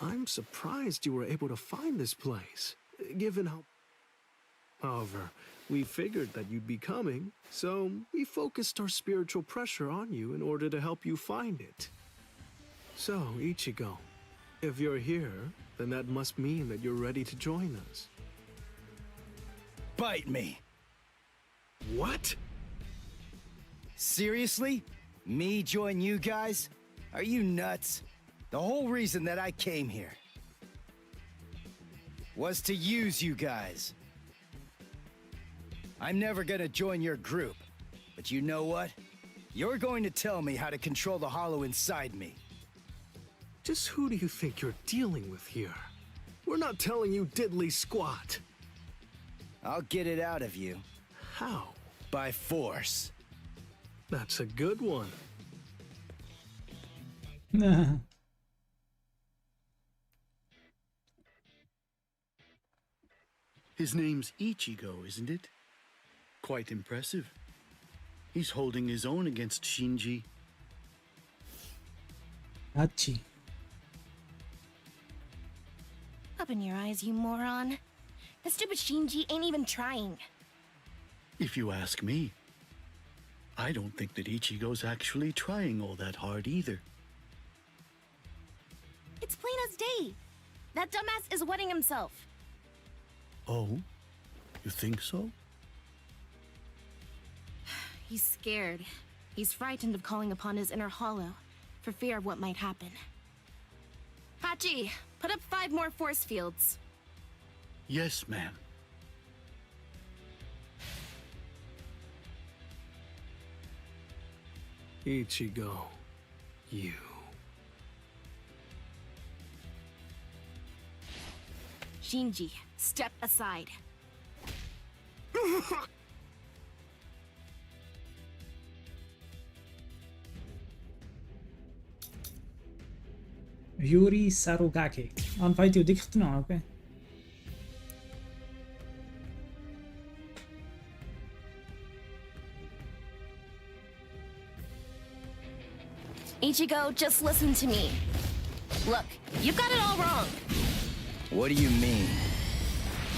I'm surprised you were able to find this place, given how... However, we figured that you'd be coming, so we focused our spiritual pressure on you in order to help you find it. So, Ichigo, if you're here, then that must mean that you're ready to join us. Bite me! What? Seriously? Me join you guys? Are you nuts? The whole reason that I came here was to use you guys. I'm never gonna join your group, but you know what? You're going to tell me how to control the hollow inside me. Just who do you think you're dealing with here? We're not telling you diddly squat. I'll get it out of you. How? By force. That's a good one. His name's Ichigo, isn't it? Quite impressive. He's holding his own against Shinji. Hachi. Open your eyes, you moron. The stupid Shinji ain't even trying. If you ask me, I don't think that Ichigo's actually trying all that hard either. It's plain as day. That dumbass is wetting himself. Oh? You think so? He's scared. He's frightened of calling upon his inner hollow, for fear of what might happen. Hachi, put up 5 more force fields. Yes, ma'am. Ichigo, you. Shinji, step aside. يوري ساروغاكي غنفايتيو ديك ختنا اوكي. Ichigo, just listen to me. Look, you've got it all wrong. What do you mean?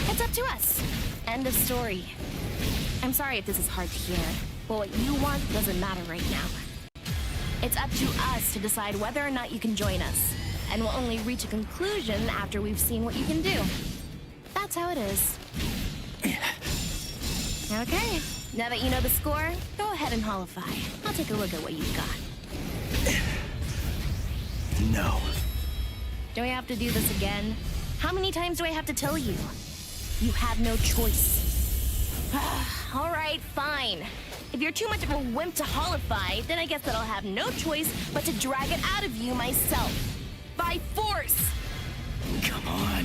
It's up to us. End of story. I'm sorry if this is hard to hear, but what you want doesn't matter right now. It's up to us to decide whether or not you can join us, and we'll only reach a conclusion after we've seen what you can do. That's how it is. Okay, now that you know the score, go ahead and holify. I'll take a look at what you've got. No. Do I have to do this again? How many times do I have to tell you? You have no choice. All right, fine. If you're too much of a wimp to holify, then I guess that I'll have no choice but to drag it out of you myself. By force! Come on,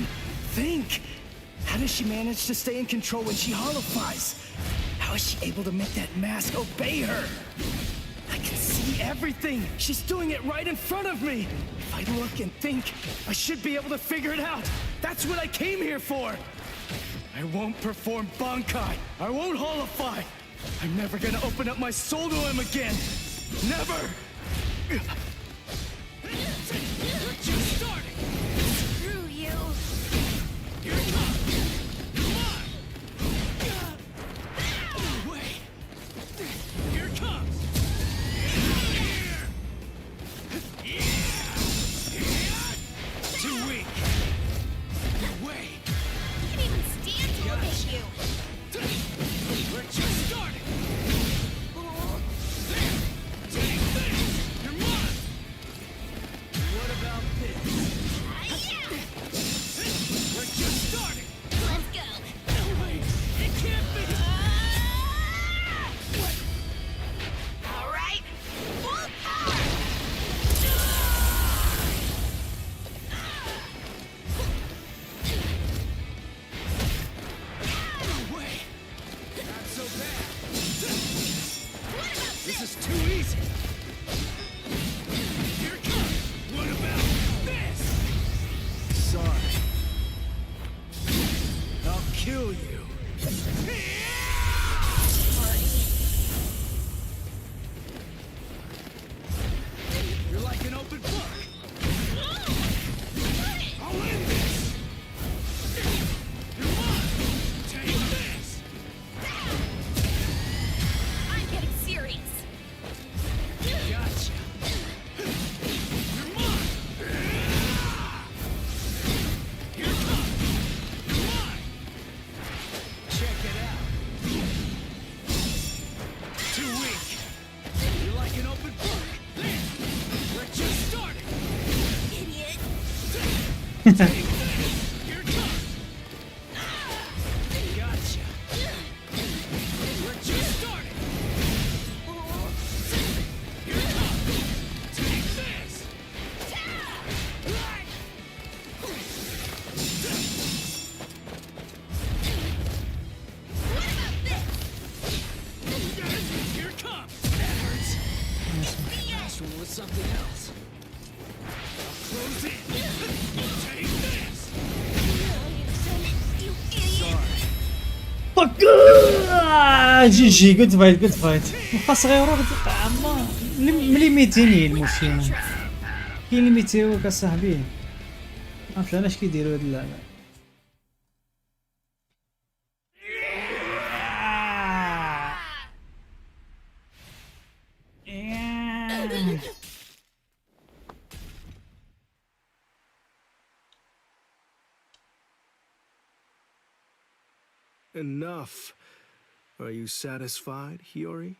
think! How does she manage to stay in control when she holifies? How is she able to make that mask obey her? I can see everything! She's doing it right in front of me! If I look and think, I should be able to figure it out! That's what I came here for! I won't perform Bankai! I won't holify! I'm never gonna open up my soul to him again! Never! We're just starting! Screw you! Here it comes! Come on! Wait! Here it comes! Too weak! Wait! I can't even stand to look at you! We're just starting! There! Take this! You're mine! What about this? We're just starting! Let's go! No way! It can't be! All right, full power! No way! Not so bad! This is too easy! Here it comes! What about this? Sorry. I'll kill you. You're like an open book! I'll end this! You're mine! Take this! I'm getting serious. Gotcha! You're mine! Here it comes! You're mine! Check it out! Too weak! You're like an open book! There! We're just starting! Idiot. Take this! Here it comes! Gotcha! We're just starting! Here it comes! Take this! What about this? Here it comes! That hurts! Last one was something else. I'll close in! Take this! You idiot! فك جي جي جود فايت جود فايت واخا صغيره بتبقى عما مليميتيني المشكل كاين ليميتيوك اصاحبي عرفت علاش كيديروا هاد اللعبه Enough. Are you satisfied, Hiyori?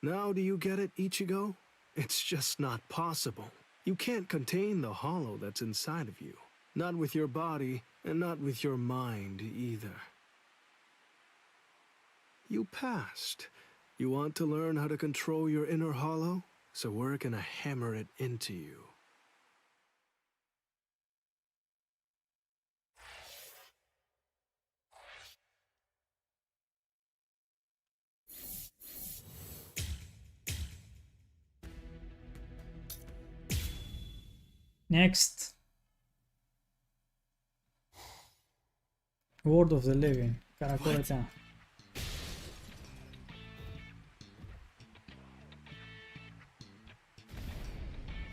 Now do you get it, Ichigo? It's just not possible. You can't contain the hollow that's inside of you. Not with your body, and not with your mind either. You passed. You want to learn how to control your inner hollow? So we're gonna hammer it into you. Next. World of the Living. Karakoleta.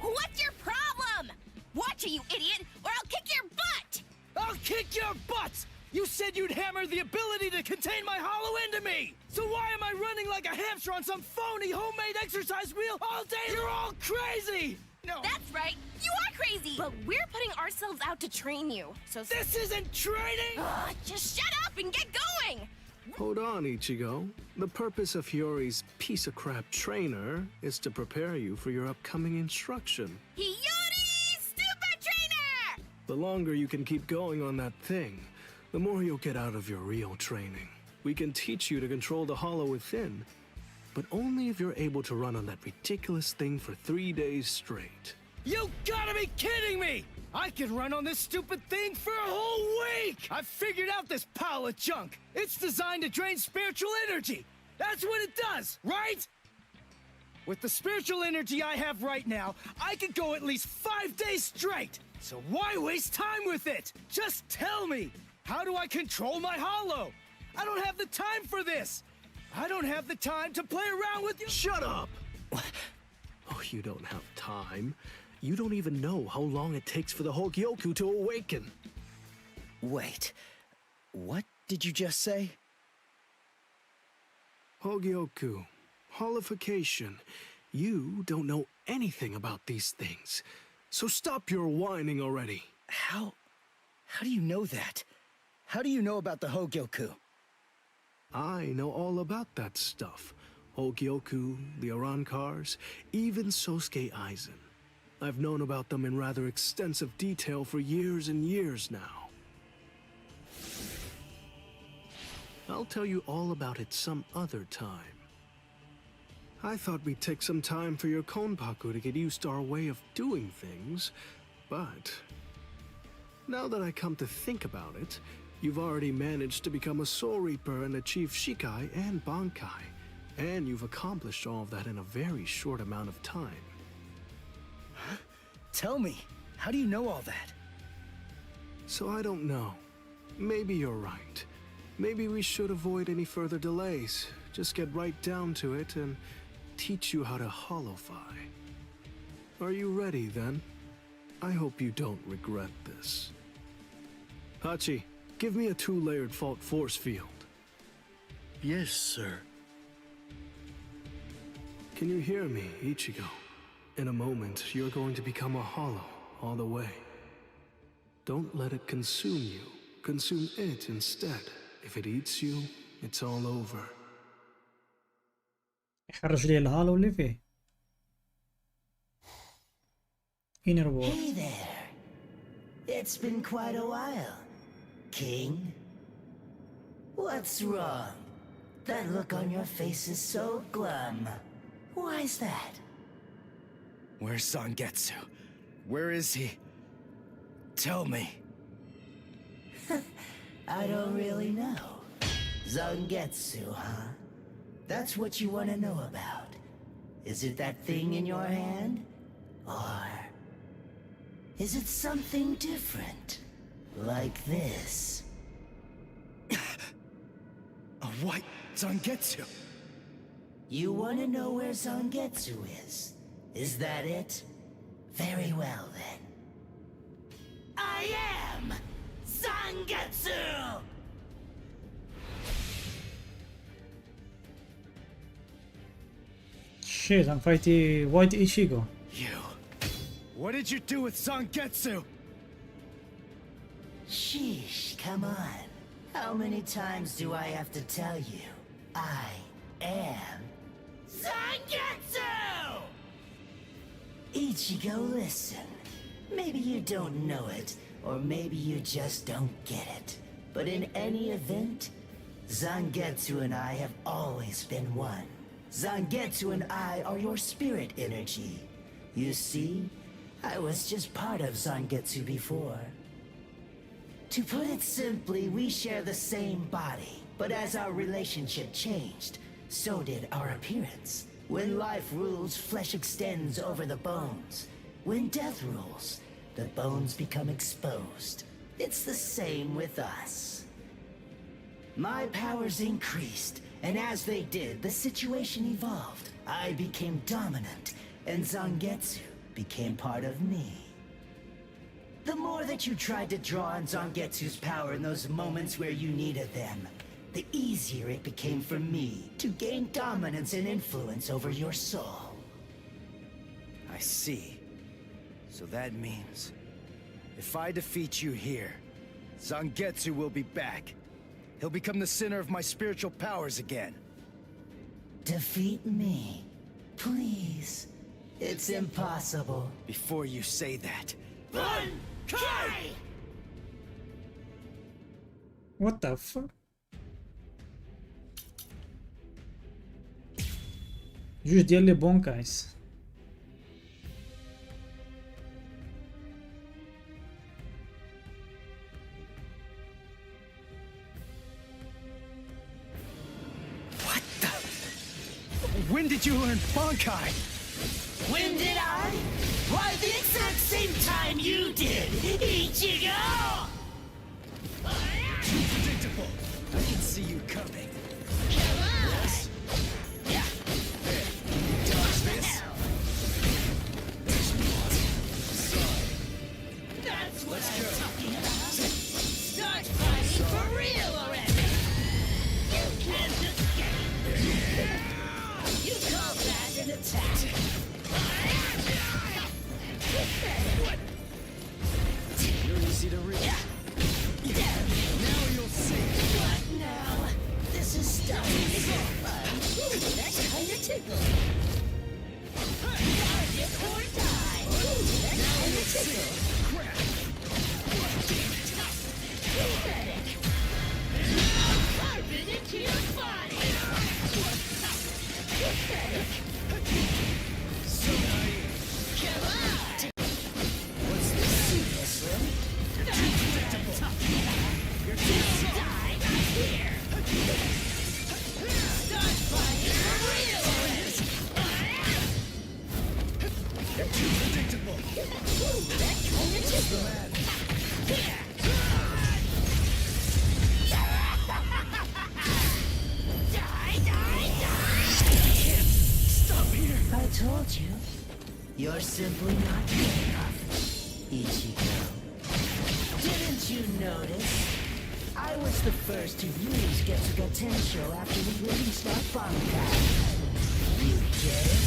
What's your problem? Watch it, you idiot, or I'll kick your butt! I'll kick your butts! You said you'd hammer the ability to contain my hollow into me! So why am I running like a hamster on some phony homemade exercise wheel all day? You're all crazy! No. That's right, you are crazy! But we're putting ourselves out to train you, so... This isn't training! Just shut up and get going! Hold on, Ichigo. The purpose of Hiyori's piece of crap trainer is to prepare you for your upcoming instruction. Hiyori, stupid trainer! The longer you can keep going on that thing, the more you'll get out of your real training. We can teach you to control the hollow within, but only if you're able to run on that ridiculous thing for 3 days straight. You gotta be kidding me! I can run on this stupid thing for a whole week! I've figured out this pile of junk. It's designed to drain spiritual energy. That's what it does, right? With the spiritual energy I have right now, I could go at least 5 days straight. So why waste time with it? Just tell me, how do I control my hollow? I don't have the time for this. I don't have the time to play around with you. Shut up! Oh, you don't have time. You don't even know how long it takes for the Hogyoku to awaken. Wait, what did you just say? Hogyoku, holification. You don't know anything about these things. So stop your whining already. How do you know that? How do you know about the Hogyoku? I know all about that stuff. Hogyoku, the Arankars, even Sosuke Aizen. I've known about them in rather extensive detail for years and years now. I'll tell you all about it some other time. I thought we'd take some time for your Konpaku to get used to our way of doing things, but now that I come to think about it, you've already managed to become a Soul Reaper and achieve Shikai and Bankai, and you've accomplished all of that in a very short amount of time. Tell me, how do you know all that? So I don't know. Maybe you're right. Maybe we should avoid any further delays. Just get right down to it and teach you how to holofy. Are you ready then? I hope you don't regret this. Hachi, give me a 2-layered fault force field. Yes, sir. Can you hear me, Ichigo? In a moment, you're going to become a hollow all the way. Don't let it consume you. Consume it instead. If it eats you, it's all over. يخرج لي الهالو اللي فيه. Inner War. Hey there. It's been quite a while, King. What's wrong? That look on your face is so glum. Why's that? Where's Zangetsu? Where is he? Tell me. I don't really know. Zangetsu, huh? That's what you want to know about. Is it that thing in your hand? Or is it something different? Like this? A white Zangetsu? You want to know where Zangetsu is? Is that it? Very well then. I am Zangetsu! Shit, I'm fighting White Ichigo. You. What did you do with Zangetsu? Sheesh, come on. How many times do I have to tell you? I am Zangetsu! Ichigo, listen. Maybe you don't know it, or maybe you just don't get it. But in any event, Zangetsu and I have always been one. Zangetsu and I are your spirit energy. You see, I was just part of Zangetsu before. To put it simply, we share the same body. But as our relationship changed, so did our appearance. When life rules, flesh extends over the bones. When death rules, the bones become exposed. It's the same with us. My powers increased, and as they did, the situation evolved. I became dominant, and Zangetsu became part of me. The more that you tried to draw on Zangetsu's power in those moments where you needed them, the easier it became for me to gain dominance and influence over your soul. I see. So that means, if I defeat you here, Zangetsu will be back. He'll become the center of my spiritual powers again. Defeat me, please. It's impossible. Before you say that, Kai! What the fuck? جوج ديال لي بونكايس. When did you learn Bankai? When did I? Why, the exact same time you did, Ichigo! Too predictable. I can see you coming. Yes. Yeah. There. You dodge this. Sorry. That's what Let's I'm go. talking about. Start fighting for real already. You can't escape. You call that an attack? What? You're easy to read. Now you'll see. What now? This is starting to get fun. Ooh, that's kinda tickle. Target or die. Ooh, that's kinda tickle. Crap. Pathetic. Carve it into your body. Pathetic. So naive. Come on. What's this? Seriously? Too predictable. You're too slow. Die right here. Start fighting for real already. You're too predictable. Ooh, that kinda tickle. Here. Die. Stop here. I told you. You're simply not good enough, Ichigo. Didn't you notice? I was the first to use Getsu Tensho after we released our Bankai. You get it?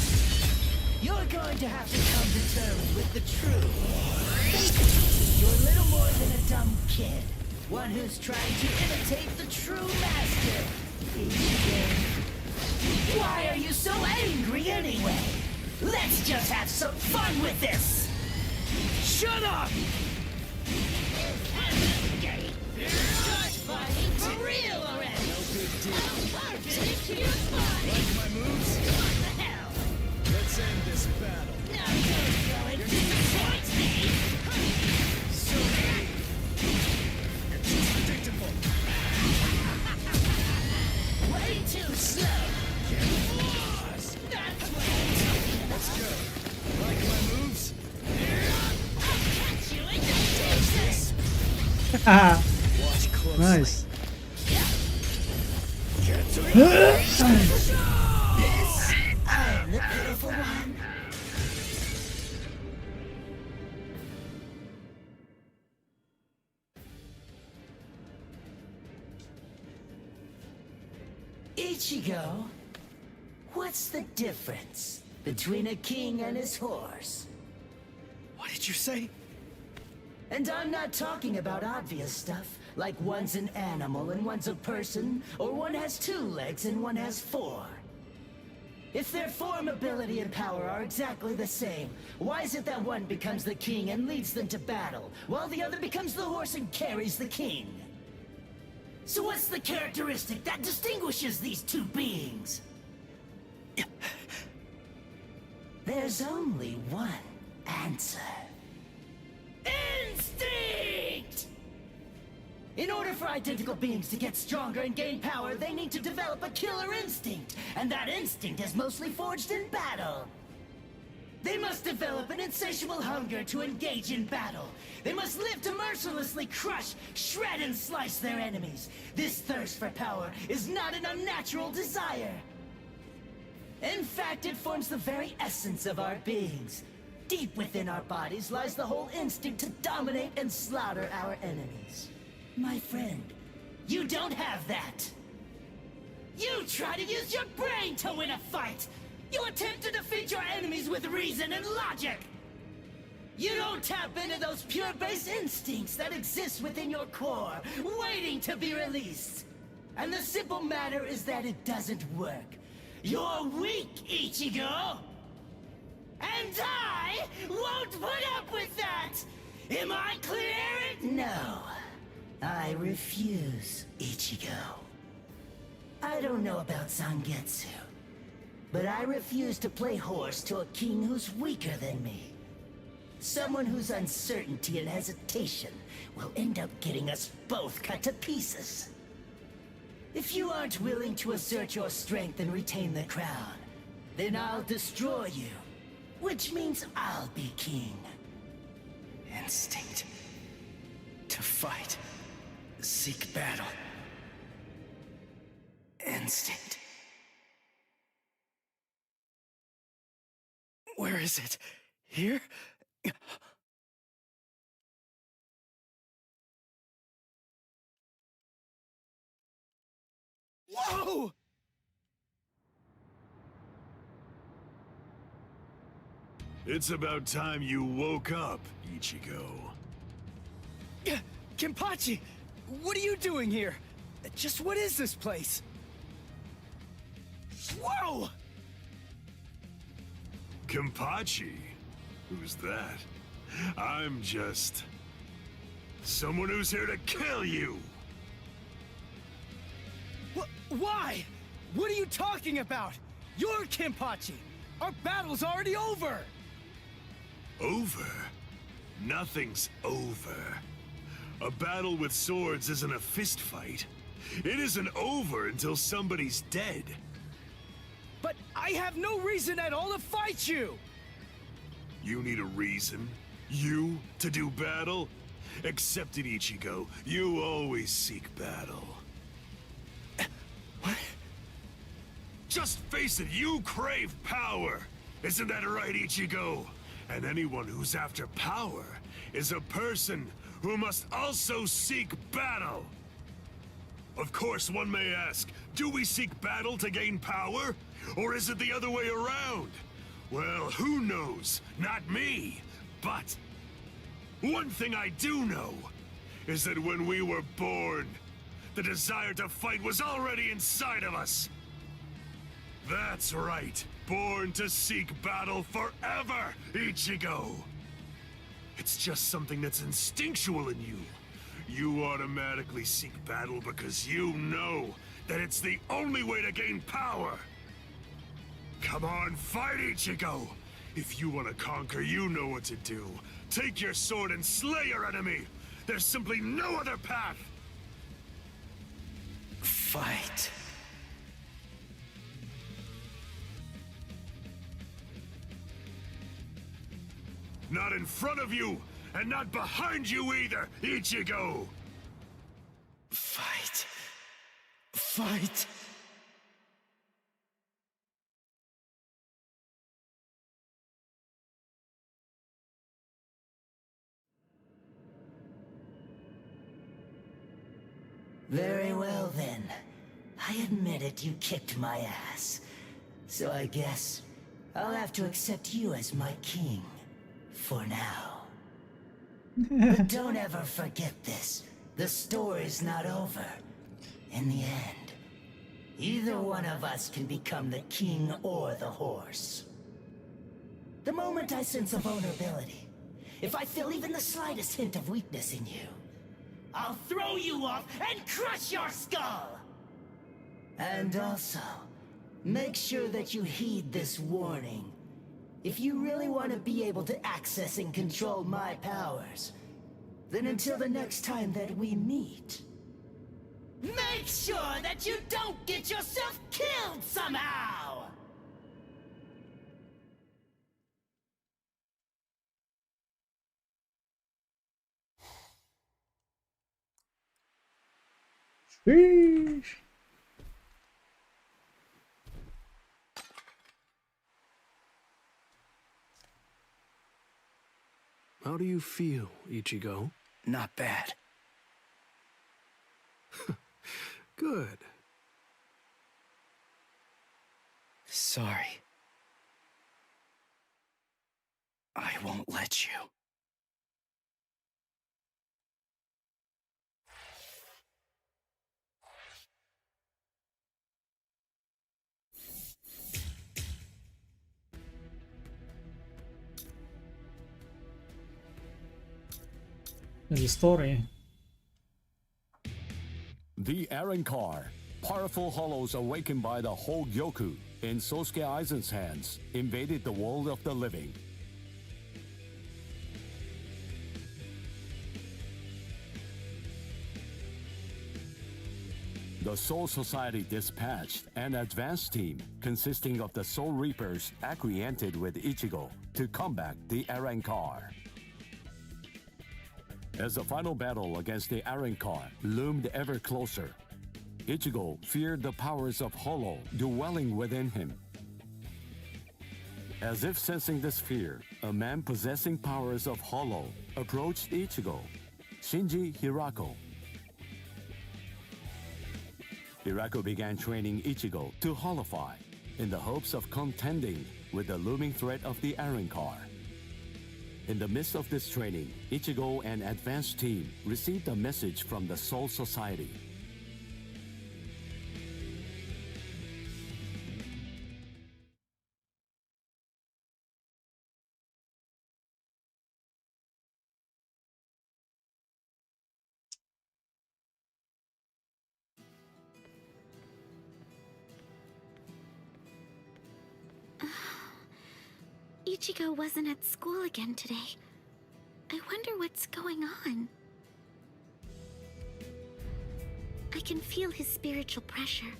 You're going to have to come to terms with the truth. You're little more than a dumb kid. One who's trying to imitate the true master. Ichigo. Why are you so angry anyway? Let's just have some fun with this! Shut up! Start fighting for real already! No big deal. I'll carve it into your body! Like my moves? What the hell? Let's end this battle. Now don't go and disappoint me! So naive. You're too predictable. Way too slow! That's what I'm talking about! Let's go. Like my moves? I'll catch you in the pieces! Watch closely. Nice. Get to This, I'm the pitiful one. Ichigo, what's the difference between a king and his horse? What did you say? And I'm not talking about obvious stuff, like one's an animal and one's a person, or one has 2 legs and one has 4. If their form, ability, and power are exactly the same, why is it that one becomes the king and leads them to battle, while the other becomes the horse and carries the king? So what's the characteristic that distinguishes these 2 beings? There's only one answer. Instinct! In order for identical beings to get stronger and gain power, they need to develop a killer instinct, and that instinct is mostly forged in battle. They must develop an insatiable hunger to engage in battle. They must live to mercilessly crush, shred, and slice their enemies. This thirst for power is not an unnatural desire. In fact, it forms the very essence of our beings. Deep within our bodies lies the whole instinct to dominate and slaughter our enemies. My friend, you don't have that. You try to use your brain to win a fight. You attempt to defeat your enemies with reason and logic. You don't tap into those pure base instincts that exist within your core, waiting to be released. And the simple matter is that it doesn't work. You're weak, Ichigo! And I won't put up with that! Am I clear? No. I refuse, Ichigo. I don't know about Zangetsu, but I refuse to play horse to a king who's weaker than me. Someone whose uncertainty and hesitation will end up getting us both cut to pieces. If you aren't willing to assert your strength and retain the crown, then I'll destroy you, which means I'll be king. Instinct. To fight. Seek battle. Instinct. Where is it? Here? Whoa! It's about time you woke up, Ichigo. Kenpachi! What are you doing here? Just what is this place? Whoa! Kenpachi? Who's that? I'm just... someone who's here to kill you! Why? What are you talking about? You're Kenpachi! Our battle's already over! Over? Nothing's over. A battle with swords isn't a fist fight. It isn't over until somebody's dead. But I have no reason at all to fight you! You need a reason? You to do battle? Accept it, Ichigo. You always seek battle. What? Just face it, you crave power! Isn't that right, Ichigo? And anyone who's after power is a person who must also seek battle! Of course, one may ask, do we seek battle to gain power? Or is it the other way around? Well, who knows? Not me! But one thing I do know is that when we were born, the desire to fight was already inside of us. That's right. Born to seek battle forever, Ichigo! It's just something that's instinctual in you. You automatically seek battle because you know that it's the only way to gain power. Come on, fight, Ichigo! If you want to conquer, you know what to do. Take your sword and slay your enemy! There's simply no other path! Fight. Not in front of you, and not behind you either, Ichigo! Fight. Fight. Very well then. I admit it, you kicked my ass. So I guess I'll have to accept you as my king. For now. But don't ever forget this. The story's not over. In the end, either one of us can become the king or the horse. The moment I sense a vulnerability, if I feel even the slightest hint of weakness in you, I'll throw you off and crush your skull! And also, make sure that you heed this warning. If you really want to be able to access and control my powers, then until the next time that we meet, make sure that you don't get yourself killed somehow! بيش. How do you feel, Ichigo? Not bad. Good. Sorry. I won't let you. The story. The Arankar, powerful hollows awakened by the Hogyoku in Sosuke Aizen's hands, invaded the world of the living. The Soul Society dispatched an advance team consisting of the Soul Reapers acquainted with Ichigo to combat the Arankar. As the final battle against the Arankar loomed ever closer, Ichigo feared the powers of Hollow dwelling within him. As if sensing this fear, a man possessing powers of Hollow approached Ichigo, Shinji Hirako. Hirako began training Ichigo to Hollowify in the hopes of contending with the looming threat of the Arankar. In the midst of this training, Ichigo and advanced team received a message from the Soul Society. Ichigo wasn't at school again today. I wonder what's going on. I can feel his spiritual pressure,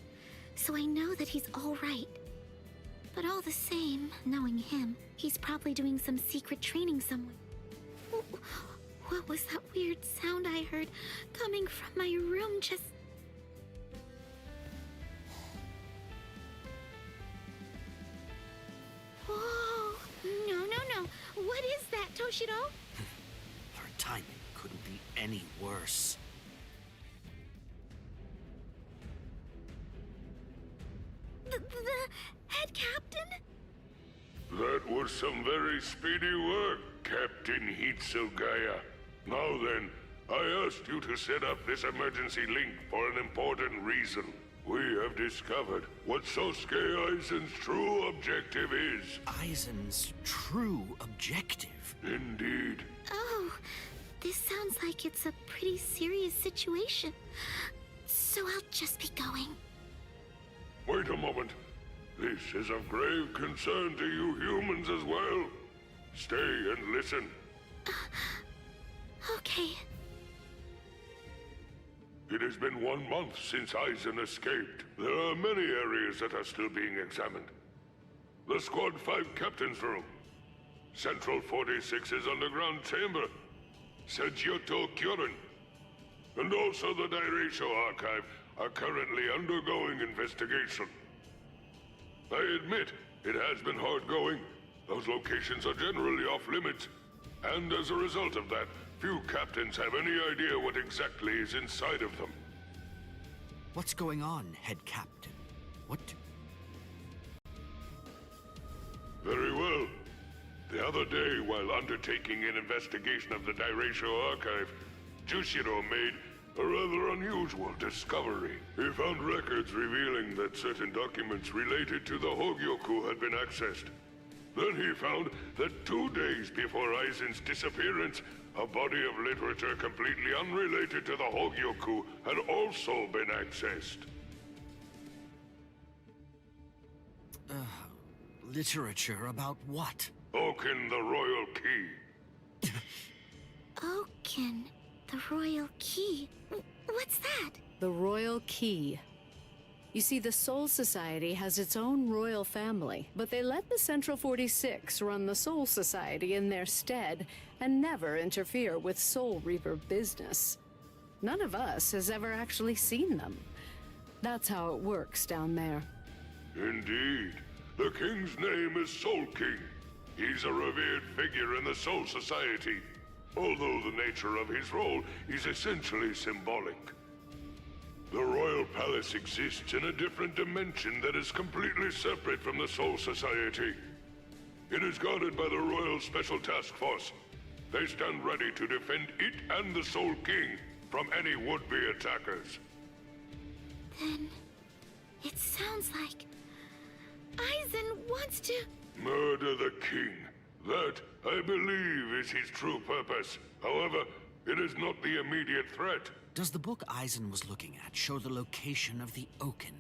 so I know that he's all right. But all the same, knowing him, he's probably doing some secret training somewhere. What was that weird sound I heard coming from my room just... Whoa! No. What is that, Toshiro? Our timing couldn't be any worse. The head captain? That was some very speedy work, Captain Hitsugaya. Now then, I asked you to set up this emergency link for an important reason. We have discovered what Sosuke Aizen's true objective is. Aizen's true objective? Indeed. Oh, this sounds like it's a pretty serious situation. So I'll just be going. Wait a moment. This is of grave concern to you humans as well. Stay and listen. Okay. It has been 1 month since Aizen escaped. There are many areas that are still being examined. The Squad 5 Captain's Room, Central 46's underground chamber, Seijyoto Kyorin, and also the Daireisho Archive are currently undergoing investigation. I admit, it has been hard going. Those locations are generally off limits, and as a result of that, few captains have any idea what exactly is inside of them. What's going on, Head Captain? What? Very well. The other day, while undertaking an investigation of the Daireisho Archive, Jushiro made a rather unusual discovery. He found records revealing that certain documents related to the Hogyoku had been accessed. Then he found that 2 days before Aizen's disappearance, a body of literature completely unrelated to the Hogyoku had also been accessed. Literature about what? Oaken the Royal Key. Oaken, the Royal Key. What's that? The Royal Key. You see, the Soul Society has its own royal family, but they let the Central 46 run the Soul Society in their stead and never interfere with Soul Reaper business. none of us has ever actually seen them. That's how it works down there. Indeed. The king's name is Soul King. He's a revered figure in the Soul Society, although the nature of his role is essentially symbolic. The Royal Palace exists in a different dimension that is completely separate from the Soul Society. It is guarded by the Royal Special Task Force. They stand ready to defend it and the Soul King from any would-be attackers. Then it sounds like Eisen wants to... Murder the king. That, I believe, is his true purpose. However, it is not the immediate threat. Does the book Eisen was looking at show the location of the Oaken?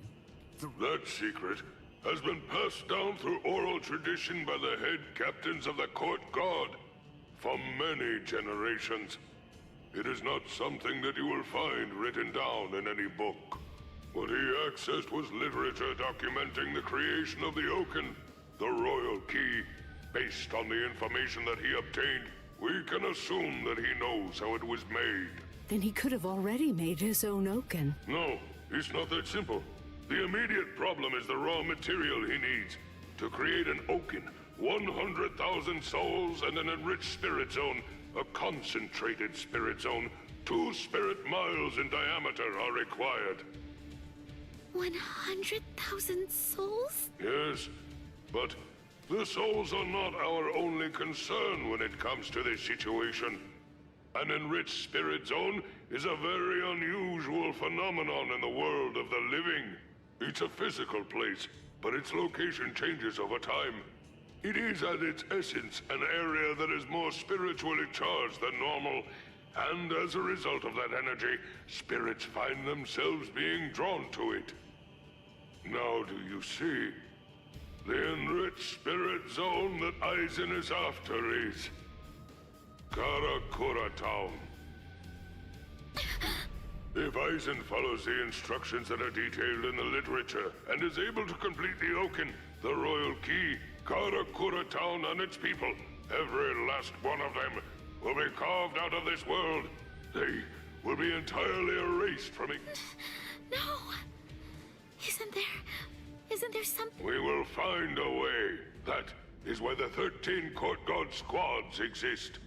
That secret has been passed down through oral tradition by the head captains of the court guard for many generations. It is not something that you will find written down in any book. What he accessed was literature documenting the creation of the Oaken, the royal key. Based on the information that he obtained, we can assume that he knows how it was made. Then he could have already made his own Oaken. No, it's not that simple. The immediate problem is the raw material he needs. To create an Oaken, 100,000 souls and an enriched spirit zone, a concentrated spirit zone, 2 spirit miles in diameter are required. 100,000 souls? Yes, but the souls are not our only concern when it comes to this situation. An enriched spirit zone is a very unusual phenomenon in the world of the living. It's a physical place, but its location changes over time. It is at its essence an area that is more spiritually charged than normal, and as a result of that energy, spirits find themselves being drawn to it. Now do you see? The enriched spirit zone that Eisen is after is Karakura Town. If Eisen follows the instructions that are detailed in the literature and is able to complete the Oaken, the royal key, Karakura Town and its people, every last one of them, will be carved out of this world. They will be entirely erased from it. No! Isn't there something... We will find a way. That is why the 13 Court Guard squads exist.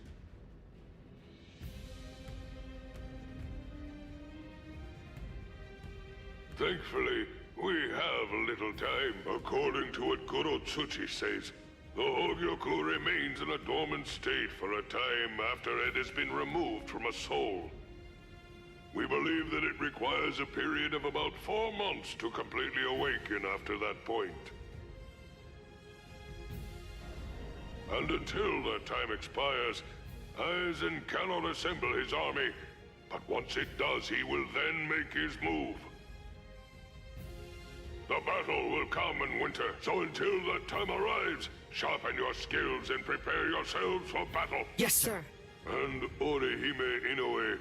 Thankfully, we have little time. According to what Kurotsuchi says, the Hogyoku remains in a dormant state for a time after it has been removed from a soul. We believe that it requires a period of about 4 months to completely awaken after that point. And until that time expires, Eisen cannot assemble his army, but once it does, he will then make his move. The battle will come in winter, so until that time arrives, sharpen your skills and prepare yourselves for battle. Yes, sir. And Orihime Inoue,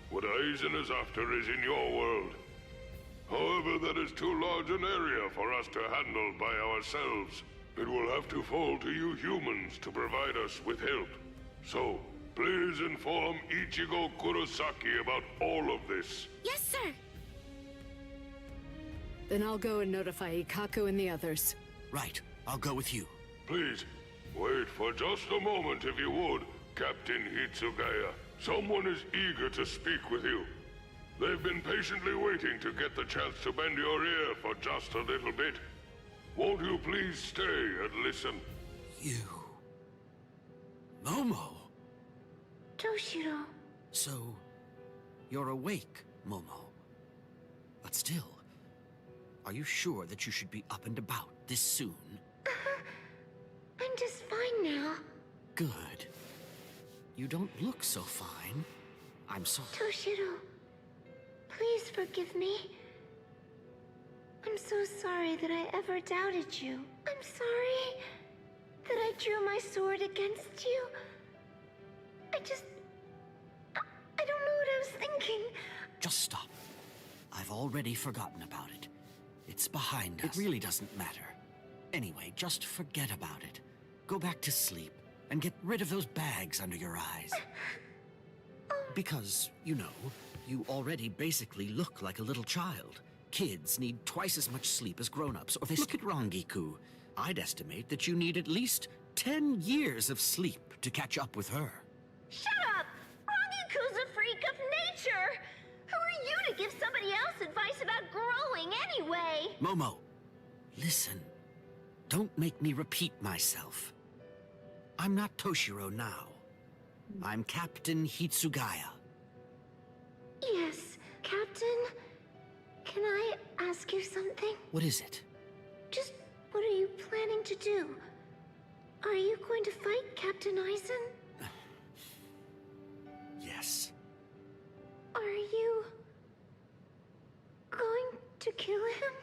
what Eisen is after is in your world. However, that is too large an area for us to handle by ourselves. It will have to fall to you humans to provide us with help. So, please inform Ichigo Kurosaki about all of this. Yes, sir! Then I'll go and notify Ikaku and the others. Right. I'll go with you. Please, wait for just a moment if you would, Captain Hitsugaya. Someone is eager to speak with you. They've been patiently waiting to get the chance to bend your ear for just a little bit. Won't you please stay and listen? You... Momo! Toshiro. So, you're awake, Momo. But still, are you sure that you should be up and about this soon? I'm just fine now. Good. You don't look so fine. I'm sorry. Toshiro, please forgive me. I'm so sorry that I ever doubted you. I'm sorry that I drew my sword against you. I don't know what I was thinking. Just stop. I've already forgotten about it. It's behind us. It really doesn't matter. Anyway, just forget about it. Go back to sleep and get rid of those bags under your eyes. Because, you know, You already basically look like a little child. Kids need twice as much sleep as grown-ups, or they look at Rangiku. I'd estimate that you need at least 10 years of sleep to catch up with her. Shut up! Rangiku's a freak of nature! Who are you to give somebody else advice about growing anyway? Momo, listen. Don't make me repeat myself. I'm not Toshiro now. I'm Captain Hitsugaya. Yes, Captain. Can I ask you something? What is it? Just what are you planning to do? Are you going to fight Captain Eisen? Yes. Are you going to kill him?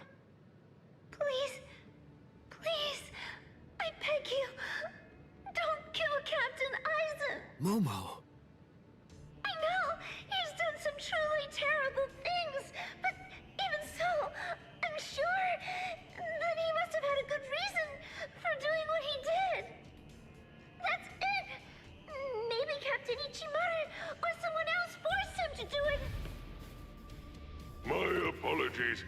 Please, please, I beg you, don't kill Captain Eisen. Momo. I know he's done some truly terrible things, but even so, I'm sure that he must have had a good reason for doing what he did. That's it. Maybe Captain Ichimura or someone else forced him to do it. My apologies.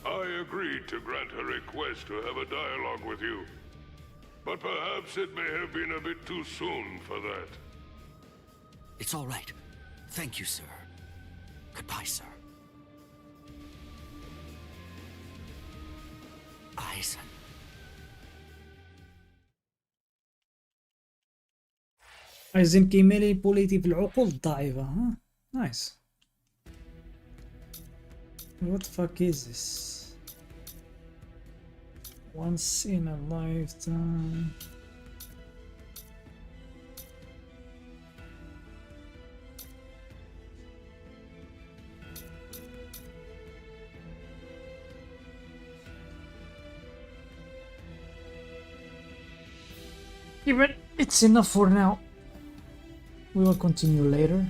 I agreed to grant her request to have a dialogue with you. But perhaps it may have been a bit too soon for that. It's all right. Thank you, sir. Goodbye, sir. Eisen. ايزن كيمانيبوليتي في العقول الضعيفة ها نايس. What the fuck is this? Once in a lifetime. Yeah, but it's enough for now. We will continue later.